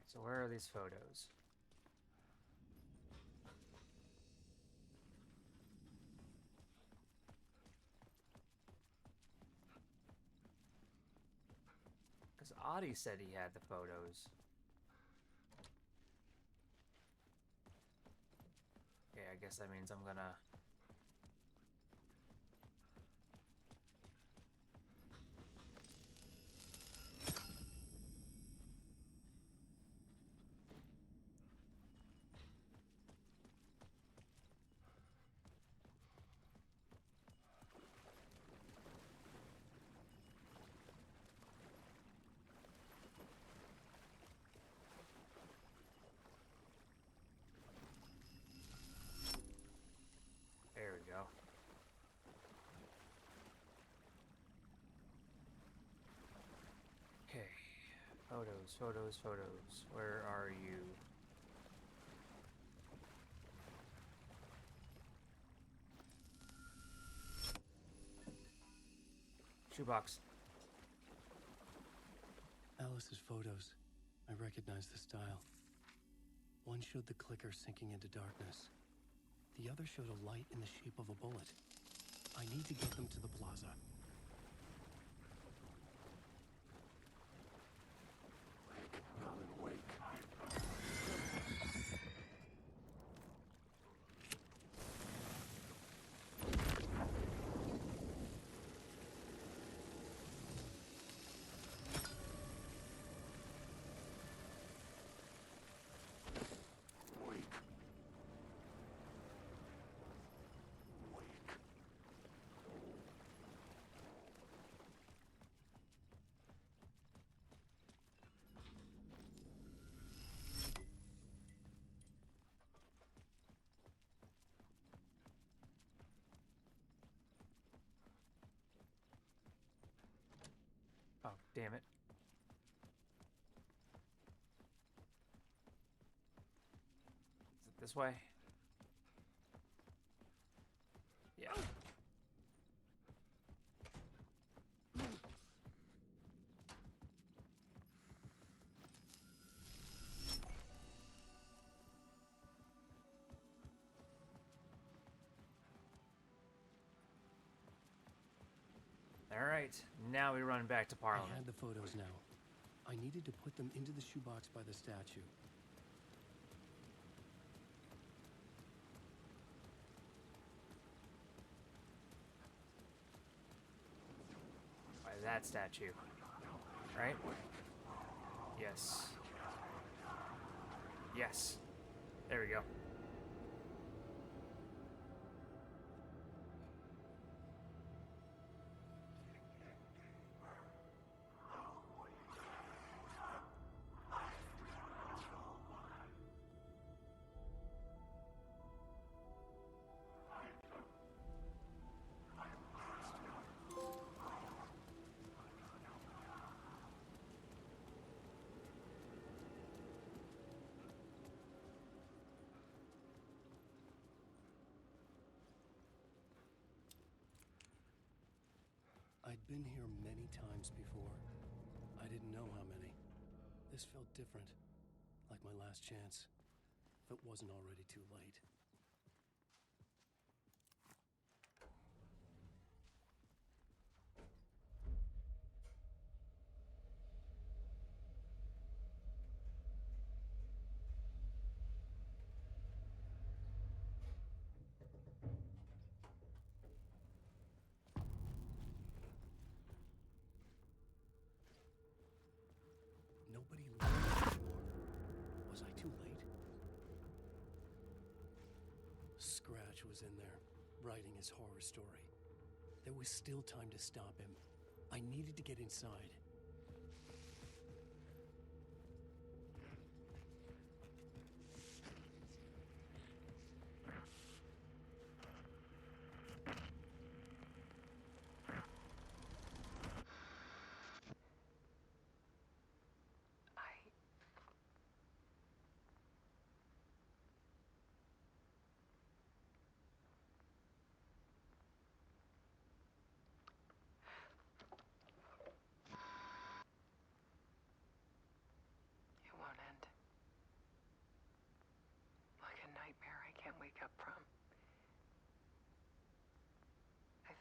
So where are these photos? Because Audie said he had the photos. Okay, I guess that means I'm gonna... There we go. Okay. Photos, photos, photos. Where are you? Shoebox. Alice's photos. I recognize the style. One showed the clicker sinking into darkness. The other showed a light in the shape of a bullet. I need to get them to the plaza. Oh, damn it. Is it this way? Yeah. All right, now we run back to Parliament. I had the photos now. I needed to put them into the shoebox by the statue. By that statue, right? Yes. Yes. There we go. I'd been here many times before. I didn't know how many. This felt different, like my last chance, if it wasn't already too late. Nobody lived anymore. Was I too late? Scratch was in there, writing his horror story. There was still time to stop him. I needed to get inside.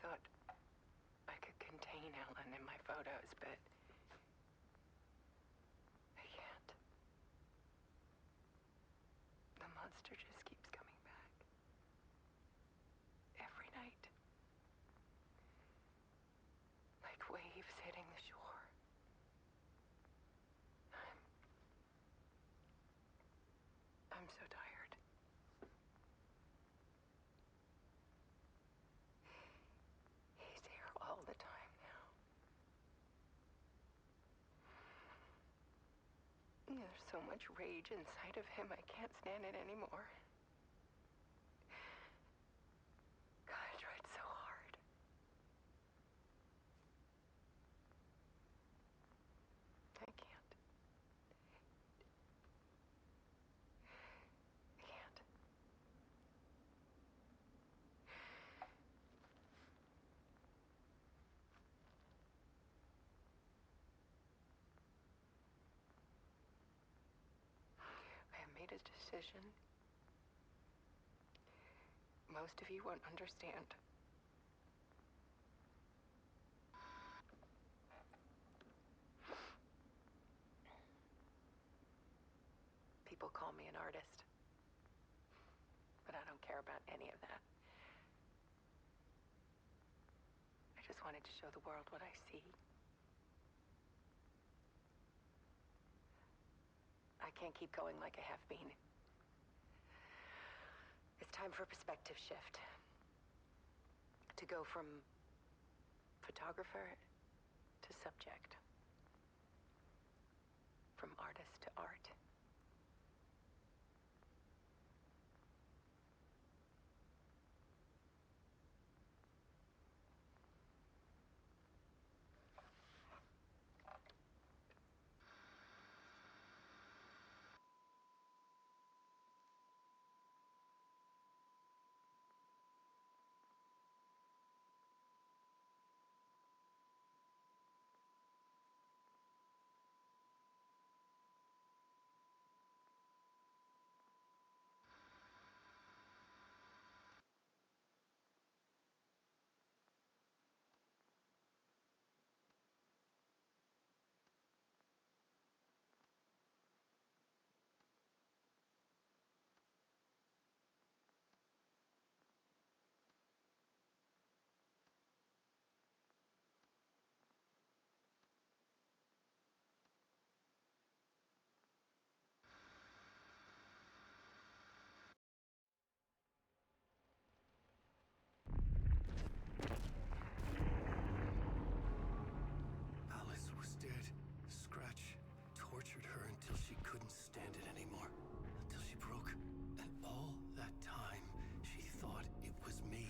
thought I could contain Ellen in my photos, but I can't. The monster just keeps coming back. Every night. Like waves hitting the shore. I'm so tired. He's here all the time now. There's so much rage inside of him, I can't stand it anymore. God, I tried so hard. I can't. I can't. I have made a decision. Most of you won't understand. People call me an artist, but I don't care about any of that. I just wanted to show the world what I see. I can't keep going like I have been. It's time for a perspective shift. To go from photographer to subject. From artist to art. Alice was dead. Scratch tortured her until she couldn't stand it anymore. Until she broke. And all that time, she thought it was me.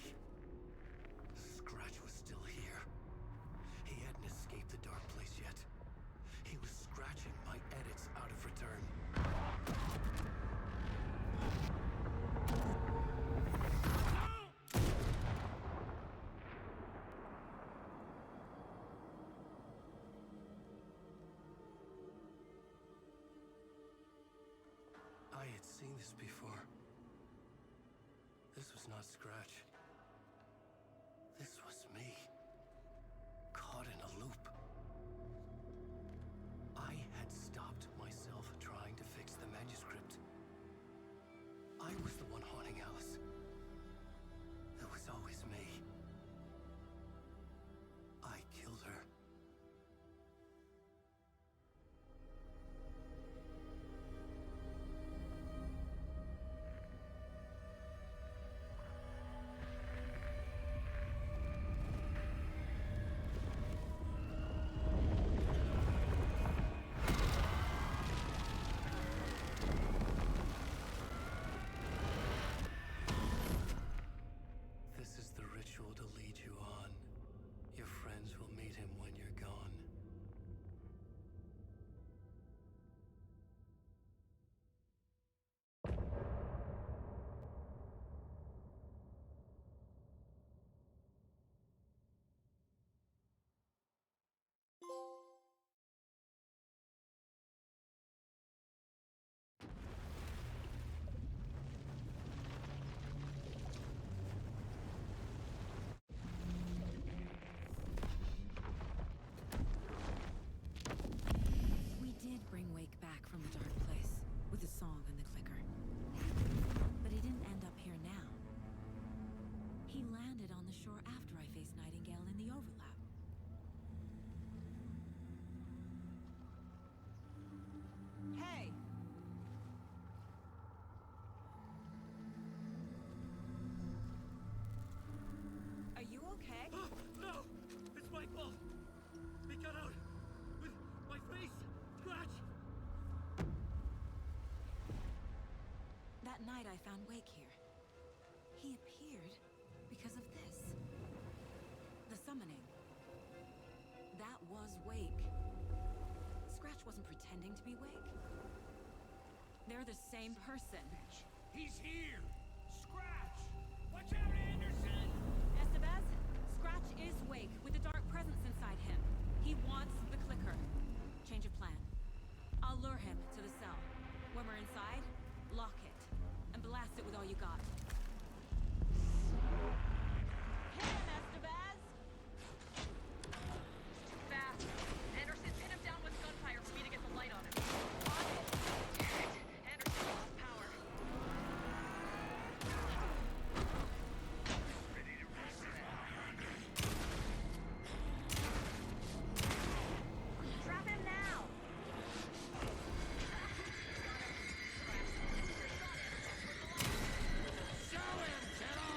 Scratch was still here. He hadn't escaped the dark place yet. He was scratching my edits out of return. I had seen this before. This was not Scratch. This was me. Caught in a loop. I had stopped myself trying to fix the manuscript. I was the one haunting Alice. It was always me. I killed her. offshore after I faced Nightingale in the overlap. Hey! Are you okay? No! It's my fault! He got out with my face scratch! That night I found Wake here. He appeared because of this. The summoning. That was Wake. Scratch wasn't pretending to be Wake. They're the same person. He's here! Scratch! Watch out, Anderson! Estevez, Scratch is Wake with the dark presence inside him. He wants the clicker. Change of plan. I'll lure him to the cell. When we're inside, lock it. And blast it with all you got. Hit him, Estevez! Too fast. Anderson, pin him down with gunfire for me to get the light on him. On it! Damn it! Anderson lost power. Trap him now! Show him, kiddo!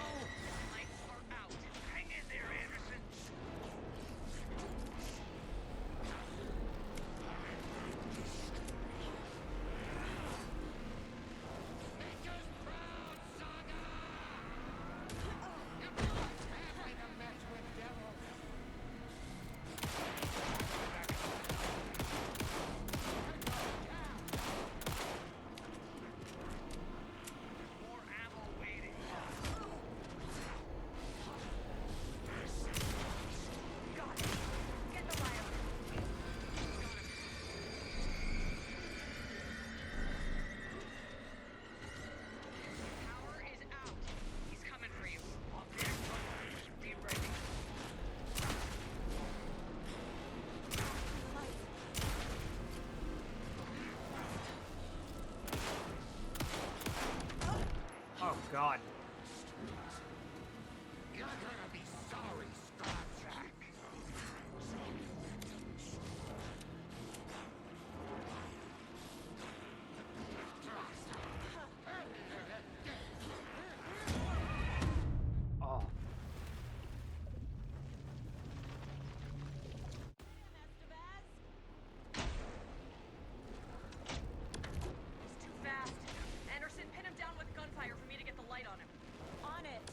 Lights are out. Hang in there, Anderson! Make us proud, Saga! You're not having a match with devils! More ammo waiting. Got it. Get the light on him. Power is out. He's coming for you. Be ready. Oh god. You're gonna be sorry, Scrapjack. Oh. He's too fast. Anderson, pin him down with gunfire for me to get the light on him. On it!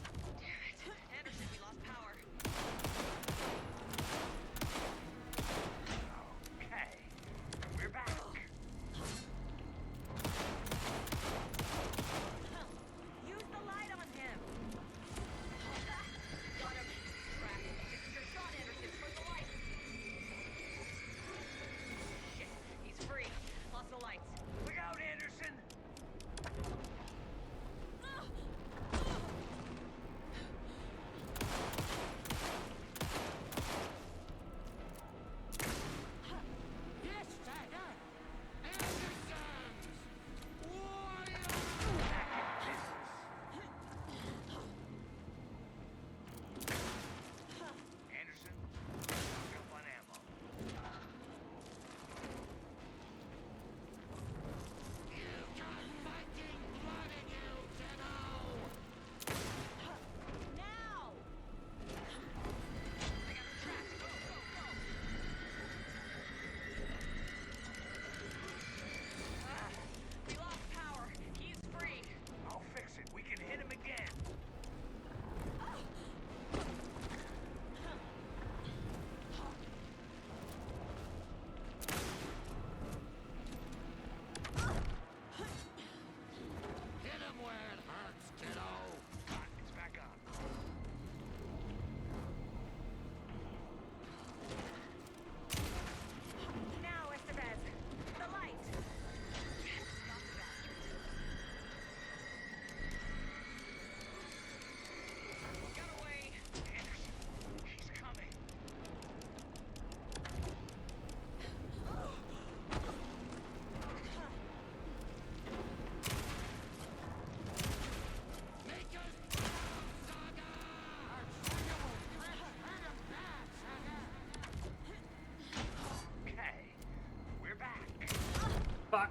Fuck.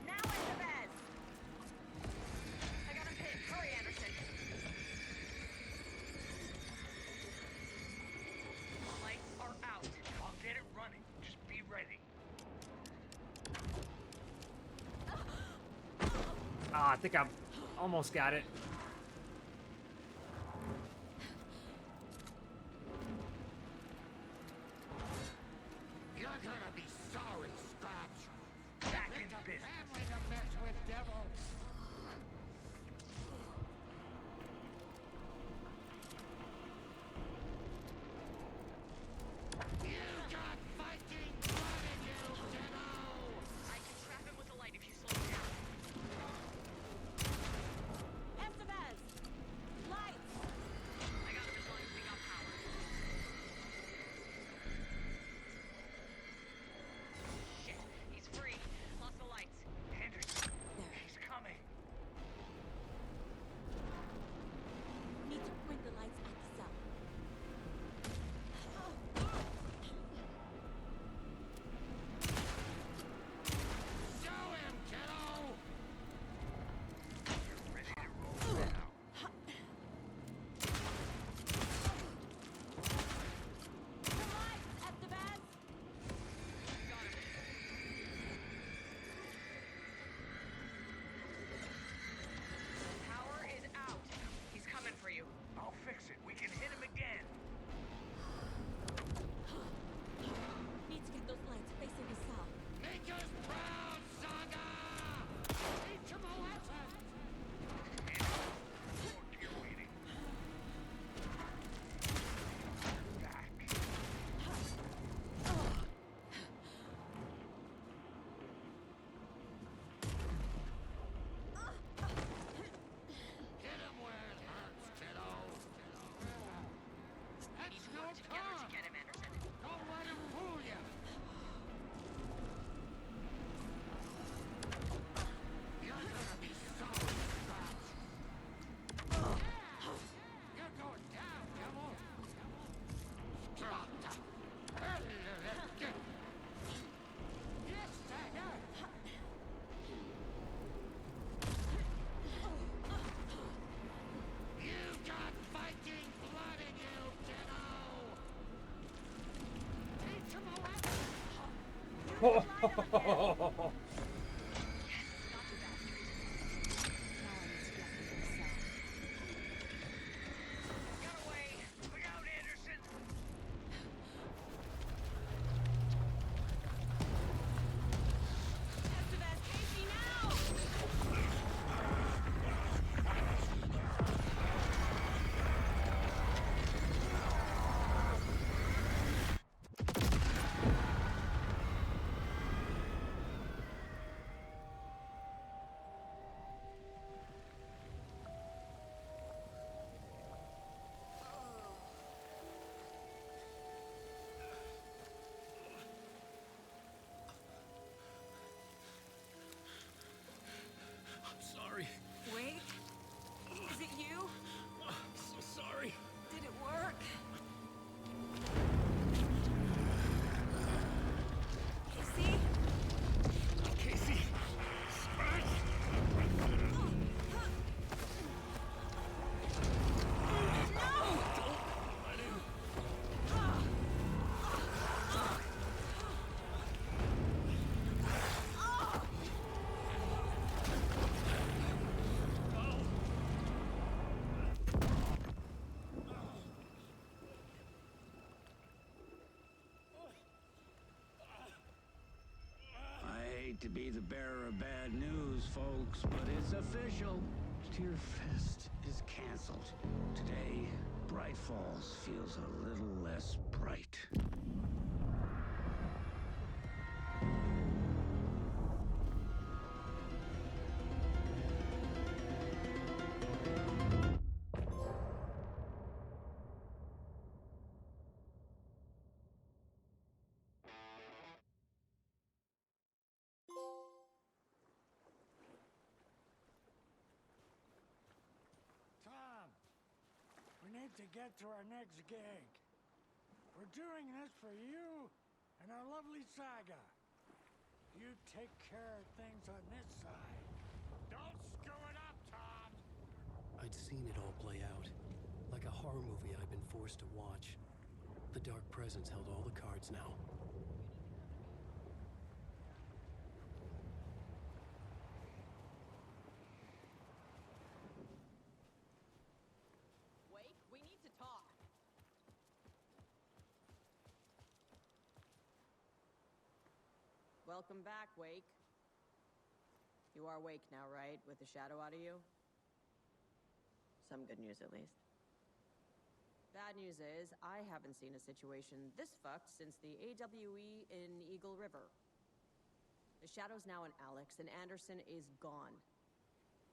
Now in the bed. I got him pinned. Hurry, Anderson. Lights are out. I'll get it running. Just be ready. Ah, I think I almost got it. You're gonna be sorry, Scratch. Back in It's a business. family to mess with, devil. You got fighting blood in you, kiddo. I can trap him with the light if you slow down. Estevez! Lights! I got him as long as we got power. Shit, he's free. Lost the lights. Anderson, There. he's coming. Need to point the lights at the cell. Show him, kiddo. You're ready to roll now. The lights, Estevez! Got him. Power is out. He's coming for you. I'll fix it. We can hit him again. Need to get those lights facing the cell. Make us proud, Saga. Teach him a lesson. You're waiting. Back. Hit him where it hurts, kiddo. That's no Work together to time. get him, Anderson. Don't let him fool you. You're gonna be sorry, Scratch. You're going down, devil. Drop down. Yes, Tiger. You got fighting blood in you, kiddo. Teach him a lesson. Get away. Look out, Anderson. Estevez, Casey, now! I'm sorry. Wait. Is it you? I'm so sorry. Did it work? Casey? Casey. Scratch. Let him. I hate to be the bearer of bad news, folks, but it's official. Tear Fest is canceled. Today, Bright Falls feels a little less bright. need to get to our next gig. We're doing this for you and our lovely saga. You take care of things on this side. Don't screw it up, Tom! I'd seen it all play out. Like a horror movie I'd been forced to watch. The Dark Presence held all the cards now. Wake, we need to talk. Welcome back, Wake. You are Wake now, right? With the shadow out of you? Some good news, at least. Bad news is, I haven't seen a situation this fucked since the AWE in Eagle River. The shadow's now in Alex, and Anderson is gone.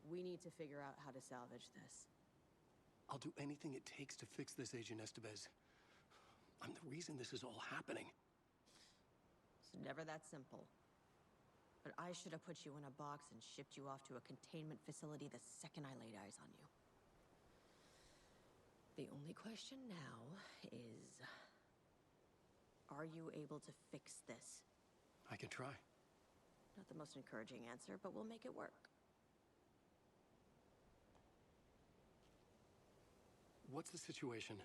We need to figure out how to salvage this. I'll do anything it takes to fix this, Agent Estevez. I'm the reason this is all happening. It's never that simple. But I should have put you in a box and shipped you off to a containment facility the second I laid eyes on you. The only question now is... are you able to fix this? I can try. Not the most encouraging answer, but we'll make it work. What's the situation?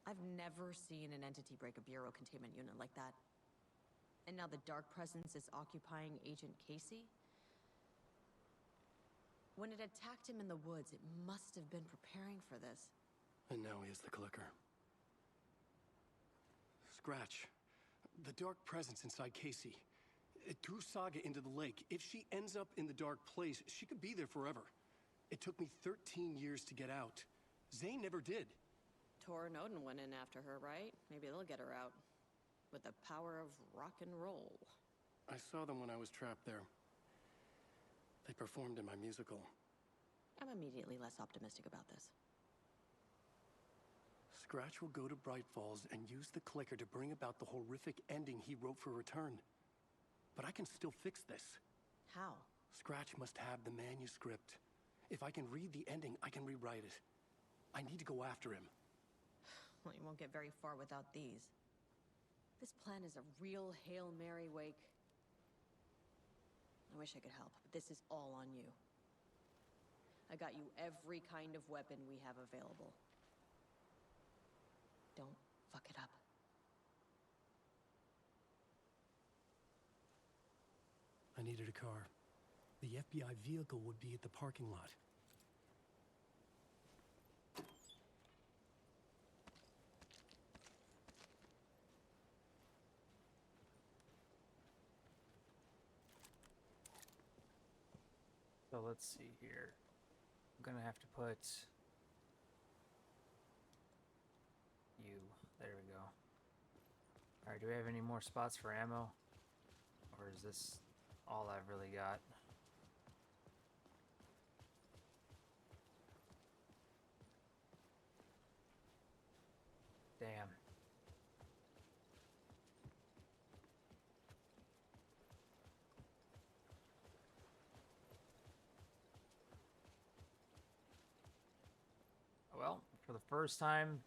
I've never seen an entity break a Bureau containment unit like that. And now the Dark Presence is occupying Agent Casey? When it attacked him in the woods, it must have been preparing for this. And now he has the clicker. Scratch. The Dark Presence inside Casey. It threw Saga into the lake. If she ends up in the Dark Place, she could be there forever. It took me 13 years to get out. Zane never did. Tor and Odin went in after her, right? Maybe they'll get her out. With the power of rock and roll. I saw them when I was trapped there. They performed in my musical. I'm immediately less optimistic about this. Scratch will go to Bright Falls and use the clicker to bring about the horrific ending he wrote for Return. But I can still fix this. How? Scratch must have the manuscript. If I can read the ending, I can rewrite it. I need to go after him. Well, you won't get very far without these. This plan is a real Hail Mary, Wake. I wish I could help, but this is all on you. I got you every kind of weapon we have available. Don't fuck it up. I needed a car. The FBI vehicle would be at the parking lot. So let's see here. I'm gonna have to put you. There we go. Alright, do we have any more spots for ammo? Or is this all I've really got? Damn. Well, for the first time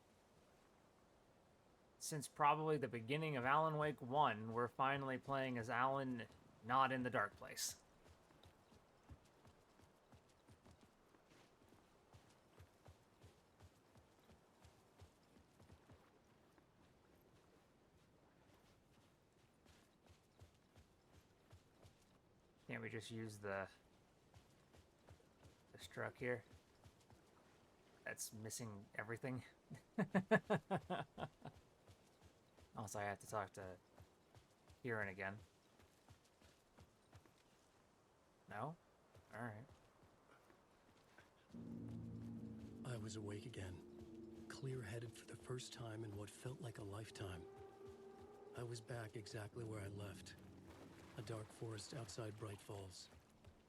since probably the beginning of Alan Wake 1, we're finally playing as Alan not in the Dark Place. Can't we just use this truck here? That's missing everything. Also, I have to talk to Kieran again. No? Alright. I was awake again, clear-headed for the first time in what felt like a lifetime. I was back exactly where I left. A dark forest outside Bright Falls.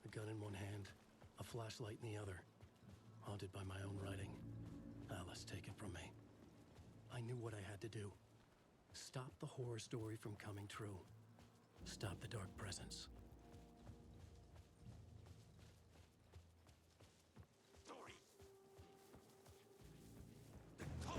A gun in one hand, a flashlight in the other. Haunted by my own writing. Alice taken from me. I knew what I had to do. Stop the horror story from coming true. Stop the Dark Presence. Story! The cult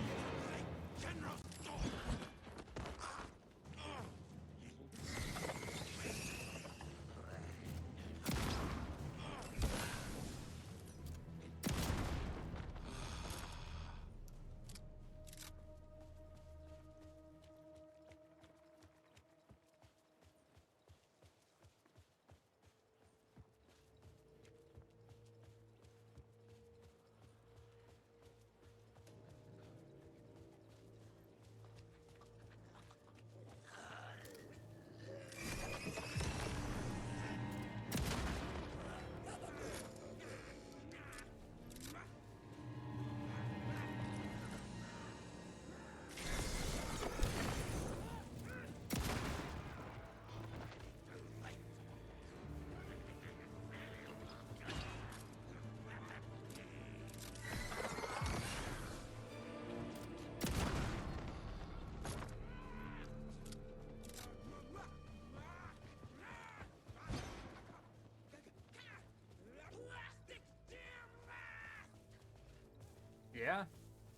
Yeah.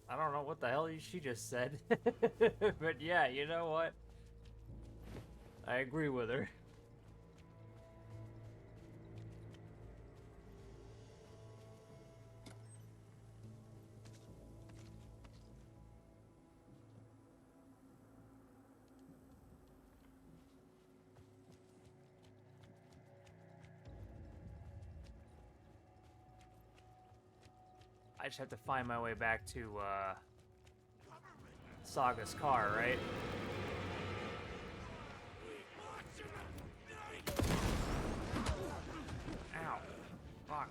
I don't know what the hell she just said. But yeah, you know what? I agree with her. I just have to find my way back to Saga's car, right? Ow. Fuck.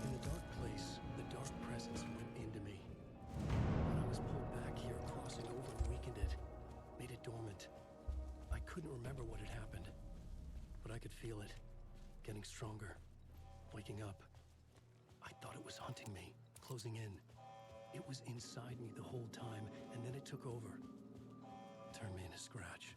In the dark place, the dark presence went into me. When I was pulled back here, crossing over weakened it, made it dormant. I couldn't remember what had happened, but I could feel it, getting stronger, waking up. I thought it was hunting me, closing in. It was inside me the whole time, and then it took over. Turned me into Scratch.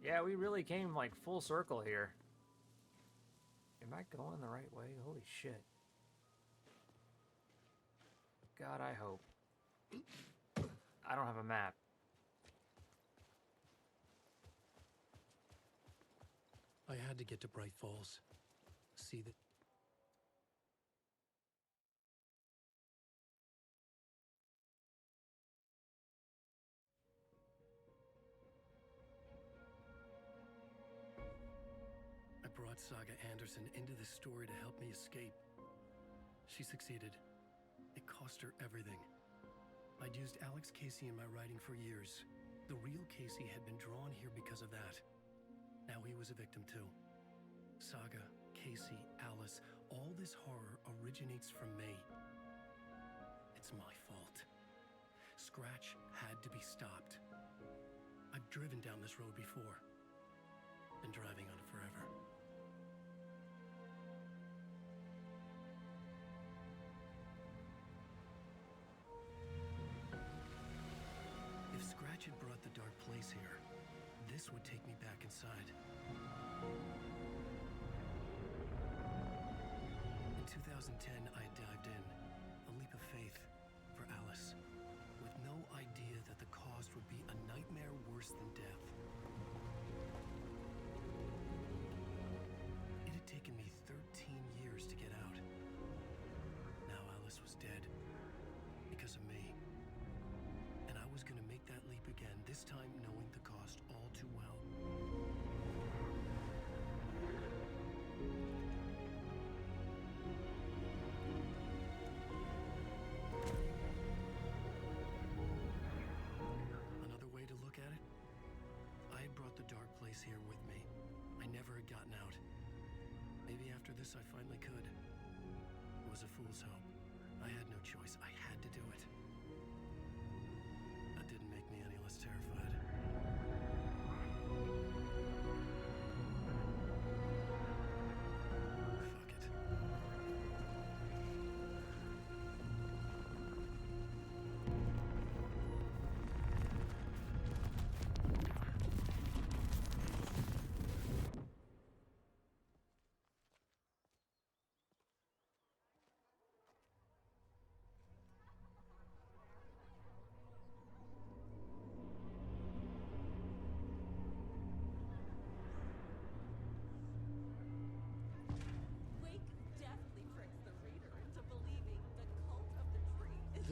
Yeah, we really came like full circle here. Am I going the right way? Holy shit. God, I hope. I don't have a map. I had to get to Bright Falls. See that. I brought Saga Anderson into this story to help me escape. She succeeded. It cost her everything. I'd used Alex Casey in my writing for years. The real Casey had been drawn here because of that. Now he was a victim too. Saga, Casey, Alice, all this horror originates from me. It's my fault. Scratch had to be stopped. I've driven down this road before. Been driving on it forever. If Scratch had brought the dark place here, this would take me back inside. In 2010, I dived in, a leap of faith for Alice, with no idea that the cost would be a nightmare worse than death. It had taken me 13 years to get out. Now Alice was dead, because of me. And I was gonna make that leap again, this time knowing the cost all too well. Another way to look at it, I had brought the dark place here with me. I never had gotten out. Maybe after this I finally could. It was a fool's hope. I had no choice. I had to do it. That didn't make me any less terrified. Fuck it.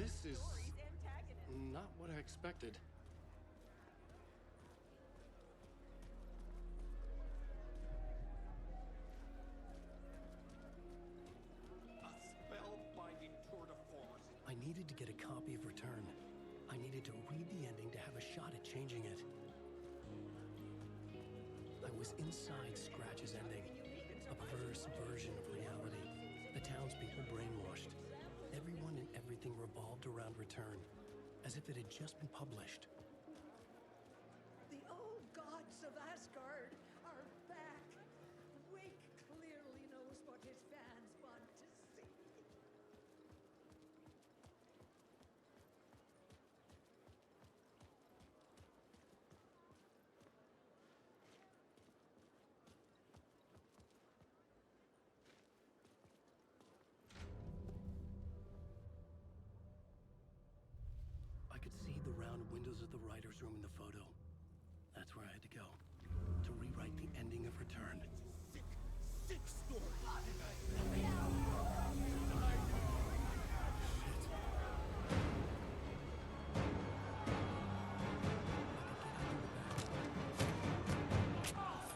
This is not what I expected. A spellbinding tour de force. I needed to get a copy of Return. I needed to read the ending to have a shot at changing it. I was inside Scratch's ending, a perverse version of reality. The townspeople brainwashed. Everyone and everything revolved around Return, as if it had just been published. The old gods of Asgard are back. Wake clearly knows what his fans want to see. I could see the round windows of the writer's room in the photo. That's where I had to go, to rewrite the ending of Return. Sick story.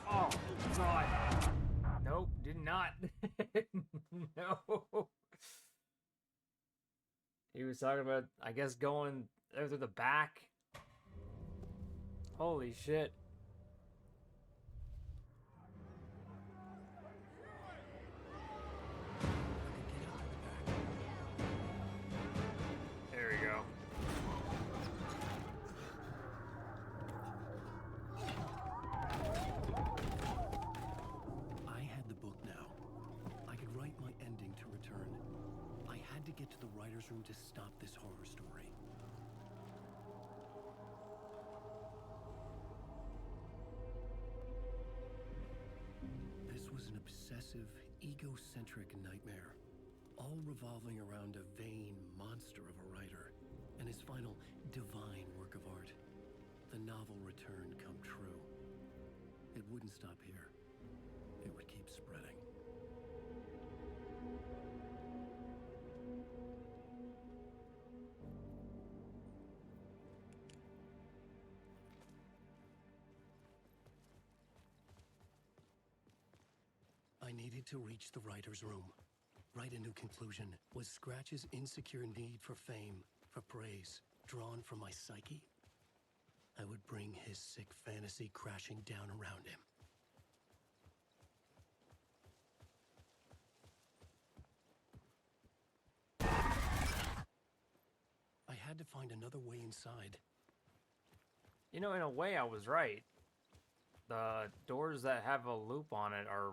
Oh, God. Nope, did not. No. He was talking about, I guess, going through the back. Holy shit. There we go. I had the book now. I could write my ending to Return. I had to get to the writer's room to stop this horror story. This was an obsessive, egocentric nightmare, all revolving around a vain monster of a writer and his final divine work of art, the novel Return come true. It wouldn't stop here. It would keep spreading. I needed to reach the writer's room. Write a new conclusion. Was Scratch's insecure need for fame, for praise, drawn from my psyche? I would bring his sick fantasy crashing down around him. I had to find another way inside. You know, in a way, I was right. The doors that have a loop on it are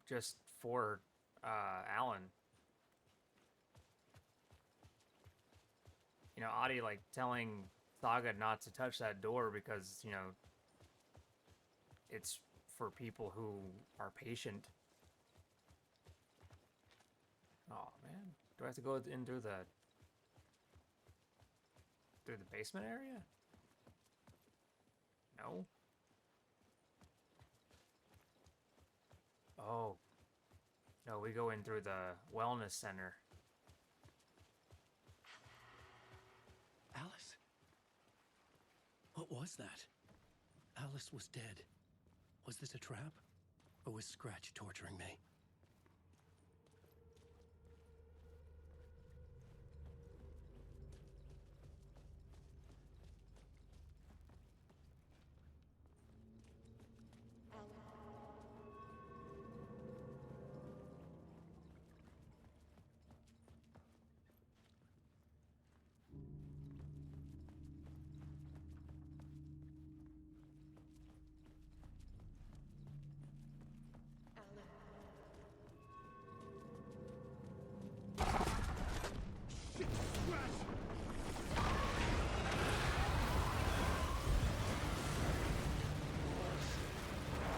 just for Alan. You know, Adi like telling Saga not to touch that door because, you know, it's for people who are patient. Oh man, do I have to go in through the basement area? No. Oh. No, we go in through the wellness center. Alice? What was that? Alice was dead. Was this a trap? Or was Scratch torturing me?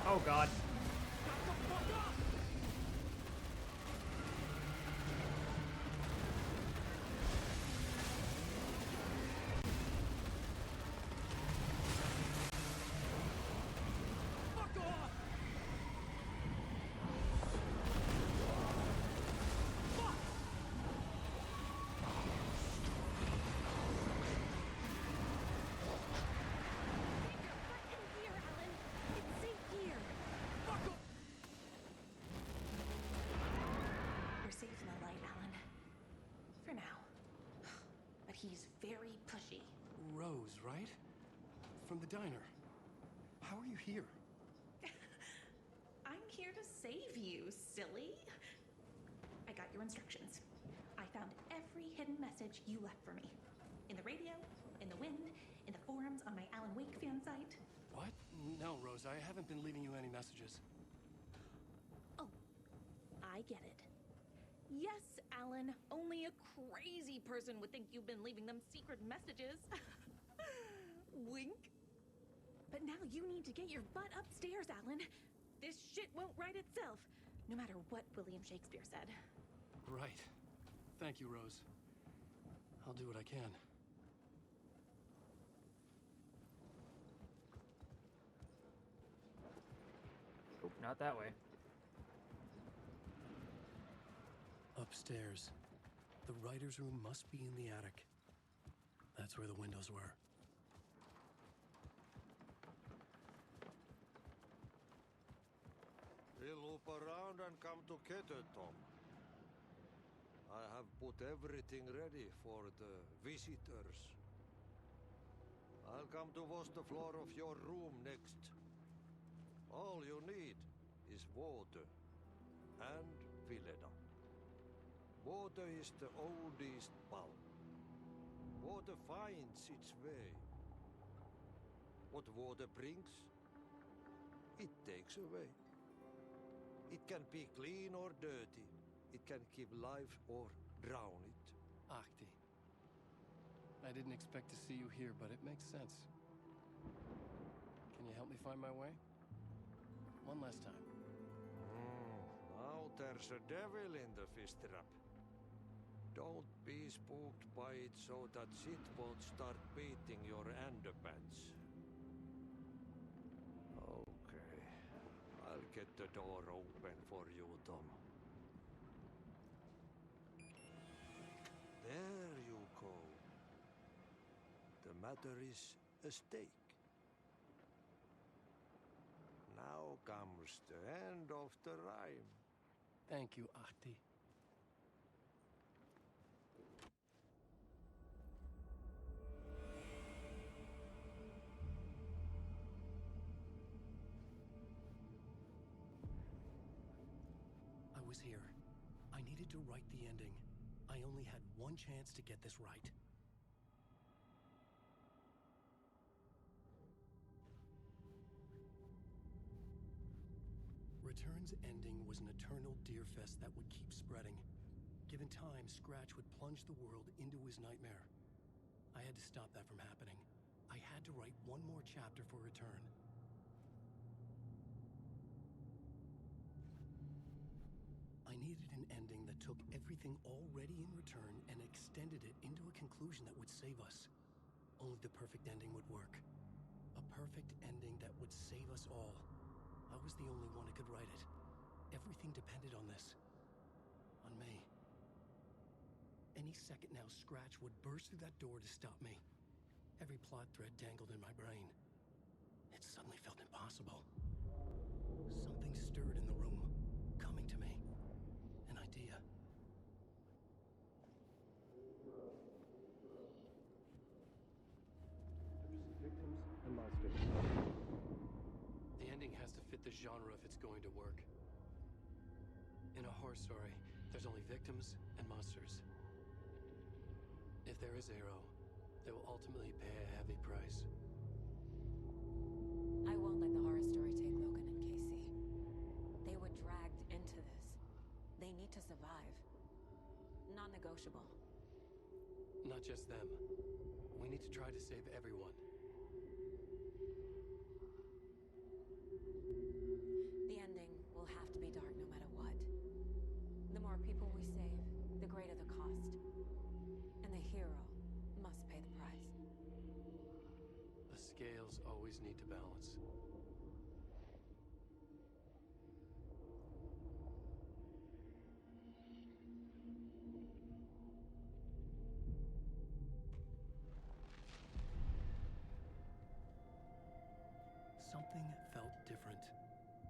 Oh god. Rose, right? From the diner. How are you here? I'm here to save you, silly. I got your instructions. I found every hidden message you left for me. In the radio, in the wind, in the forums on my Alan Wake fan site. What? No, Rose, I haven't been leaving you any messages. Oh, I get it. Yes, Alan, only a crazy person would think you've been leaving them secret messages. Wink. But now you need to get your butt upstairs, Alan. This shit won't right itself, no matter what William Shakespeare said. Right. Thank you, Rose. I'll do what I can. Oh, not that way. Upstairs. The writer's room must be in the attic. That's where the windows were. We'll loop around and come together, Tom. I have put everything ready for the visitors. I'll come to wash the floor of your room next. All you need is water and fill it up. Water is the oldest bulb. Water finds its way. What water brings, it takes away. It can be clean or dirty. It can keep life or drown it. Ahti. I didn't expect to see you here, but it makes sense. Can you help me find my way? One last time. Now there's a devil in the fish trap. Don't be spooked by it so that shit won't start beating your underpants. Okay. I'll get the door open for you, Tom. There you go. The matter is a stake. Now comes the end of the rhyme. Thank you, Ahti. I was here. I needed to write the ending. I only had one chance to get this right. Return's ending was an eternal deerfest that would keep spreading. Given time, Scratch would plunge the world into his nightmare. I had to stop that from happening. I had to write one more chapter for Return. I needed an ending that took everything already in Return and extended it into a conclusion that would save us. Only the perfect ending would work. A perfect ending that would save us all. I was the only one who could write it. Everything depended on this. On me. Any second now, Scratch would burst through that door to stop me. Every plot thread dangled in my brain. It suddenly felt impossible. Something stirred in the room, coming to me. An idea. Victims and monsters. The ending has to fit the genre if it's going to work. In a horror story, there's only victims and monsters. If there is Arrow, they will ultimately pay a heavy price. I won't let the horror story take Logan and Casey. They were dragged into this. They need to survive. Non-negotiable. Not just them. We need to try to save everyone. The ending will have to be dark no matter what. The more people we save, the greater the cost. And the hero must pay the price. The scales always need to balance. Something felt different.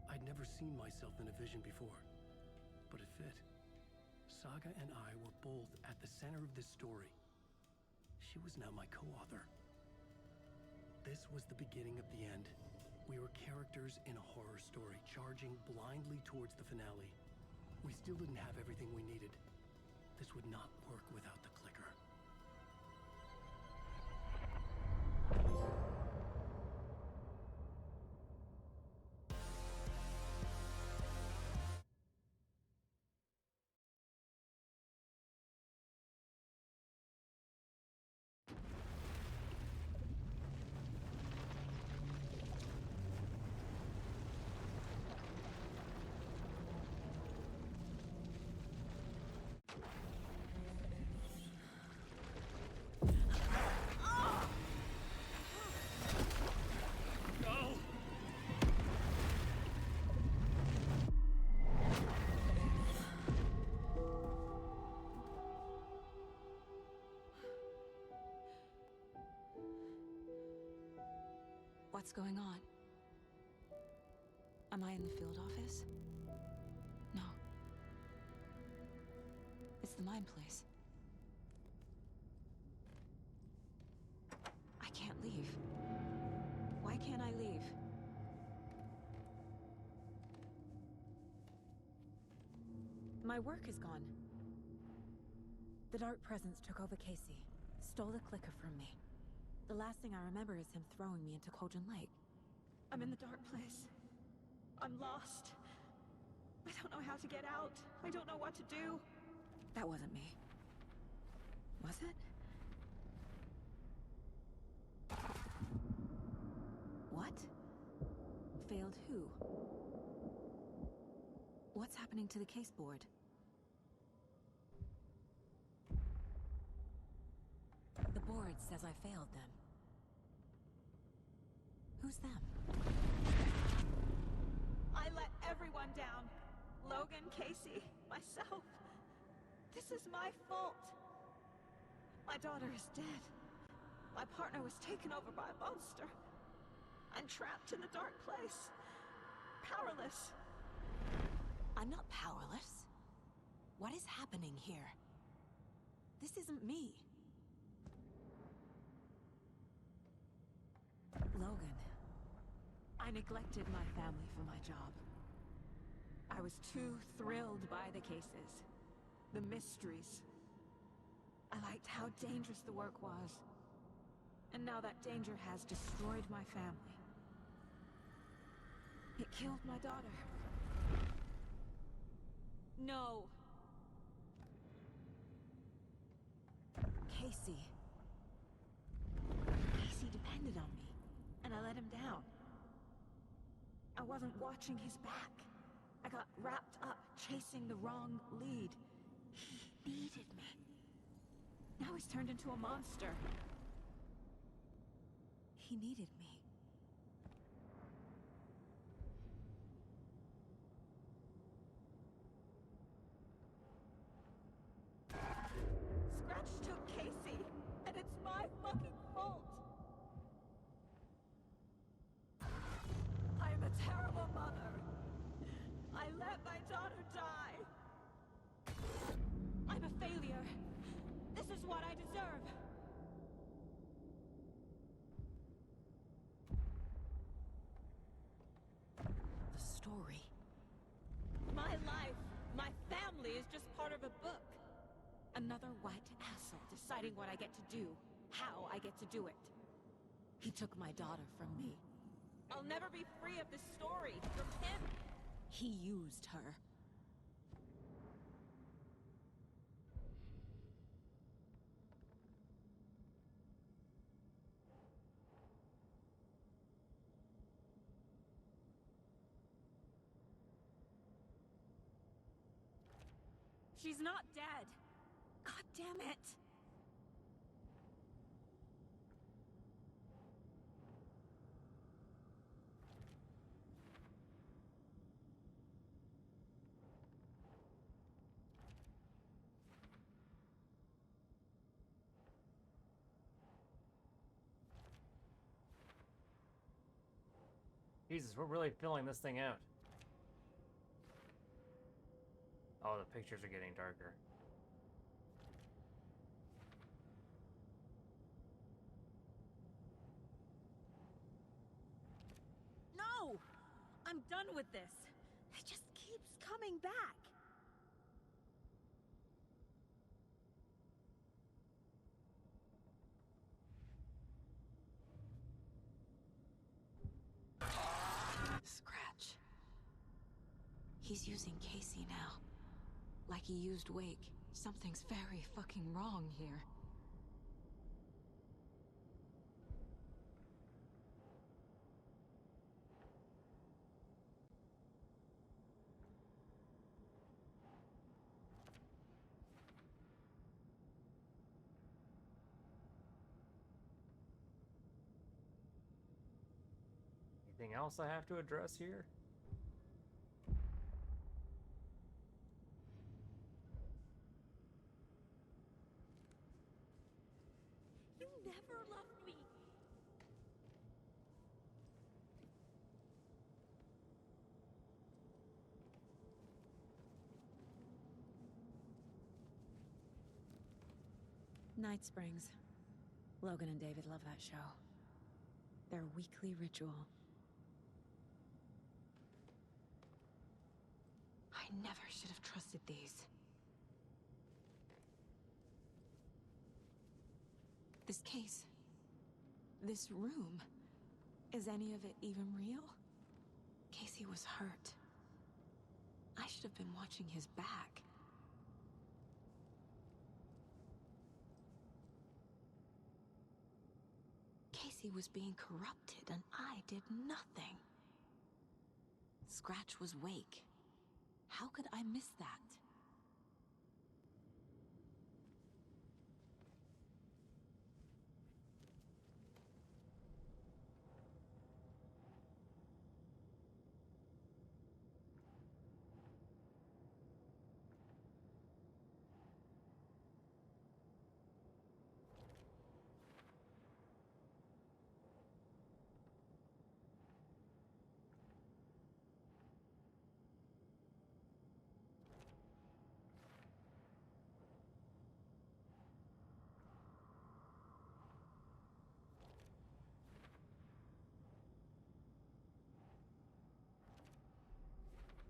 I'd never seen myself in a vision before, but it fit. Saga and I were both at the center of this story. She was now my co-author. This was the beginning of the end. We were characters in a horror story, charging blindly towards the finale. We still didn't have everything we needed. This would not work without the clicker. What's going on? Am I in the field office? No. It's the mine place. I can't leave. Why can't I leave? My work is gone. The Dark Presence took over Casey, stole the clicker from me. The last thing I remember is him throwing me into Cauldron Lake. I'm in the dark place. I'm lost. I don't know how to get out. I don't know what to do. That wasn't me. Was it? What? Failed who? What's happening to the case board? The board says I failed them. Who's them? I let everyone down. Logan, Casey, myself. This is my fault. My daughter is dead. My partner was taken over by a monster. I'm trapped in the dark place. Powerless. I'm not powerless. What is happening here? This isn't me. Logan, I neglected my family for my job. I was too thrilled by the cases, the mysteries. I liked how dangerous the work was. And now that danger has destroyed my family. It killed my daughter. No. Casey. Casey depended on me, and I let him down. I wasn't watching his back. I got wrapped up chasing the wrong lead. He needed me. Now he's turned into a monster. He needed me. Scratch took Casey, and it's my fucking fault. I'm a terrible mother. I let my daughter die. I'm a failure. This is what I deserve. The story. My life, my family is just part of a book. Another white asshole deciding what I get to do, how I get to do it. He took my daughter from me. I'll never be free of this story from him. He used her. She's not dead. God damn it! Jesus, we're really filling this thing out. Oh, the pictures are getting darker. I'm done with this. It just keeps coming back. Scratch. He's using Casey now. Like he used Wake. Something's very fucking wrong here. Anything else I have to address here? You never loved me. Night Springs. Logan and David love that show. Their weekly ritual. I never should have trusted these. This case. This room. Is any of it even real? Casey was hurt. I should have been watching his back. Casey was being corrupted, and I did nothing. Scratch was Wake. How could I miss that?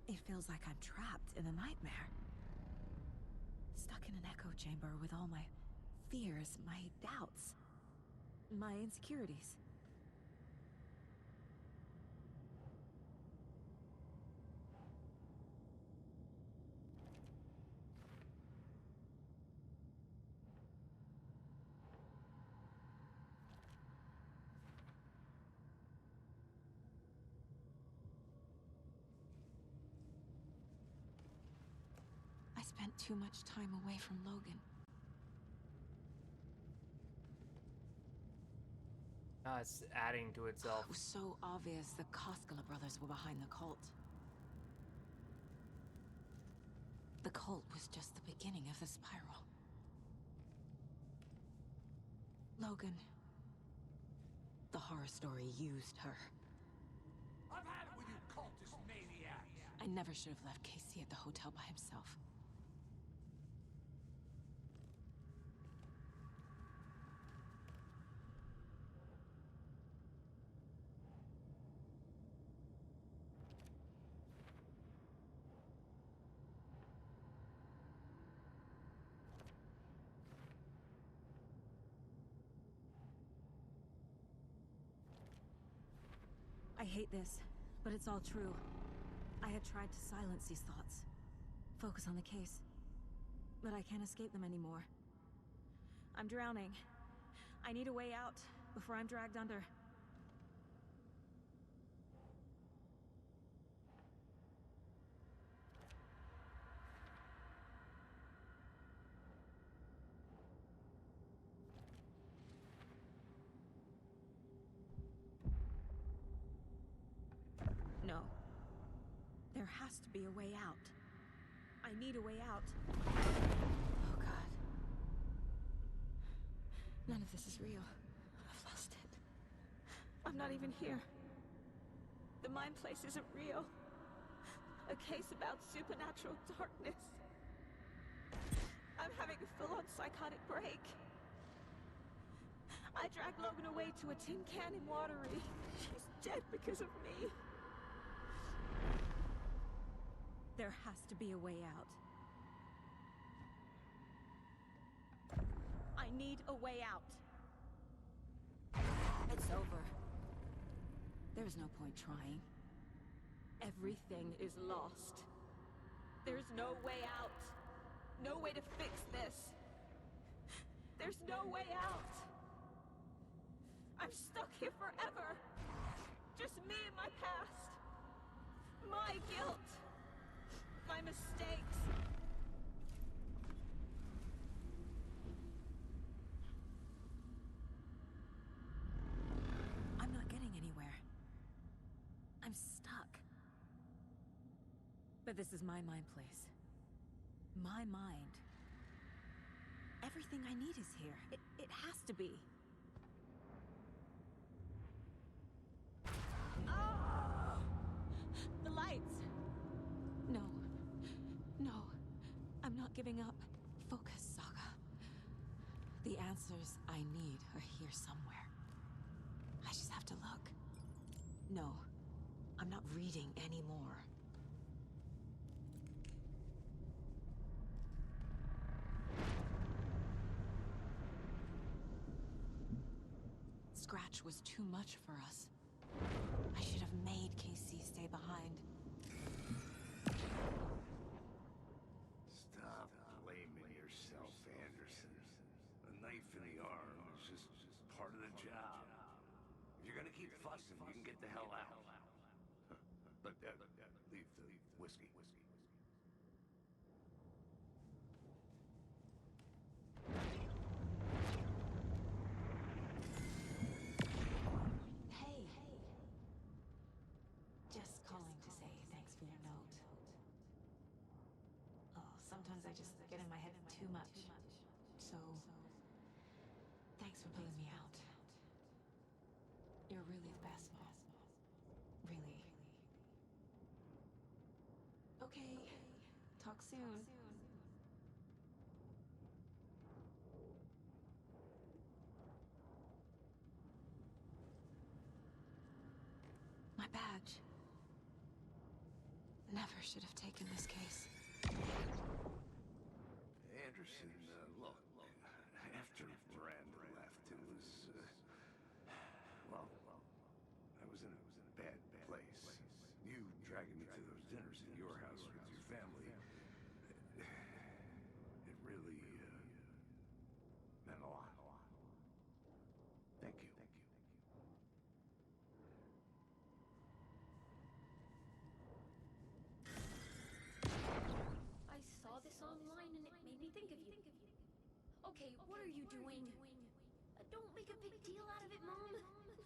It feels like I'm trapped in a nightmare. Stuck in an echo chamber with all my fears, my doubts, my insecurities. I spent too much time away from Logan. It's adding to itself. It was so obvious the Koskela brothers were behind the cult. The cult was just the beginning of the spiral. Logan. The horror story used her. I've had it with you cultist maniacs! I never should have left Casey at the hotel by himself. I hate this, but it's all true. I had tried to silence these thoughts. Focus on the case. But I can't escape them anymore. I'm drowning. I need a way out before I'm dragged under. No. There has to be a way out. I need a way out. Oh, God. None of this is real. I've lost it. I'm not even here. The mind place isn't real. A case about supernatural darkness. I'm having a full-on psychotic break. I dragged Logan away to a tin can in Watery. She's dead because of me. There has to be a way out. I need a way out. It's over. There's no point trying. Everything is lost. There's no way out. No way to fix this. There's no way out. I'm stuck here forever. Just me and my past. My guilt. My mistakes. I'm not getting anywhere. I'm stuck. But this is my mind place. My mind. Everything I need is here. It has to be. Oh! The lights! No. No. I'm not giving up. Focus, Saga. The answers I need are here somewhere. I just have to look. No. I'm not reading anymore. Scratch was too much for us. I should have made Casey stay behind. Stop blaming yourself, Anderson. A knife in the arm is just part of the job. If you're gonna keep fussing, you can get the hell out. But leave the whiskey. Hey. Just calling to say thanks for your note. Oh, sometimes I just get in my head too much. So, thanks for pulling me out. You're really the best, Mom. Really. Okay. Talk soon. My badge. Never should have taken this case. Anderson, look, after Miranda left, it was, well, I was in a bad place. You dragging me to those dinners at your house with your family, it really, meant a lot. Thank you. I saw this online and it made me think of you. Okay, what are you doing? Don't make a big deal out of it, Mom.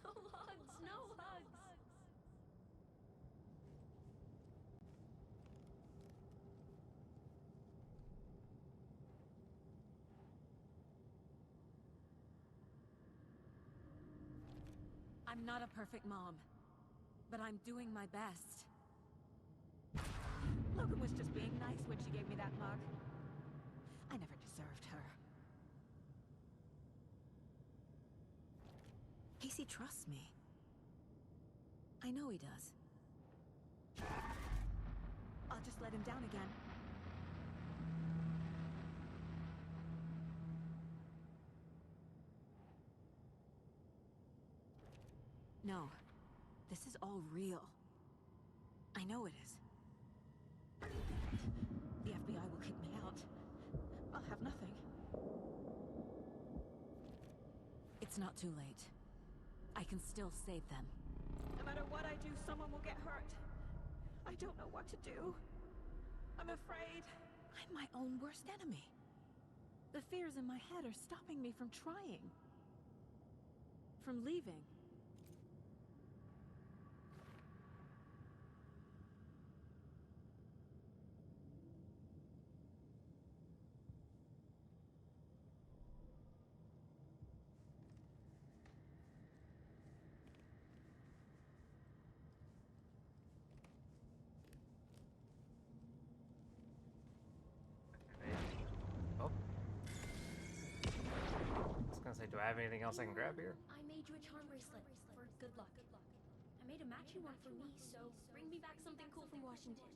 No hugs, no hugs. I'm not a perfect mom, but I'm doing my best. Logan was just being nice when she gave me that mug. I never deserved her. Casey trusts me. I know he does. I'll just let him down again. No. This is all real. I know it is. The FBI will kick me out. I'll have nothing. It's not too late. I can still save them. No matter what I do, someone will get hurt. I don't know what to do. I'm afraid. I'm my own worst enemy. The fears in my head are stopping me from trying. From leaving. Do I have anything else I can grab here? I made you a charm bracelet for good luck. I made a matching one for me, so bring me back something cool from Washington.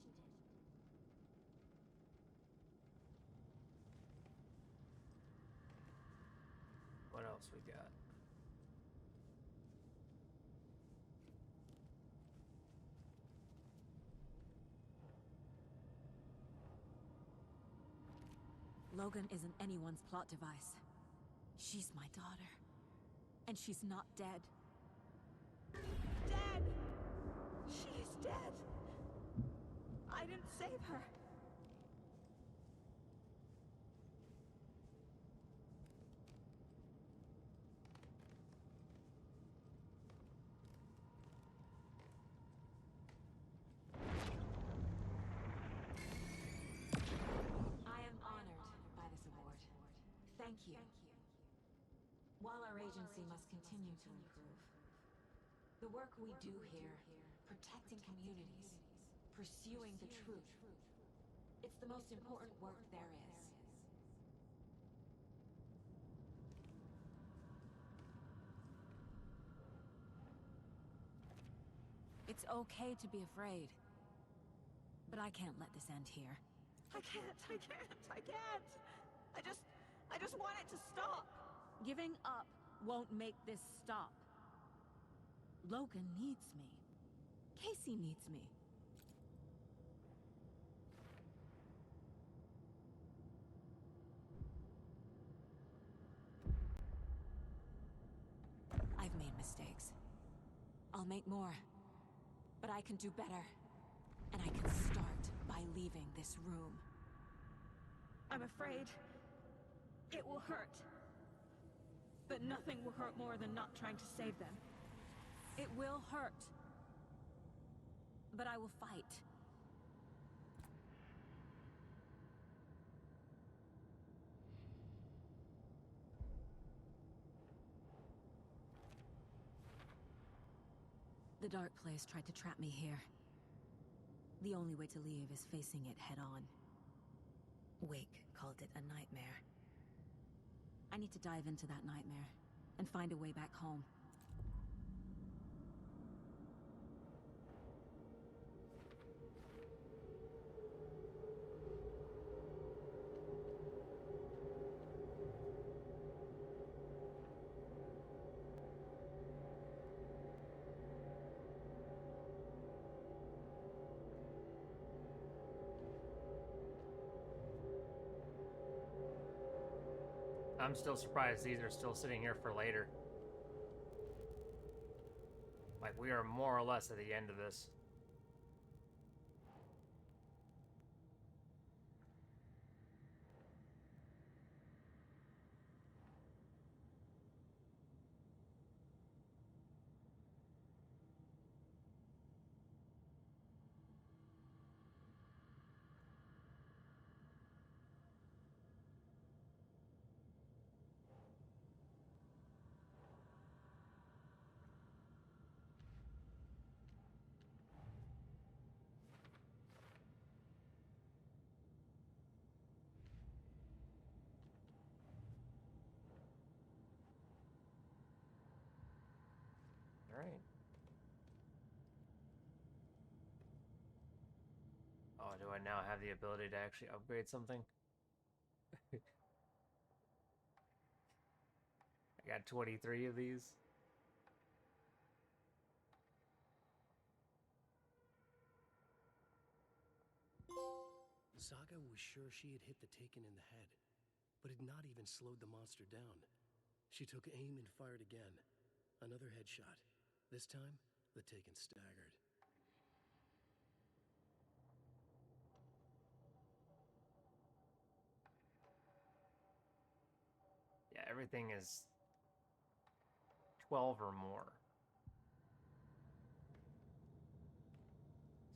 else we got? Logan isn't anyone's plot device. She's my daughter. And she's not dead. Dead! She's dead! I didn't save her. I am honored by this award. Thank you. While our agency must continue to improve, the work we do here, protecting communities, pursuing the truth, it's the most important work there is. It's okay to be afraid, but I can't let this end here. I can't. I just want it to stop. Giving up won't make this stop. Logan needs me. Casey needs me. I've made mistakes. I'll make more. But I can do better. And I can start by leaving this room. I'm afraid it will hurt. But nothing will hurt more than not trying to save them. It will hurt. But I will fight. The Dark Place tried to trap me here. The only way to leave is facing it head-on. Wake called it a nightmare. I need to dive into that nightmare and find a way back home. I'm still surprised these are still sitting here for later. Like, we are more or less at the end of this. Alright. Oh, do I now have the ability to actually upgrade something? I got 23 of these. Saga was sure she had hit the Taken in the head, but had not even slowed the monster down. She took aim and fired again. Another headshot. This time, the Taken staggered. Yeah, everything is 12 or more.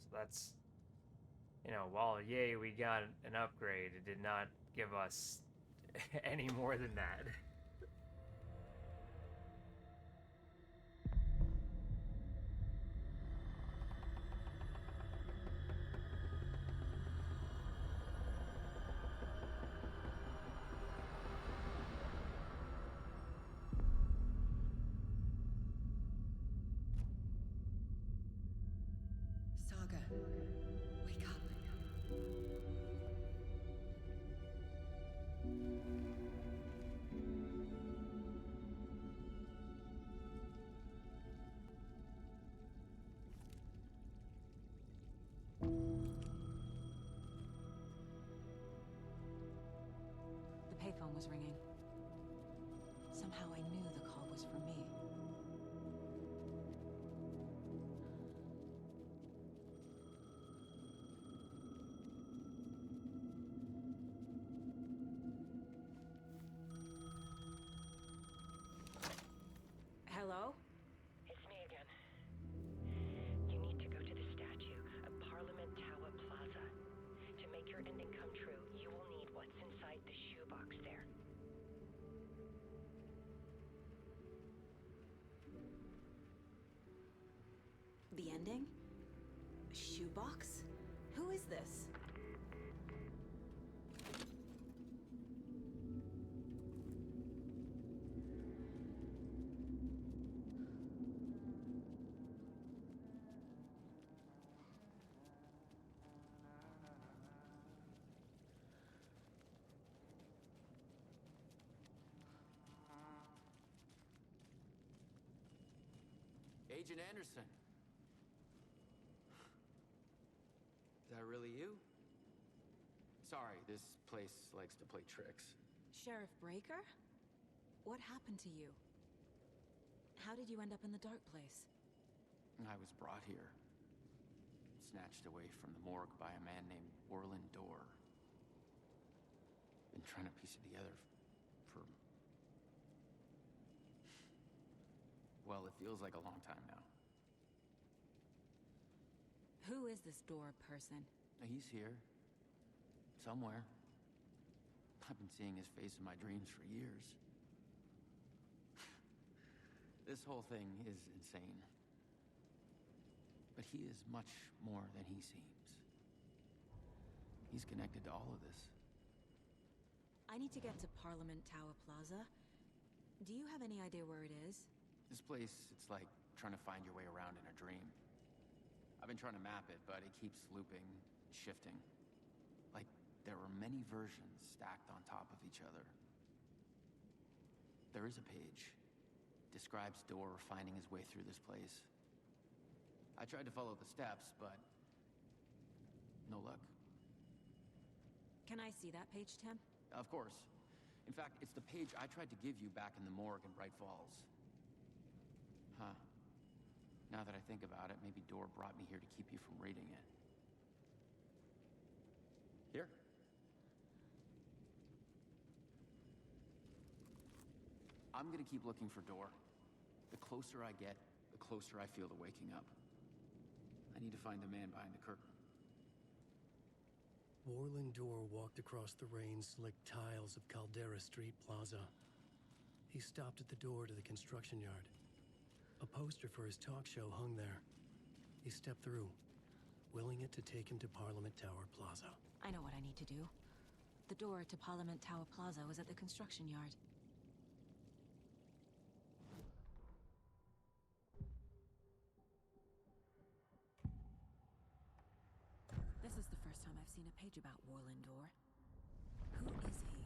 So that's, you know, while yay, we got an upgrade, it did not give us any more than that. Saga, wake up. phone was ringing. Somehow I knew the call was for me. Hello? It's me again. You need to go to the statue of Parliament Tower Plaza. To make your ending come true, you will need what's inside the shoebox there. The ending? Shoebox? Who is this? Agent Anderson. Is that really you? Sorry, this place likes to play tricks. Sheriff Breaker? What happened to you? How did you end up in the dark place? I was brought here. Snatched away from the morgue by a man named Orland Dorr. Been trying to piece it together for... Well, it feels like a long time now. Who is this Dorr person? He's here. Somewhere. I've been seeing his face in my dreams for years. This whole thing is insane. But he is much more than he seems. He's connected to all of this. I need to get to Parliament Tower Plaza. Do you have any idea where it is? This place, it's like trying to find your way around in a dream. I've been trying to map it, but it keeps looping, shifting. Like there were many versions stacked on top of each other. There is a page. Describes Dorr finding his way through this place. I tried to follow the steps, but no luck. Can I see that page, Tim? Of course. In fact, it's the page I tried to give you back in the morgue in Bright Falls. Huh. Now that I think about it, maybe Dorr brought me here to keep you from reading it. Here. I'm gonna keep looking for Dorr. The closer I get, the closer I feel to waking up. I need to find the man behind the curtain. Orland Dorr walked across the rain-slicked tiles of Caldera Street Plaza. He stopped at the door to the construction yard. A poster for his talk show hung there. He stepped through, willing it to take him to Parliament Tower Plaza. I know what I need to do. The door to Parliament Tower Plaza was at the construction yard. This is the first time I've seen a page about Orland Dorr. Who is he?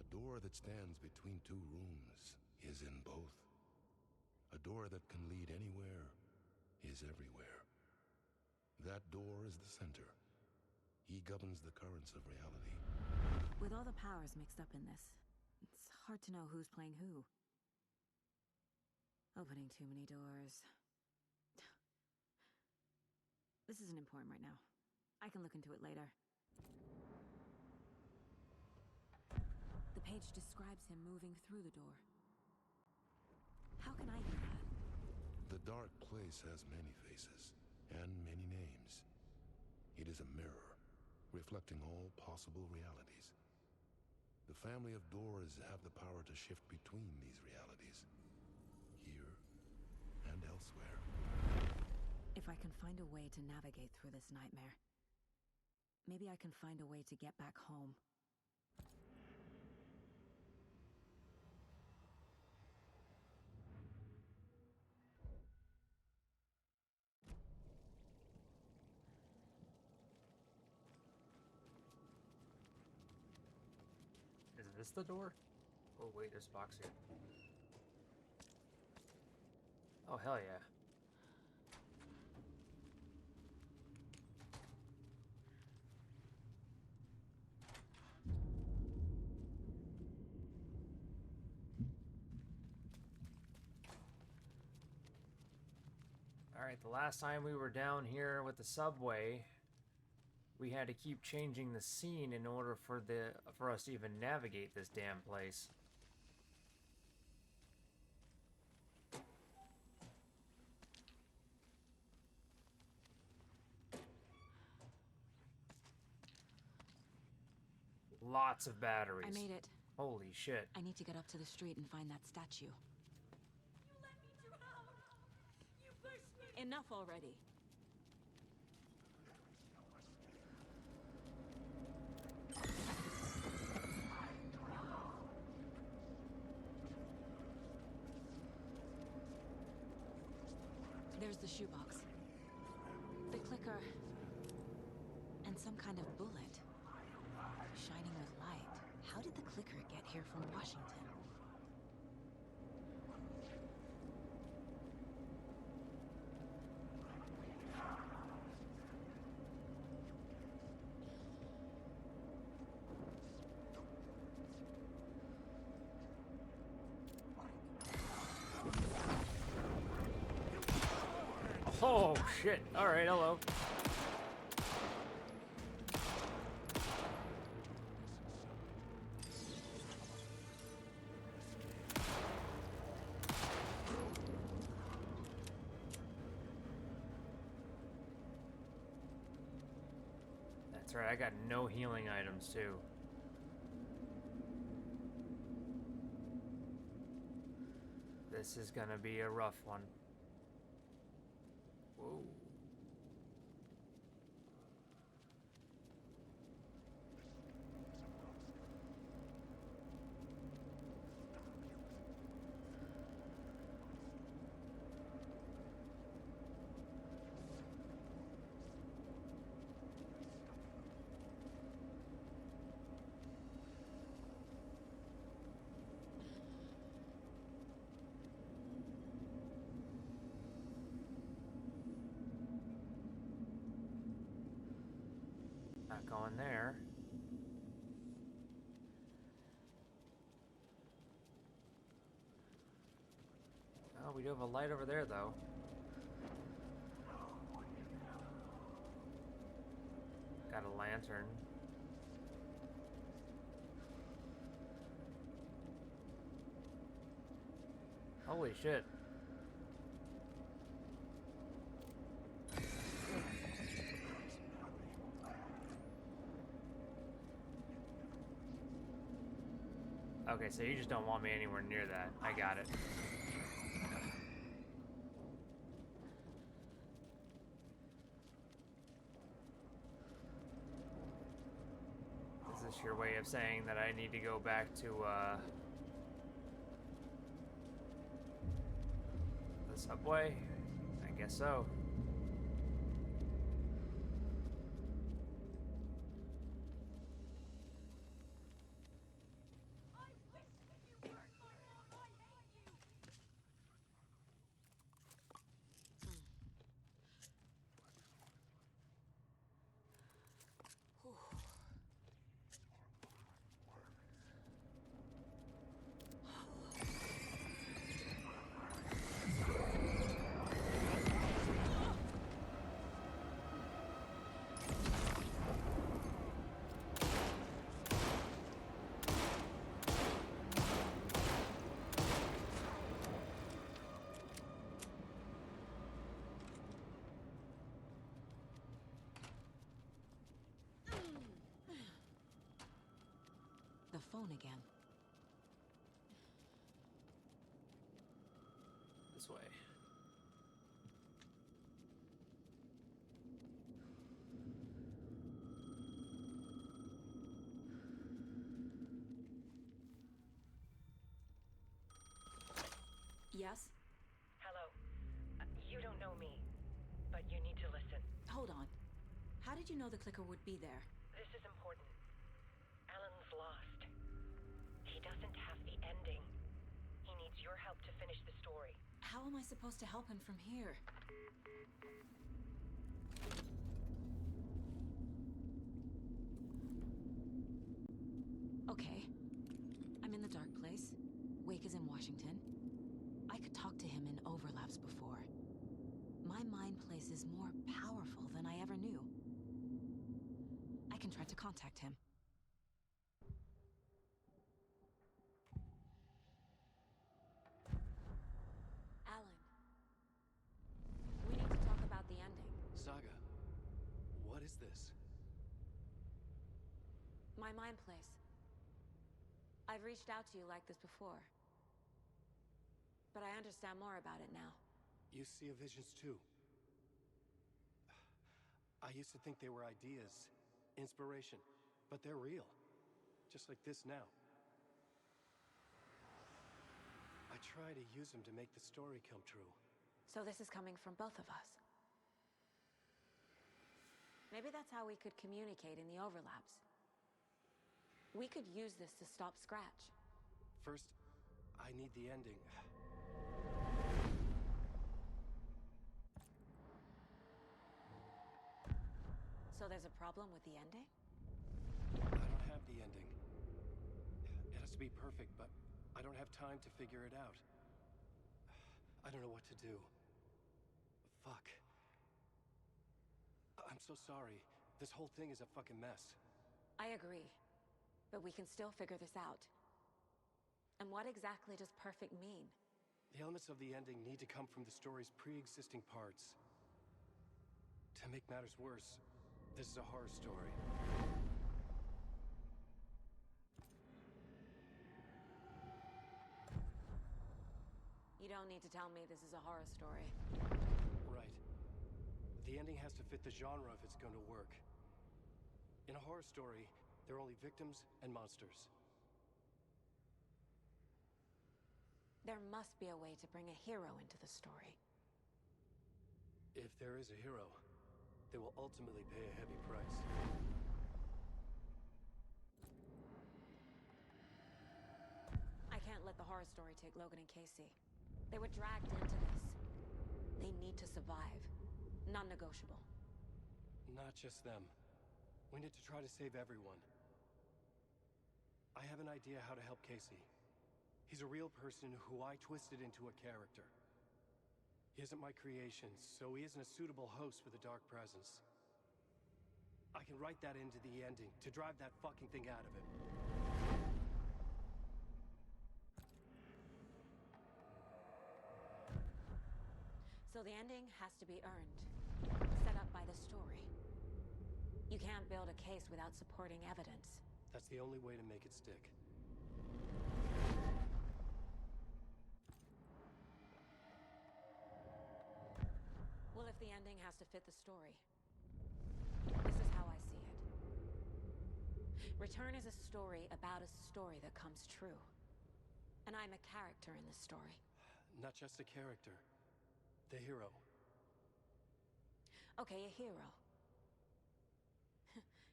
A door that stands between two rooms is in both. A door that can lead anywhere is everywhere. That door is the center. He governs the currents of reality. With all the powers mixed up in this, it's hard to know who's playing who. Opening too many doors. This isn't important right now. I can look into it later. The page describes him moving through the door. How can I do that? The dark place has many faces and many names. It is a mirror, reflecting all possible realities. The family of Dorrs have the power to shift between these realities, here and elsewhere. If I can find a way to navigate through this nightmare, maybe I can find a way to get back home. Is this the door? Oh wait, there's a box here. Oh hell yeah. Alright, the last time we were down here with the subway, we had to keep changing the scene in order for us to even navigate this damn place. Lots of batteries. I made it. Holy shit. I need to get up to the street and find that statue. Enough already. There's the shoebox. The clicker. And some kind of bullet. Shining with light. How did the clicker get here from Washington? Oh shit. Alright, hello. That's right, I got no healing items too. This is gonna be a rough one. Whoa. Not going there. Oh, we do have a light over there, though. Got a lantern. Holy shit. Okay, so you just don't want me anywhere near that. I got it. Is this your way of saying that I need to go back to, the subway? I guess so. The phone again. This way. Yes? Hello. You don't know me, but you need to listen. Hold on. How did you know the clicker would be there? This is important. Alan's lost. He doesn't have the ending. He needs your help to finish the story. How am I supposed to help him from here? Okay. I'm in the dark place. Wake is in Washington. I could talk to him in overlaps before. My my mind place is more powerful than I ever knew. I can try to contact him. Alan, we need to talk about the ending. Saga, what is this? My mind place. I've reached out to you like this before. But I understand more about it now. You see visions too. I used to think they were ideas, inspiration, but they're real. Just like this now. I try to use them to make the story come true. So this is coming from both of us. Maybe that's how we could communicate in the overlaps. We could use this to stop Scratch. First, I need the ending. So there's a problem with the ending? I don't have the ending. It has to be perfect, but I don't have time to figure it out. I don't know what to do. Fuck. I'm so sorry. This whole thing is a fucking mess. I agree. But we can still figure this out. And what exactly does perfect mean? The elements of the ending need to come from the story's pre-existing parts. To make matters worse, this is a horror story. You don't need to tell me this is a horror story. Right. The ending has to fit the genre if it's going to work. In a horror story, there are only victims and monsters. There must be a way to bring a hero into the story. If there is a hero, they will ultimately pay a heavy price. I can't let the horror story take Logan and Casey. They were dragged into this. They need to survive. Non-negotiable. Not just them. We need to try to save everyone. I have an idea how to help Casey. He's a real person who I twisted into a character. He isn't my creation, so he isn't a suitable host for the Dark Presence. I can write that into the ending to drive that fucking thing out of him. So the ending has to be earned, set up by the story. You can't build a case without supporting evidence. That's the only way to make it stick. Well, if the ending has to fit the story, this is how I see it. Return is a story about a story that comes true. And I'm a character in this story. Not just a character. The hero. Okay, a hero.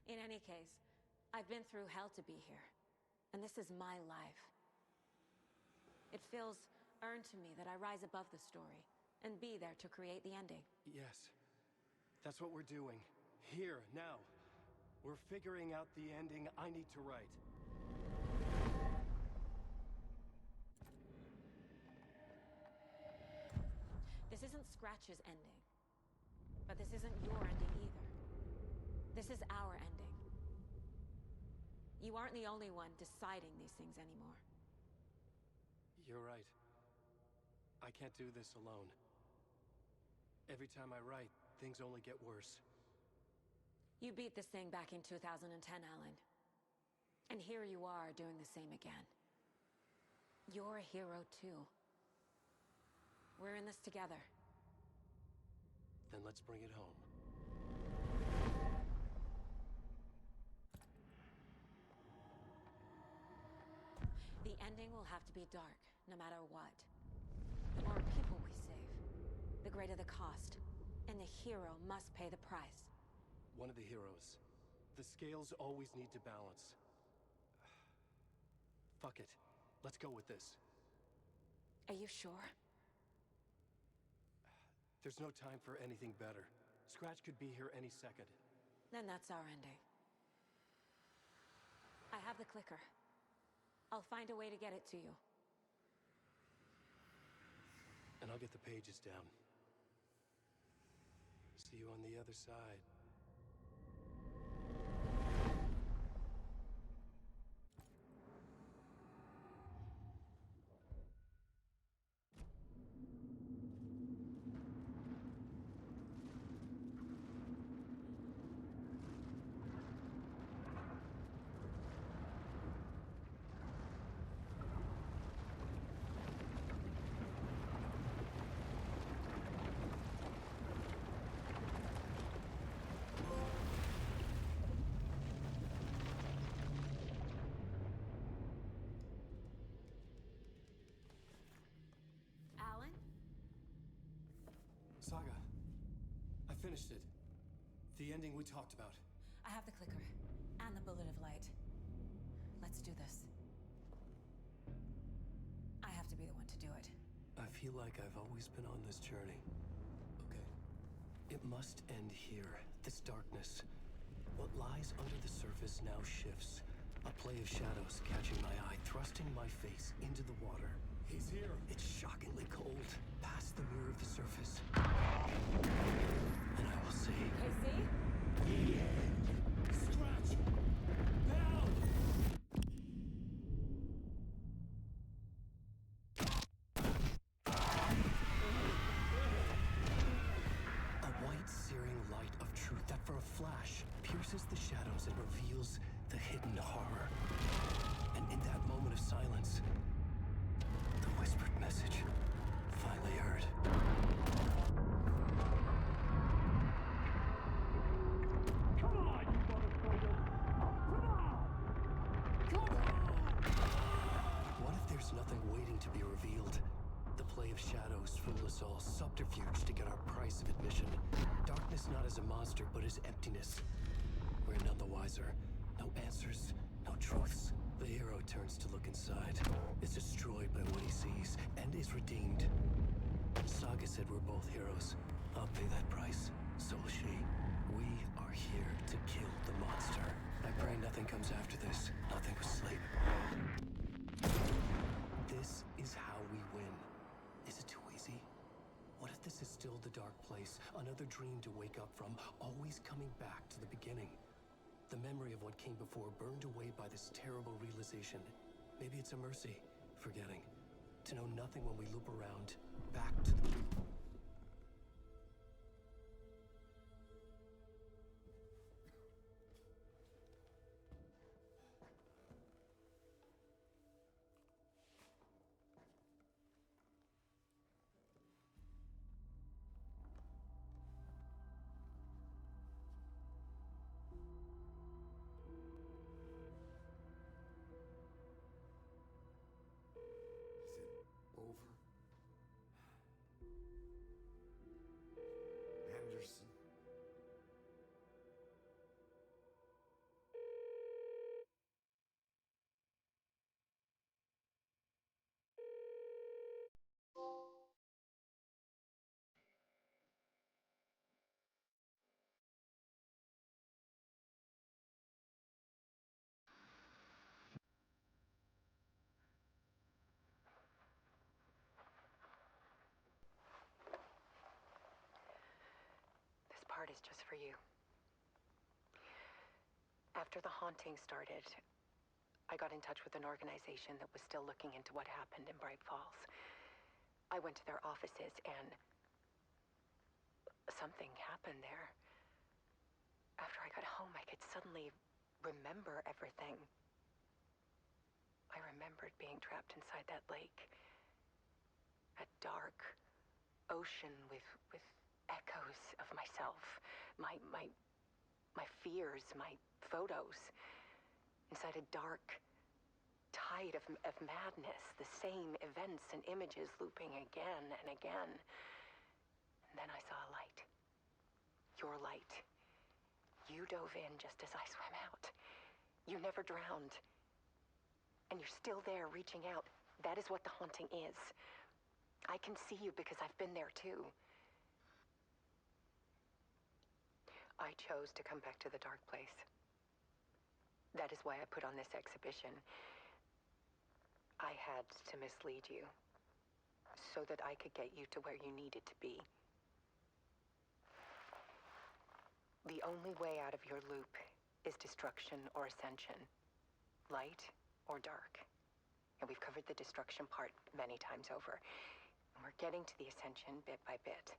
In any case, I've been through hell to be here. And this is my life. It feels earned to me that I rise above the story and be there to create the ending. Yes. That's what we're doing. Here, now. We're figuring out the ending I need to write. This isn't Scratch's ending. But this isn't your ending either. This is our ending. You aren't the only one deciding these things anymore. You're right. I can't do this alone. Every time I write, things only get worse. You beat this thing back in 2010, Alan. And here you are doing the same again. You're a hero too. We're in this together. Then let's bring it home. The ending will have to be dark, no matter what. The more people we save, the greater the cost. And the hero must pay the price. One of the heroes. The scales always need to balance. Fuck it. Let's go with this. Are you sure? There's no time for anything better. Scratch could be here any second. Then that's our ending. I have the clicker. I'll find a way to get it to you. And I'll get the pages down. see you on the other side. Alan? Saga, I finished it. The ending we talked about. I have the clicker and the bullet of light. Let's do this. I have to be the one to do it. I feel like I've always been on this journey. Okay. It must end here. This darkness. What lies under the surface now shifts. A play of shadows catching my eye, thrusting my face into the water. He's here. It's shockingly cold. Past the mirror of the surface. And I will say... Casey? Stretch! Now! A white, searing light of truth that for a flash pierces the shadows and reveals the hidden horror. And in that moment of silence, the whispered message finally heard. Come on, you motherfucker! Come on! Come on! What if there's nothing waiting to be revealed? The play of shadows fool us all, subterfuge to get our price of admission. Darkness not as a monster, but as emptiness. We're none the wiser. No answers, no truths. The hero turns to look inside, is destroyed by what he sees, and is redeemed. Saga said we're both heroes. I'll pay that price. So will she. We are here to kill the monster. I pray nothing comes after this. Nothing but sleep. This is how we win. Is it too easy? What if this is still the dark place? Another dream to wake up from, always coming back to the beginning. The memory of what came before burned away by this terrible realization. Maybe it's a mercy, forgetting. To know nothing when we loop around, back to the... Over. Anderson. This part is just for you. After the haunting started, I got in touch with an organization that was still looking into what happened in Bright Falls. I went to their offices and something happened there. After I got home, I could suddenly remember everything. I remembered being trapped inside that lake. A dark ocean with echoes of myself. My fears, my photos. Inside a dark tide of madness. The same events and images looping again and again. And then I saw a light. Your light. You dove in just as I swam out. You never drowned. And you're still there reaching out. That is what the haunting is. I can see you because I've been there too. I chose to come back to the dark place. That is why I put on this exhibition. I had to mislead you, so that I could get you to where you needed to be. only way out of your loop is destruction or ascension. Light or dark. And we've covered the destruction part many times over. And we're getting to the ascension bit by bit.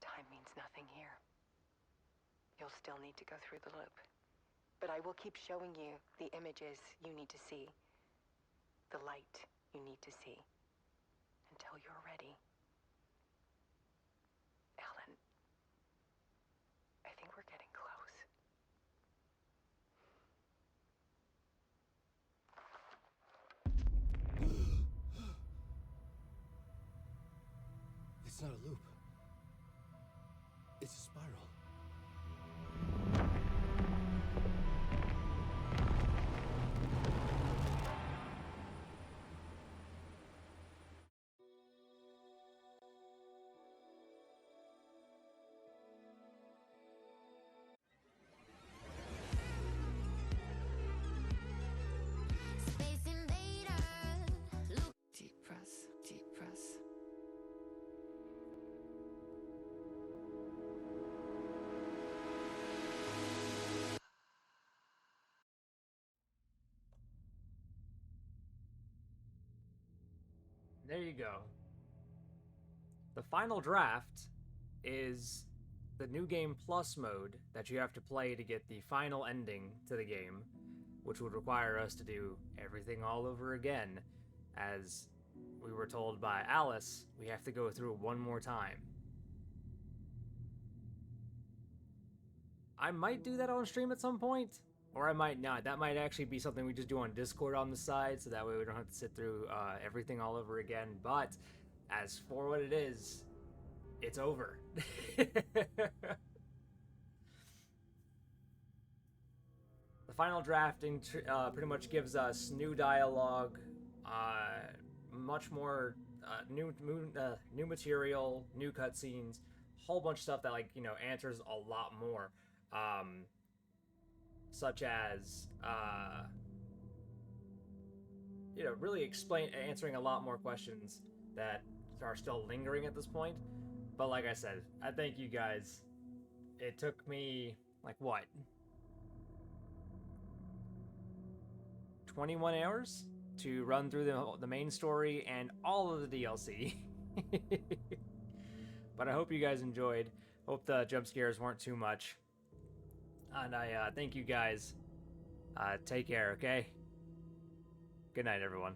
Time means nothing here. You'll still need to go through the loop. But I will keep showing you the images you need to see. The light you need to see. Until you're ready. Alan, I think we're getting close. It's not a loop. It's a spiral. Space Invader. Deep press, deep press. There you go. The final draft is the New Game Plus mode that you have to play to get the final ending to the game, which would require us to do everything all over again. As we were told by Alice, we have to go through one more time. I might do that on stream at some point, or I might not. That might actually be something we just do on Discord on the side, so that way we don't have to sit through everything all over again. But as for what it is, it's over. The final drafting pretty much gives us new dialogue, much more new material, new cutscenes, whole bunch of stuff that, like, you know, answers a lot more, such as you know, really answering a lot more questions that are still lingering at this point. But like I said, I thank you guys. It took me like what? 21 hours to run through the main story and all of the DLC. But I hope you guys enjoyed. Hope the jump scares weren't too much. And I thank you guys. Take care, okay? Good night, everyone.